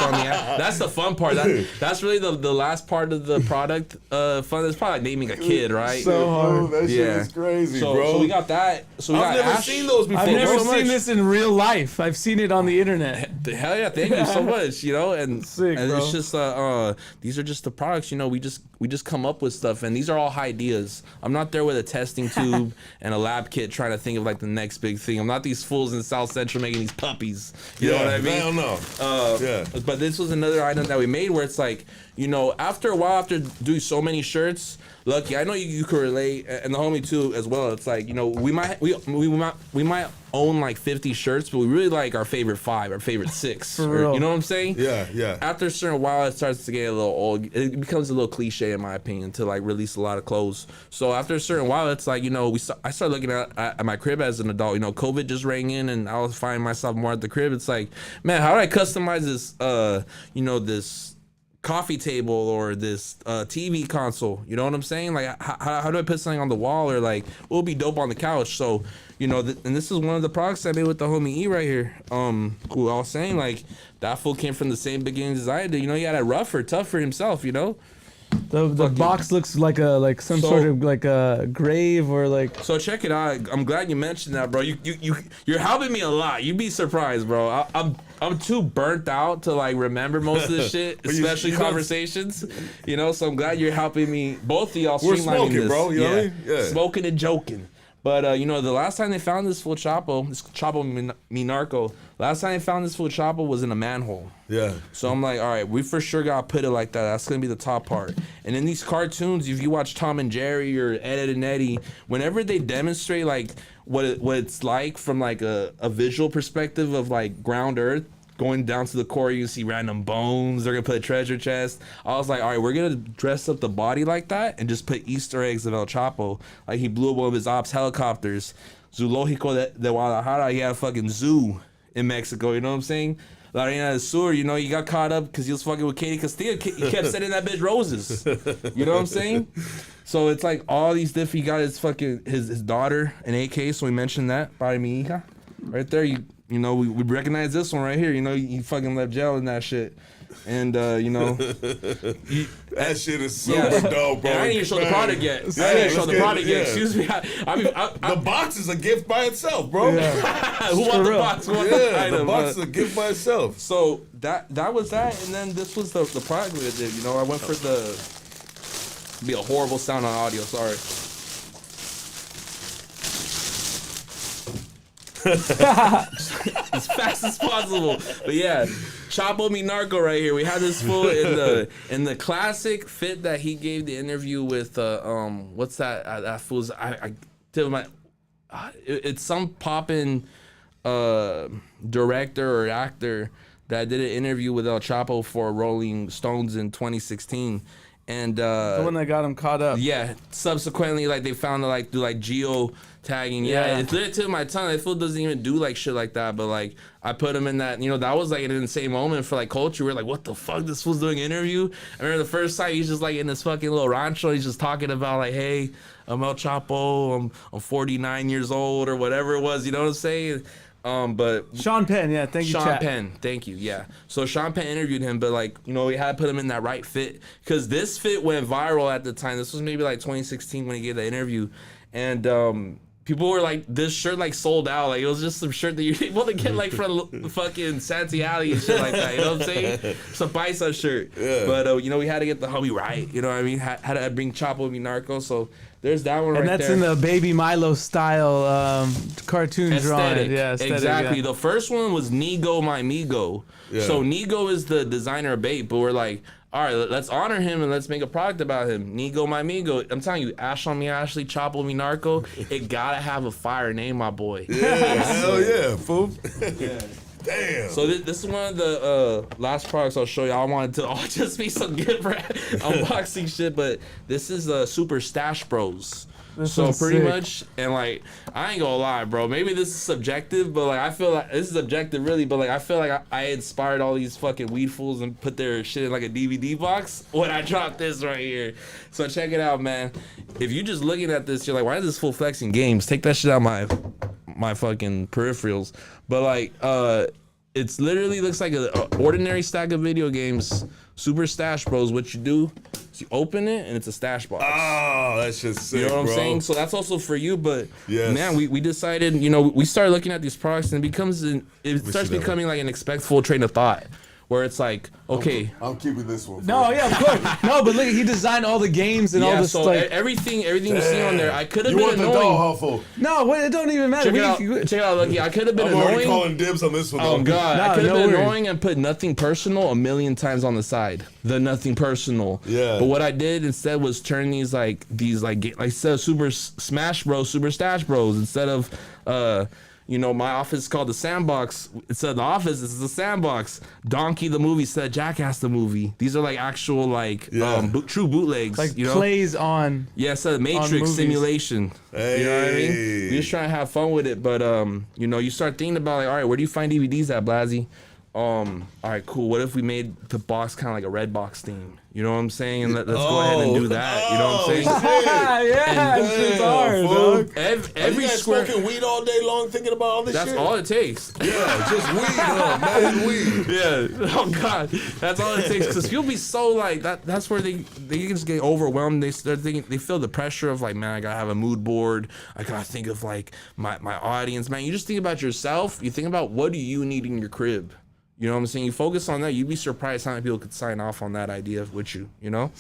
on the ash. That's the fun part. That's really the last part of the product. Fun. It's probably like naming a kid, right? So hard. That shit is crazy, so, bro. So we got that. So we I've got never Ash. seen those before. I've never so seen much. this in real life. I've seen it on the internet. Hell yeah, thank you so much. And Sick, and bro. it's just these are just the products. We just come up with stuff, and these are all ideas. I'm not there with a testing tube and a lab kit trying to think of like the next big thing. I'm not these fools in South Central making these puppies. You know what I mean? I don't know. But this was another item that we made where it's like, after a while, after doing so many shirts, Lucky, I know you could relate, and the homie too as well. It's like, we might own like 50 shirts, but we really like our favorite 5, our favorite 6. For real. You know what I'm saying? Yeah. After a certain while, it starts to get a little old. It becomes a little cliche, in my opinion, to like release a lot of clothes. So after a certain while, it's like, I started looking at my crib as an adult. COVID just rang in, and I was finding myself more at the crib. It's like, man, how do I customize this? This coffee table or this TV console, you know what I'm saying? Like, how do I put something on the wall, or like what would be dope on the couch? So, and this is one of the products I made with the homie E right here. Who I was saying, like, that fool came from the same beginnings as I did. He had it tougher himself. The box looks like some sort of like a grave or like. So check it out. I'm glad you mentioned that, bro. You're helping me a lot. You'd be surprised, bro. I'm too burnt out to like remember most of this shit, especially conversations. So I'm glad you're helping me. Both of y'all We're streamlining smoking, this. bro. You know what I mean? Yeah. Smoking and joking. But the last time they found this Chapo Mi Narco, last time they found this full Chapo was in a manhole. Yeah. So I'm like, all right, we for sure gotta put it like that. That's gonna be the top part. And in these cartoons, if you watch Tom and Jerry or Ed and Eddie, whenever they demonstrate like what it's like from like a visual perspective of like ground earth, going down to the core, you see random bones. They're gonna put a treasure chest. I was like, all right, we're gonna dress up the body like that and just put Easter eggs of El Chapo. Like he blew up one of his ops helicopters. Zoológico de Guadalajara, he had a fucking zoo in Mexico. You know what I'm saying? La Reina del Sur, he got caught up because he was fucking with Katie Castillo. He kept sending that bitch roses. You know what I'm saying? So it's like all these different. He got his fucking his daughter an AK. So we mentioned that. Para mi hija, right there. You know we recognize this one right here. You know he fucking left jail in that shit. And you know, that shit is super dope, bro. I didn't even show the product yet. I didn't even show the product yet. Excuse me. The box is a gift by itself, bro. Yeah. Who wants the box? The box is a gift by itself. So that was that, and then this was the product we did. You know, I went for be a horrible sound on audio. Sorry. As fast as possible. But yeah, Chapo Mi Narco right here. We had this fool in the classic fit that he gave the interview with what's that fool's I tell my it's some poppin' director or actor that did an interview with El Chapo for Rolling Stones in 2016. And the one that got him caught up. Yeah. Subsequently, like they found it like through like geo tagging. Yeah, it's lit to my tongue. That fool doesn't even do like shit like that. But like I put him in that. You know, that was like an insane moment for like culture. We're like, what the fuck? This fool's doing an interview. I remember the first time he's just like in this fucking little rancho. He's just talking about like, hey, I'm El Chapo. I'm 49 years old or whatever it was. You know what I'm saying? But Sean Penn, yeah, thank you, Sean Penn, thank you, yeah. So Sean Penn interviewed him, but like, you know, we had to put him in that right fit because this fit went viral at the time. This was maybe like 2016 when he gave the interview, and people were like, this shirt like sold out. Like it was just some shirt that you're able to get like from fucking Santee Alley and shit like that. You know what I'm saying? Some paisa shirt. Yeah. But you know, we had to get the homie right. You know what I mean? Had to bring Chapo Mi Narco. So there's that one and right there. And that's in the Baby Milo style cartoon drawing. Yeah, aesthetic, exactly. Yeah. The first one was Nigo My Migo. Yeah. So Nigo is the designer of bait, but we're like, all right, let's honor him and let's make a product about him. Nigo My Migo. I'm telling you, Ash on Me Ashley, Chapo Mi Narco, it gotta have a fire name, my boy. Yeah, hell yeah, fool. Yeah. Damn. So this is one of the last products I'll show you. I wanted to all just be some good unboxing shit, but this is Super Stash Bros. So pretty much, and like, I ain't gonna lie, bro. Maybe this is subjective, but like, I feel like this is objective, really. But like, I feel like I inspired all these fucking weed fools and put their shit in like a DVD box when I dropped this right here. So check it out, man. If you just looking at this, you're like, why is this full flexing games? Take that shit out my fucking peripherals. But like, it's literally looks like an ordinary stack of video games. Super Stash Bros. What you do is you open it and it's a stash box. Oh, that's just sick, you know what I'm bro. saying? So that's also for you, but yes. Man, we decided, you know, we started looking at these products and it starts becoming like an expectful train of thought. Where it's like, okay, I'm keeping this one. No, yeah, of course. No, but look, he designed all the games and all this so like everything you see on there. I could have been want annoying. The doll, no, it don't even matter. Check it out, Lucky. I could have been I'm annoying. already calling dibs on this one. Oh God, I could have been worries. annoying and put nothing personal a million times on the side. The nothing personal. Yeah. But what I did instead was turn these instead of Super Smash Bros, Super Stash Bros, instead of you know, my office is called the Sandbox. Instead of the office, this is the Sandbox. Donkey the movie said Jackass the movie. These are like actual true bootlegs. like you know? Plays on. Yeah, it's a Matrix simulation. Hey. You know what I mean? We're just trying to have fun with it, but you know, you start thinking about like, all right, where do you find DVDs at, BLAZZY? All right, cool. What if we made the box kind of like a red box theme? You know what I'm saying? And let's go ahead and do that. You know what I'm saying? Yeah, it's hard, dog. Every you guys square. smoking weed all day long, thinking about all this That's shit. all it takes. Yeah, just weed, huh? Man, weed. Yeah. Oh God, that's all it takes. Because you'll be so like that. That's where they just get overwhelmed. They start thinking. They feel the pressure of like, man, I gotta have a mood board. I gotta think of like my audience. Man, you just think about yourself. You think about what do you need in your crib. You know what I'm saying? You focus on that, you'd be surprised how many people could sign off on that idea with you, you know?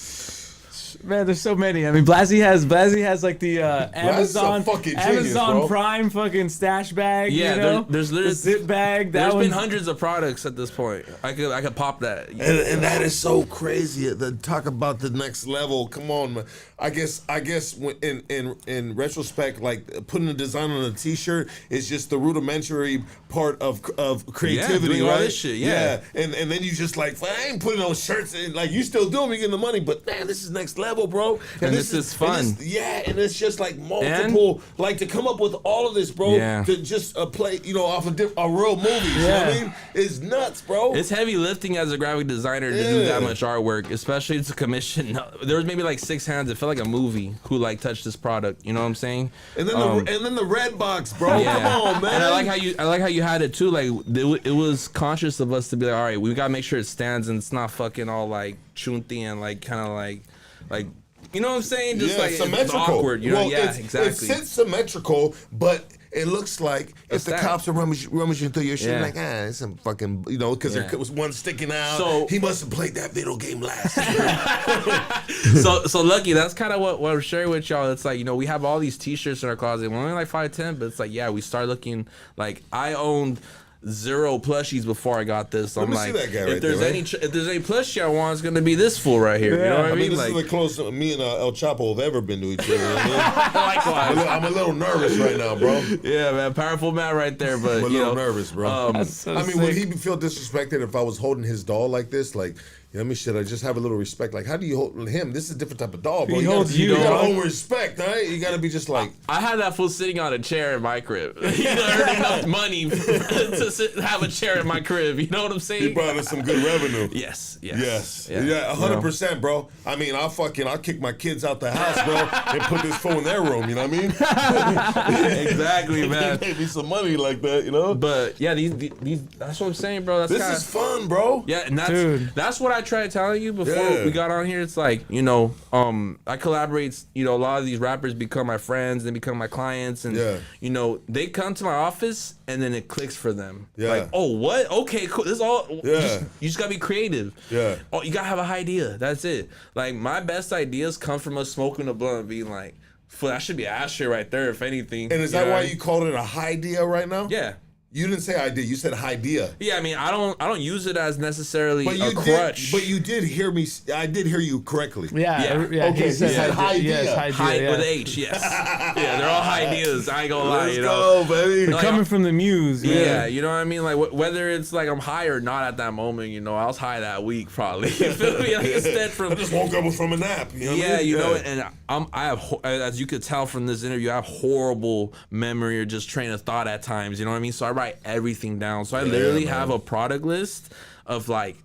Man, there's so many. I mean, BLAZZY has like the Amazon genius, Prime fucking stash bag. Yeah, you know? there's literally the zip bag. There's been hundreds of products at this point. I could pop that. And that is so crazy. Talk about the next level. Come on, man. I guess when, in retrospect, like putting a design on a T-shirt is just the rudimentary part of creativity, doing right? all this shit, yeah. And then you just like, I ain't putting those shirts in. Like you still do them, you getting the money, but man, this is next level. level, bro. And this is fun. And it's just like multiple, like to come up with all of this, bro. Yeah. To just play, off of real movies. You know what I mean? It's nuts, bro. It's heavy lifting as a graphic designer to do that much artwork, especially to commission. There was maybe like 6 hands. It felt like a movie who like touched this product. You know what I'm saying? And then the red box, bro. Yeah. Come on, man. And I like how you had it too. Like it was conscious of us to be like, all right, we gotta make sure it stands and it's not fucking all like chunty and like kind of like you know what I'm saying? Just like symmetrical. It's awkward. You know? Exactly. It sits symmetrical, but it looks like if the cops are rummaging through your shit, like, it's some fucking, because there was one sticking out. So he must have played that video game last. so Lucky, that's kind of what I'm sharing with y'all. It's like, we have all these T-shirts in our closet. We're only like 5'10", but it's like, we start looking like I owned 0 plushies before I got this. So I'm like, if there's any plushie I want, it's gonna be this fool right here. You know what I mean? This is the closest me and El Chapo have ever been to each other. You know what I mean? Likewise. I'm a little nervous right now, bro. Yeah, man, powerful man right there. But I'm a little nervous, bro. So would he feel disrespected if I was holding his doll like this? Like, should I just have a little respect? Like, how do you hold him? This is a different type of doll, bro. He holds you. You gotta own respect, right? You gotta be just like. I had that fool sitting on a chair in my crib. He earned enough money to have a chair in my crib. You know what I'm saying? He brought us some good revenue. Yes. Yeah, 100%, bro. I'll kick my kids out the house, bro, and put this fool in their room. You know what I mean? Exactly, man. Maybe some money like that, But yeah, these that's what I'm saying, bro. This is fun, bro. Yeah, and that's what I tried telling you before we got on here. It's like, I collaborate, a lot of these rappers become my friends, they become my clients, and they come to my office and then it clicks for them. Yeah. Like, oh, what? Okay, cool. This is all you just gotta be creative. Yeah. Oh, you gotta have an idea. That's it. Like, my best ideas come from us smoking a blunt and being like, that should be an ashtray right there, if anything. And is that why you called it a high idea right now? Yeah. You didn't say idea. You said idea. Yeah, I mean, I don't use it as necessarily a crutch. But you did hear me. I did hear you correctly. Yeah. Okay, he said idea. Yes, High with H, yes. Yeah, they're all ideas. I ain't gonna lie, Let's go, baby. Like, coming from the muse. Yeah, you know what I mean? Like, whether it's like I'm high or not at that moment, I was high that week probably. You feel me? Like, instead from I just woke up from a nap. You know what I mean? And I have, as you could tell from this interview, I have horrible memory or just train of thought at times. You know what I mean? So I write everything down. So I literally have a product list of like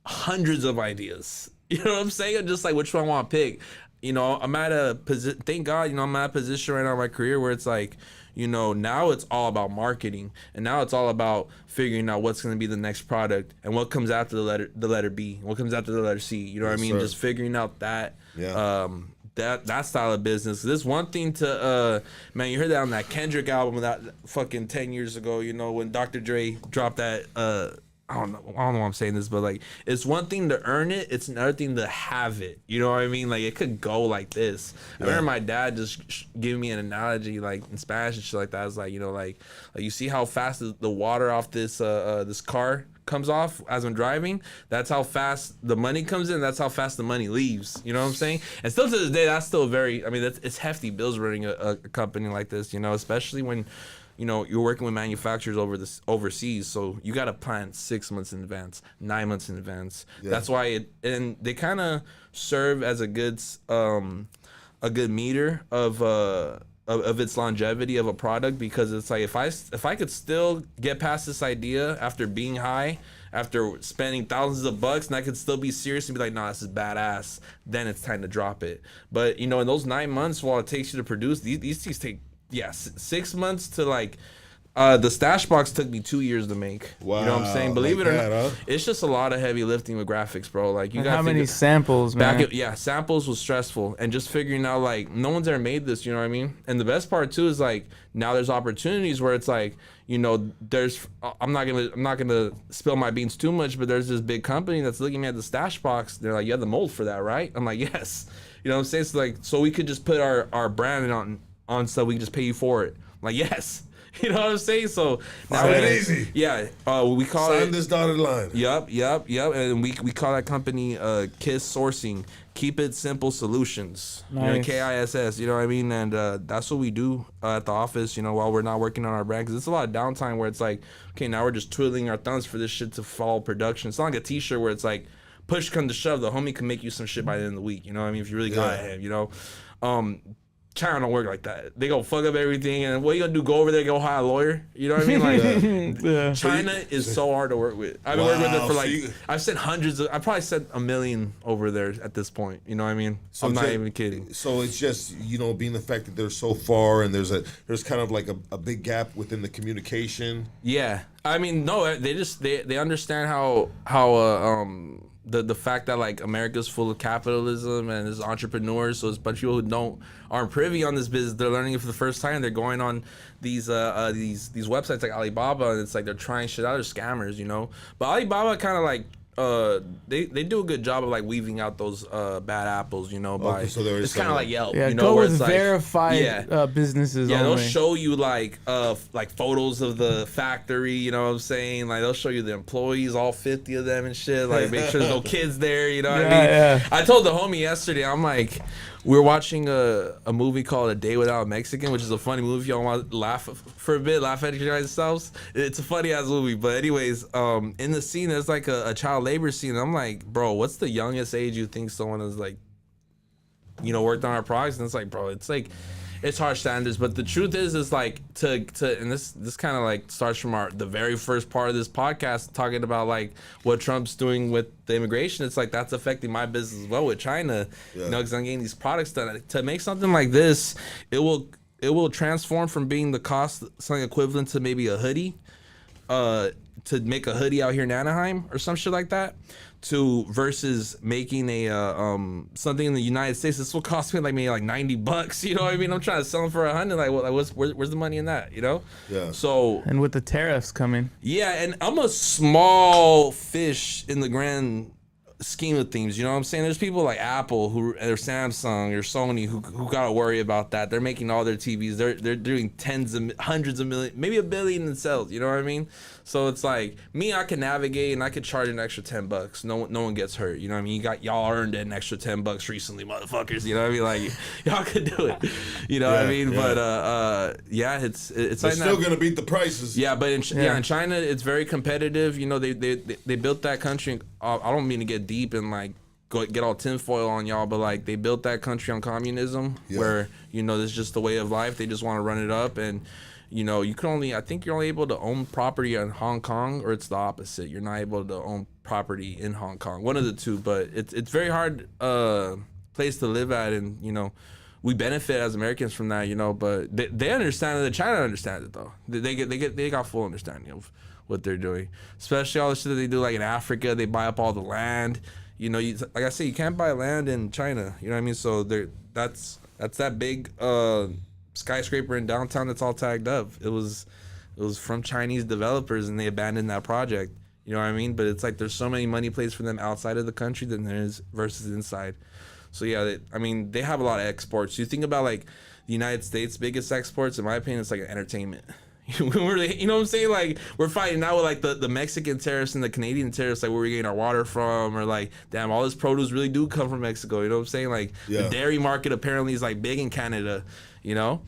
hundreds of ideas. You know what I'm saying? Just like which one I want to pick. I'm at a position. Thank God, I'm at a position right now in my career where it's like, now it's all about marketing, and now it's all about figuring out what's going to be the next product and what comes after the letter B, what comes after the letter C. You know what I mean? Sir. Just figuring out that. Yeah. That style of business. There's one thing to man, you heard that on that Kendrick album that fucking 10 years ago, when Dr. Dre dropped that I don't know why I'm saying this, but like, it's one thing to earn it, it's another thing to have it. You know what I mean? Like, it could go like this. I remember my dad just giving me an analogy, like in Spanish and shit like that. I was like, like you see how fast the water off this this car comes off as I'm driving? That's how fast the money comes in. That's how fast the money leaves. You know what I'm saying? And still to this day, that's still very. I mean, it's hefty bills running a company like this. Especially when you're working with manufacturers overseas, so you got to plan 6 months in advance, 9 months in advance. Yeah. That's why and they kind of serve as a good meter of its longevity of a product, because it's like if I could still get past this idea after being high, after spending thousands of bucks, and I could still be serious and be like, nah, this is badass, then it's time to drop it. But in those 9 months while it takes you to produce, these things take 6 months to like. The stash box took me 2 years to make. Wow, you know what I'm saying? Believe it or not, it's just a lot of heavy lifting with graphics, bro. Like, you got how many samples, man? Samples was stressful, and just figuring out like no one's ever made this. You know what I mean? And the best part too is like now there's opportunities where it's like there's I'm not gonna spill my beans too much, but there's this big company that's looking at the stash box. They're like, you have the mold for that, right? I'm like, yes. You know what I'm saying? So like, so we could just put our brand on stuff. We can just pay you for it. I'm like, yes. You know what I'm saying? So now easy. Yeah, we call Sign this dotted line. Yep. And we call that company KISS Sourcing. Keep it simple solutions. Nice. KISS. You know what I mean? And that's what we do at the office. While we're not working on our brand, because it's a lot of downtime where it's like, okay, now we're just twiddling our thumbs for this shit to fall production. It's not like a T-shirt where it's like, push come to shove, the homie can make you some shit by the end of the week. You know what I mean? If you really got him, you know. China don't work like that. They go fuck up everything, and what you gonna do? Go over there, go hire a lawyer? You know what I mean? Like, China is so hard to work with. I've been working with it for like, I've sent I probably sent 1 million over there at this point. You know what I mean? So I'm not even kidding. So it's just, you know, being the fact that they're so far, and there's kind of like a big gap within the communication. Yeah, I mean, no, they understand how the fact that like America's full of capitalism and there's entrepreneurs, so it's a bunch of people who aren't privy on this business. They're learning it for the first time. They're going on these websites like Alibaba, and it's like they're trying shit out. They're scammers, you know. But Alibaba kind of like they do a good job of like weaving out those bad apples, you know. By so it's kind of like Yelp, yeah, you know, go where with it's like, verified businesses. Yeah, only. they'll show you like photos of the factory, you know what I'm saying? Like they'll show you the employees, all 50 of them and shit. Like make sure there's no kids there, you know what I mean? Yeah. I told the homie yesterday, I'm like, we were watching a movie called A Day Without a Mexican, which is a funny movie. If y'all want to laugh for a bit, laugh at yourselves. It's a funny ass movie. But anyways, in the scene, there's like a child labor scene. And I'm like, bro, what's the youngest age you think someone is like, you know, worked on our products? And it's like, bro, it's like, it's harsh standards. But the truth is like to and this kind of like starts from the very first part of this podcast, talking about like what Trump's doing with the immigration. It's like that's affecting my business as well with China, you know, because I'm getting these products done. To make something like this, it will transform from being the cost, something equivalent to maybe a hoodie, to make a hoodie out here in Anaheim or some shit like that, to versus making a something in the United States. This will cost me like maybe like $90. You know what I mean? I'm trying to sell them for $100. Like, where's the money in that? You know? Yeah. So and with the tariffs coming. Yeah, and I'm a small fish in the grand scheme of things. You know what I'm saying? There's people like Apple or Samsung or Sony who gotta worry about that. They're making all their TVs. They're doing hundreds of millions, maybe $1 billion in sales. You know what I mean? So it's like me, I can navigate and I could charge an extra $10. No one gets hurt. You know what I mean? Y'all earned an extra $10 recently, motherfuckers. You know what I mean? Like y'all could do it. You know what I mean? Yeah. But it's like still gonna beat the prices. Yeah, but in China it's very competitive. You know, they built that country. I don't mean to get deep and like get all tinfoil on y'all, but like they built that country on communism, where you know this is just the way of life. They just want to run it up, and you know I think you're only able to own property in Hong Kong, or it's the opposite. You're not able to own property in Hong Kong, one of the two. But it's very hard place to live at, and you know we benefit as Americans from that, you know. But they understand it. China understands it though. They got full understanding of what they're doing, especially all the shit that they do like in Africa. They buy up all the land. You know, like I say, you can't buy land in China. You know what I mean? So that's that big skyscraper in downtown that's all tagged up. It was from Chinese developers, and they abandoned that project. You know what I mean? But it's like there's so many money plays for them outside of the country than there is versus inside. So yeah, they have a lot of exports. You think about like the United States' biggest exports, in my opinion, it's like entertainment. You know what I'm saying? Like we're fighting now with like the Mexican tariffs and the Canadian tariffs, like where we're getting our water from, or like damn, all this produce really do come from Mexico. You know what I'm saying? Like the dairy market apparently is like big in Canada. You know,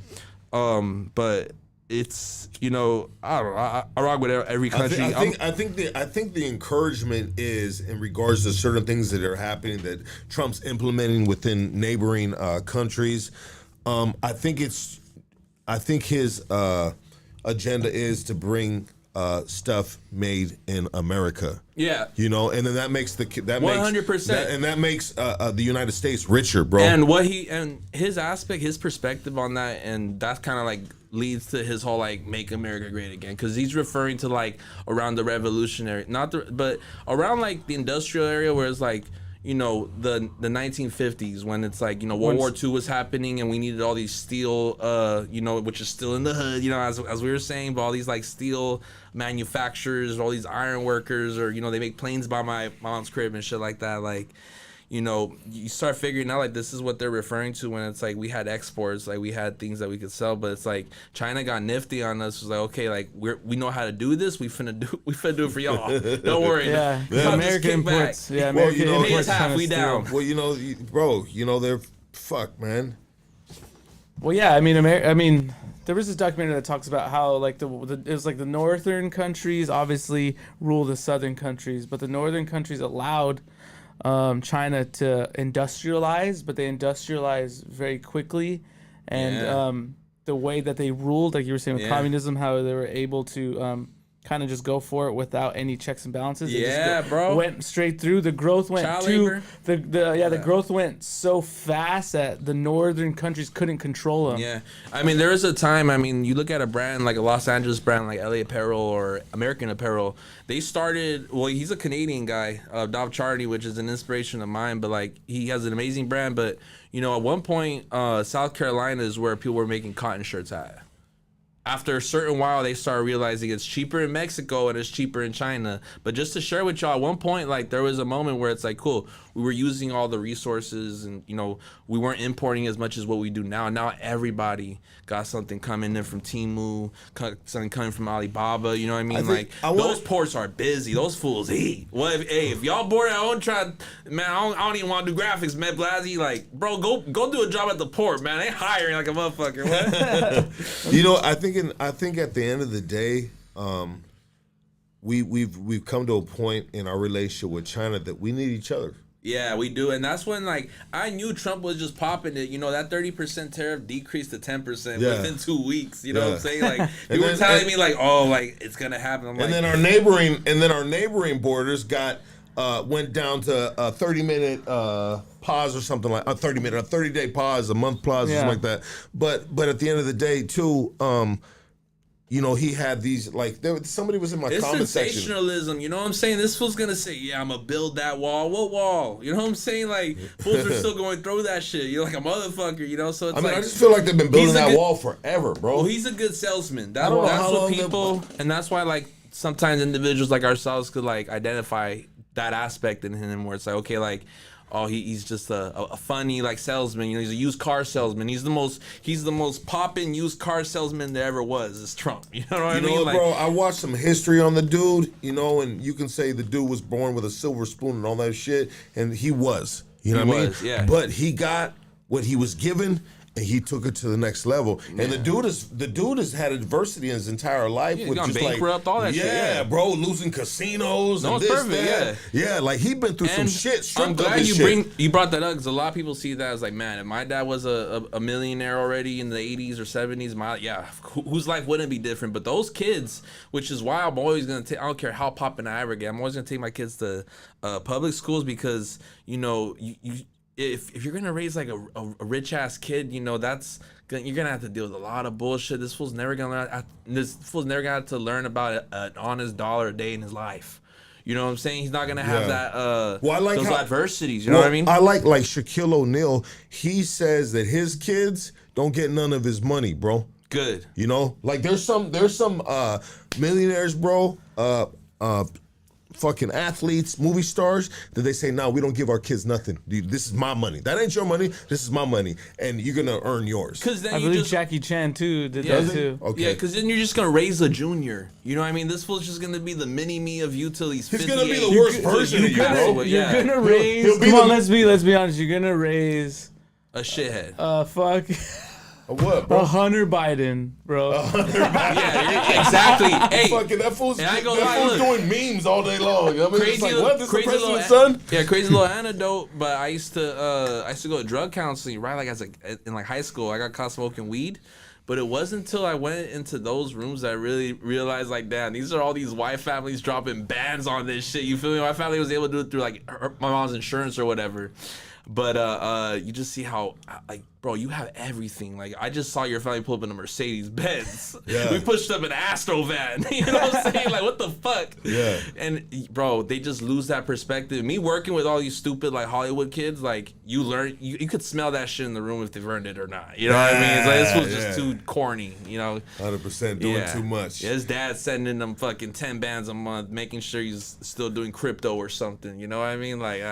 but it's, you know, I don't know. I rock with every country. I think the encouragement is in regards to certain things that are happening that Trump's implementing within neighboring countries. I think his agenda is to bring stuff made in America. Yeah, you know, and then that makes 100%, and that makes the United States richer, bro. And his perspective on that, and that's kind of like leads to his whole like make America great again, because he's referring to like around the revolutionary, but around like the industrial area where it's like, you know, the 1950s, when it's like, you know, World War II was happening and we needed all these steel, you know, which is still in the hood, you know, as we were saying, but all these like steel manufacturers, all these iron workers, or, you know, they make planes by my mom's crib and shit like that. Like, you know, you start figuring out like this is what they're referring to when it's like we had exports, like we had things that we could sell, but it's like China got nifty on us. It was like, okay, like we know how to do this. We finna do it for y'all. Don't worry. Yeah, American imports. Yeah, American imports. Half, we down. Well, you know, bro, you know they're fuck, man. Well, yeah, I mean, there was this documentary that talks about how like it was like the northern countries obviously rule the southern countries, but the northern countries allowed China to industrialize, but they industrialize very quickly, and the way that they ruled, like you were saying with communism, how they were able to kind of just go for it without any checks and balances. Bro. Went straight through. The growth went the growth went so fast that the northern countries couldn't control them. Yeah, I mean, there was a time. I mean, you look at a brand like a Los Angeles brand like LA Apparel or American Apparel. They started. Well, he's a Canadian guy, Dov Charney, which is an inspiration of mine. But like, he has an amazing brand. But you know, at one point, South Carolina is where people were making cotton shirts at. After a certain while, they started realizing it's cheaper in Mexico and it's cheaper in China. But just to share with y'all, at one point, like, there was a moment where it's like, cool, we were using all the resources and, you know, we weren't importing as much as what we do now. Now everybody got something coming in from Temu, something coming from Alibaba, you know what I mean? Those ports are busy. Those fools eat. Well, if y'all bored, I don't even want to do graphics, man. BLAZZY, like, bro, go do a job at the port, man. They hiring like a motherfucker. What? You know, I think at the end of the day, we've come to a point in our relationship with China that we need each other. Yeah, we do, and that's when, like, I knew Trump was just popping it. You know, that 30% tariff decreased to 10% within 2 weeks. You know what I'm saying? Like, you were telling me, like, oh, like, it's gonna happen. I'm and like, then our neighboring borders went down to a 30-minute pause or something like a 30-day pause, a month pause, or something like that. But at the end of the day, too. You know, he had these, like, somebody was in my comment section. It's sensationalism, you know what I'm saying? This fool's gonna say, yeah, I'm gonna build that wall. What wall? You know what I'm saying? Like, fools are still going through that shit. You're like a motherfucker, you know? So it's I just feel like they've been building that wall forever, bro. Well, he's a good salesman. That's what people, and that's why, like, sometimes individuals like ourselves could, like, identify that aspect in him where it's like, okay, like, oh, he's just a funny, like, salesman. You know, he's a used car salesman. He's the most poppin' used car salesman there ever was. Is Trump. You know what I mean? Like, bro, I watched some history on the dude. You know, and you can say the dude was born with a silver spoon and all that shit, and he was. You know what I mean? Yeah. But he got what he was given, and he took it to the next level. Yeah. And the dude has had adversity in his entire life. Yeah, with gone just bankrupt, all that shit. Yeah, bro, losing casinos and it's this, perfect, that. Yeah, like he been through some shit. I'm glad you brought that up because a lot of people see that as like, man, if my dad was a millionaire already in the 80s or 70s, whose life wouldn't be different? But those kids, which is why I'm always gonna take. I don't care how poppin' I ever get. I'm always gonna take my kids to public schools because you know if you're gonna raise like a rich ass kid, you know you're gonna have to deal with a lot of bullshit. This fool's never gonna have to learn about an honest dollar a day in his life. You know what I'm saying? He's not gonna have that those adversities. You know what I mean? I like Shaquille O'Neal. He says that his kids don't get none of his money, bro. Good. You know, like there's some millionaires, bro. Fucking athletes, movie stars, that they say, no, we don't give our kids nothing. This is my money. That ain't your money. This is my money, and you're gonna earn yours. Because then I believe Jackie Chan too did that too. Okay. Yeah, because then you're just gonna raise a junior. You know what I mean? This fool's just gonna be the mini me of you till he's 58. He's gonna be the worst version of you, bro. You're gonna raise. Come on, let's be honest. You're gonna raise a shithead. Fuck. What, bro? A Hunter Biden, bro. Yeah, exactly. Hey, fucking that fool's look, doing memes all day long. I mean, crazy, it's like, what? This is the president's son? Yeah, crazy little anecdote. But I used to go to drug counseling, right? Like in like high school, I got caught smoking weed. But it wasn't until I went into those rooms that I really realized, like, damn, these are all these white families dropping bans on this shit. You feel me? My family was able to do it through like my mom's insurance or whatever. But you just see how, like, bro, you have everything. Like, I just saw your family pull up in a Mercedes Benz. Yeah. We pushed up an Astro van. You know what I'm saying? Like, what the fuck? Yeah. And bro, they just lose that perspective. Me working with all these stupid like Hollywood kids, like you learn, you could smell that shit in the room if they've earned it or not. You know what I mean? It's like this was just too corny. You know, 100% doing too much. Yeah, his dad's sending them fucking 10 bands a month, making sure he's still doing crypto or something. You know what I mean? Like,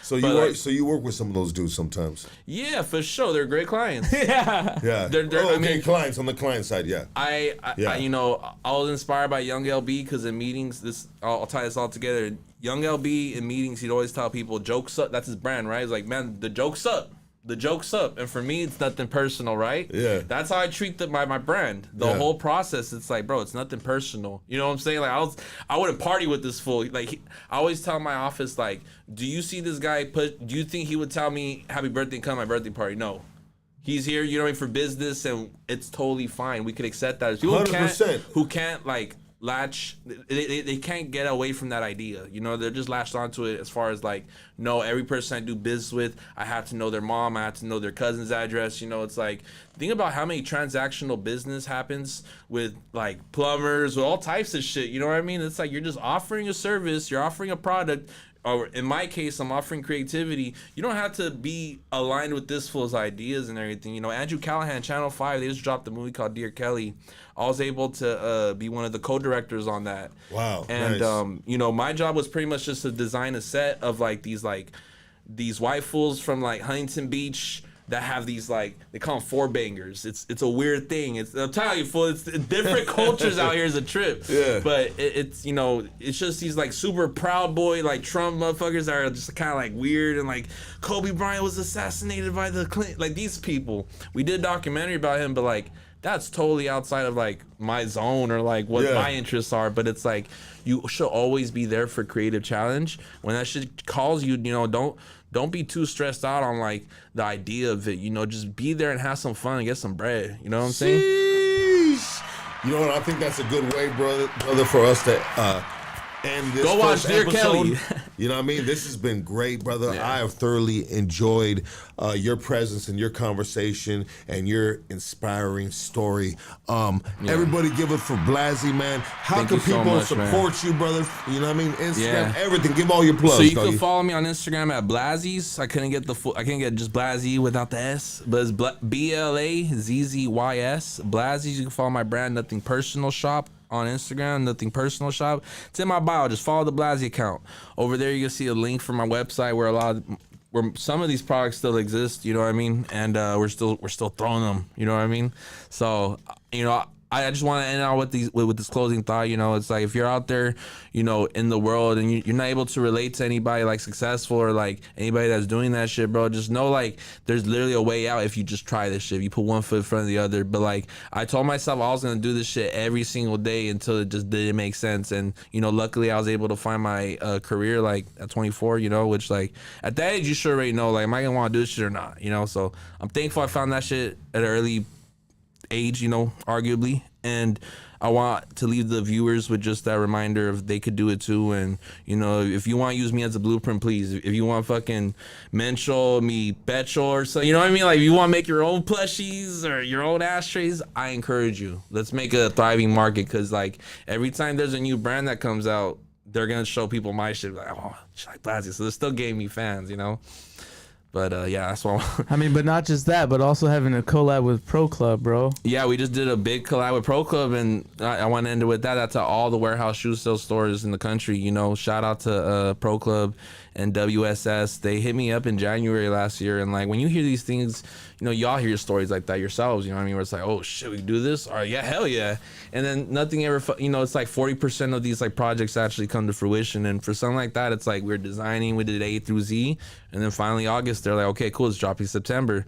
So you work with some of those dudes sometimes. Yeah, for sure. They're great clients. Yeah. They're clients on the client side. Yeah. I you know, I was inspired by Young LB because in meetings, I'll tie this all together. Young LB in meetings, he'd always tell people jokes up. That's his brand, right? He's like, man, the jokes up. the joke's up. And for me, it's nothing personal, right? Yeah. That's how I treat my brand. The whole process, it's like, bro, it's nothing personal. You know what I'm saying? Like, I wouldn't party with this fool. Like, I always tell my office, like, do you see this guy do you think he would tell me happy birthday and come to my birthday party? No. He's here, you know what I mean, for business, and it's totally fine. We could accept that. People 100%. who can't like latch, they can't get away from that idea. You know, they're just latched onto it as far as like, no, every person I do business with, I have to know their mom, I have to know their cousin's address. You know, it's like, think about how many transactional business happens with like plumbers, with all types of shit. You know what I mean? It's like you're just offering a service, you're offering a product. Or in my case, I'm offering creativity. You don't have to be aligned with this fool's ideas and everything. You know, Andrew Callahan, Channel 5, they just dropped a movie called Dear Kelly. I was able to be one of the co-directors on that. Wow, and nice. you know, my job was pretty much just to design a set of like these white fools from like Huntington Beach that have these like, they call them four bangers. It's a weird thing. I'm telling you, fool, it's different cultures out here is a trip. Yeah. But it's, you know, it's just these like super proud boy like Trump motherfuckers that are just kind of like weird, and like Kobe Bryant was assassinated by the Clinton, like these people. We did a documentary about him, but like that's totally outside of like my zone or like what my interests are. But it's like, you should always be there for creative challenge. When that shit calls you, you know, don't be too stressed out on like the idea of it. You know, just be there and have some fun and get some bread. You know what I'm saying? Sheesh. You know what? I think that's a good way, brother, for us to end this. Go watch Dear episode. Kelly. You know what I mean? This has been great, brother. Yeah. I have thoroughly enjoyed your presence and your conversation and your inspiring story. Everybody give it for BLAZZY, man. How can people support you, brother? You know what I mean? Instagram, everything. Give all your plugs. So you can follow me on Instagram at BLAZZYs. I couldn't get just BLAZZY without the S, but it's BLAZZYs. BLAZZYs. You can follow my brand, Nothing Personal Shop, on Instagram, Nothing Personal Shop. It's in my bio. Just follow the BLAZZY account. Over there, you can see a link for my website where some of these products still exist. You know what I mean? And we're still throwing them. You know what I mean? So, you know, I just want to end out with this closing thought. You know, it's like, if you're out there, you know, in the world and you're not able to relate to anybody like successful or like anybody that's doing that shit, bro, just know like there's literally a way out if you just try this shit. If you put one foot in front of the other. But like, I told myself I was gonna do this shit every single day until it just didn't make sense. And you know, luckily I was able to find my career like at 24. You know, which like at that age you should already know like, am I gonna want to do this shit or not? You know, so I'm thankful I found that shit at an early age, you know, arguably. And I want to leave the viewers with just that reminder of they could do it too. And you know, if you want to use me as a blueprint, please. If you want fucking mental me pecho or so, you know what I mean? Like, if you want to make your own plushies or your own ashtrays, I encourage you. Let's make a thriving market, because like every time there's a new brand that comes out, they're gonna show people my shit like, oh, shit like BLAZZY. So they're still giving me fans, you know. But yeah, that's what I mean, but not just that, but also having a collab with Pro Club, bro. Yeah, we just did a big collab with Pro Club, and I want to end it with that. That's to all the warehouse shoe sale stores in the country. You know, shout out to Pro Club and WSS. They hit me up in January last year, and like when you hear these things, you know, y'all hear stories like that yourselves. You know what I mean? Where it's like, oh shit, we can do this? All right, yeah, hell yeah. And then nothing ever, you know, it's like 40% of these like projects actually come to fruition. And for something like that, it's like we're designing, we did A through Z, and then finally August, they're like, okay, cool, it's dropping September.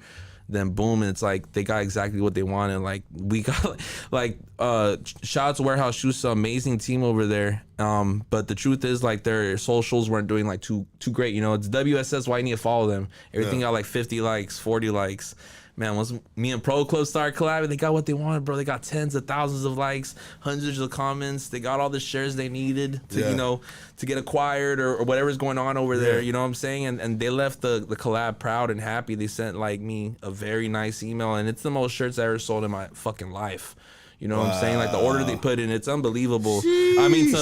Then boom, and it's like they got exactly what they wanted. Like we got like shout out to Warehouse Shoe Sale, amazing team over there. But the truth is like their socials weren't doing like too great. You know, it's WSS, why you need to follow them. Everything got like 50 likes, 40 likes. Man, once me and Pro Club started collabing, they got what they wanted, bro. They got tens of thousands of likes, hundreds of comments. They got all the shares they needed to, you know, to get acquired or whatever's going on over there. You know what I'm saying? And they left the collab proud and happy. They sent like me a very nice email, and it's the most shirts I ever sold in my fucking life. You know what I'm saying? Like the order they put in, it's unbelievable. Sheesh. I mean,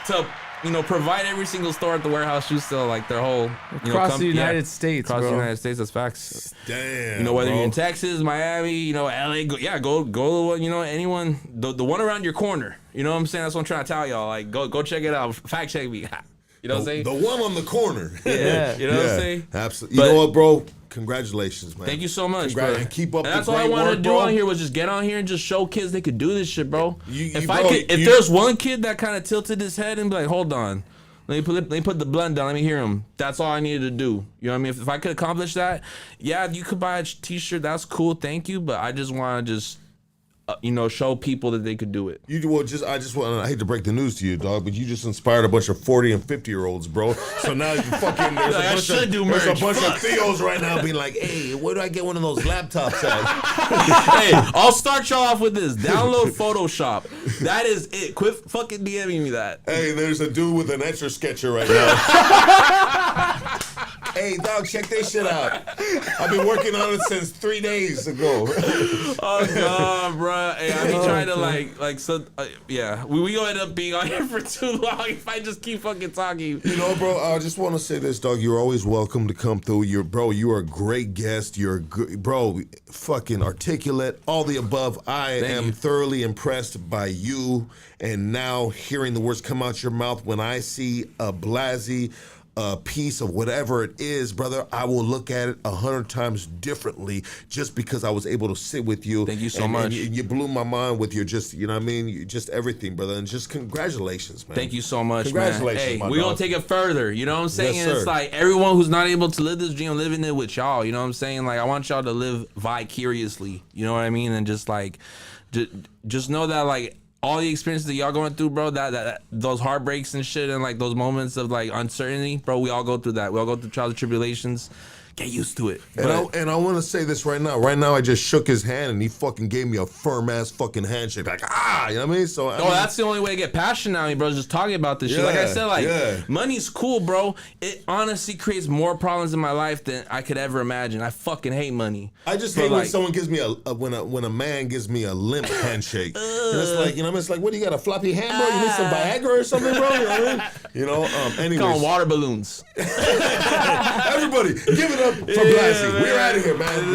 to you know, provide every single store at the Warehouse Shoe Sale, like their whole, you across the United States, across bro. the United States, that's facts. Damn. You know, whether you're in Texas, Miami, you know, LA, go, you know, anyone, the one around your corner. You know what I'm saying? That's what I'm trying to tell y'all. Like, go check it out. Fact check me. You know what I'm saying? The one on the corner. Yeah. You know what I'm saying? Absolutely. You know what, bro? Congratulations, man. Thank you so much, bro. And keep up the great work, bro. That's all I wanted to do on here was just get on here and just show kids they could do this shit, bro. If there's one kid that kind of tilted his head and be like, hold on, Let me put the blunt down. Let me hear him. That's all I needed to do. You know what I mean? If I could accomplish that, yeah, you could buy a t-shirt. That's cool. Thank you. But I just want to show people that they could do it. I hate to break the news to you, dog, but you just inspired a bunch of 40 and 50-year-olds, bro. So now you fucking there's a bunch of Theos right now being like, hey, where do I get one of those laptops at? Hey, I'll start y'all off with this. Download Photoshop. That is it. Quit fucking DMing me that. Hey, there's a dude with an Etcher Sketcher right now. Hey, dog, check this shit out. I've been working on it since 3 days ago. Oh God, bro. Hey, I be trying to yeah. We gonna end up being on here for too long if I just keep fucking talking. You know, bro, I just want to say this, dog. You're always welcome to come through. You are a great guest. You're a good, bro, fucking articulate, all the above. I am thoroughly impressed by you. And now hearing the words come out your mouth, when I see a BLAZZY piece of whatever it is, brother, I will look at it 100 times differently just because I was able to sit with you. Thank you so much. And you blew my mind with your just, you know what I mean? You just everything, brother. And just congratulations, man. Thank you so much, congratulations, man. Hey, we're going to take it further. You know what I'm saying? Yes, and sir. it's like everyone who's not able to live this dream, living it with y'all. You know what I'm saying? Like, I want y'all to live vicariously. You know what I mean? And just like, just know that like, all the experiences that y'all going through, bro, that those heartbreaks and shit and like those moments of like uncertainty, bro, we all go through that. We all go through trials and tribulations. Get used to it. And I want to say this right now. Right now, I just shook his hand and he fucking gave me a firm ass fucking handshake. Like, you know what I mean? So that's the only way to get passionate out of me, bro, is just talking about this shit. Like I said, money's cool, bro. It honestly creates more problems in my life than I could ever imagine. I fucking hate money. I just hate when someone gives me when a man gives me a limp handshake. And it's like, you know what I mean? It's like, what do you got, a floppy hand, bro? You need some Viagra or something, bro? You know what I mean? You know, anyways. Call them water balloons. Everybody, give it up for BLAZZY. We're out of here, man.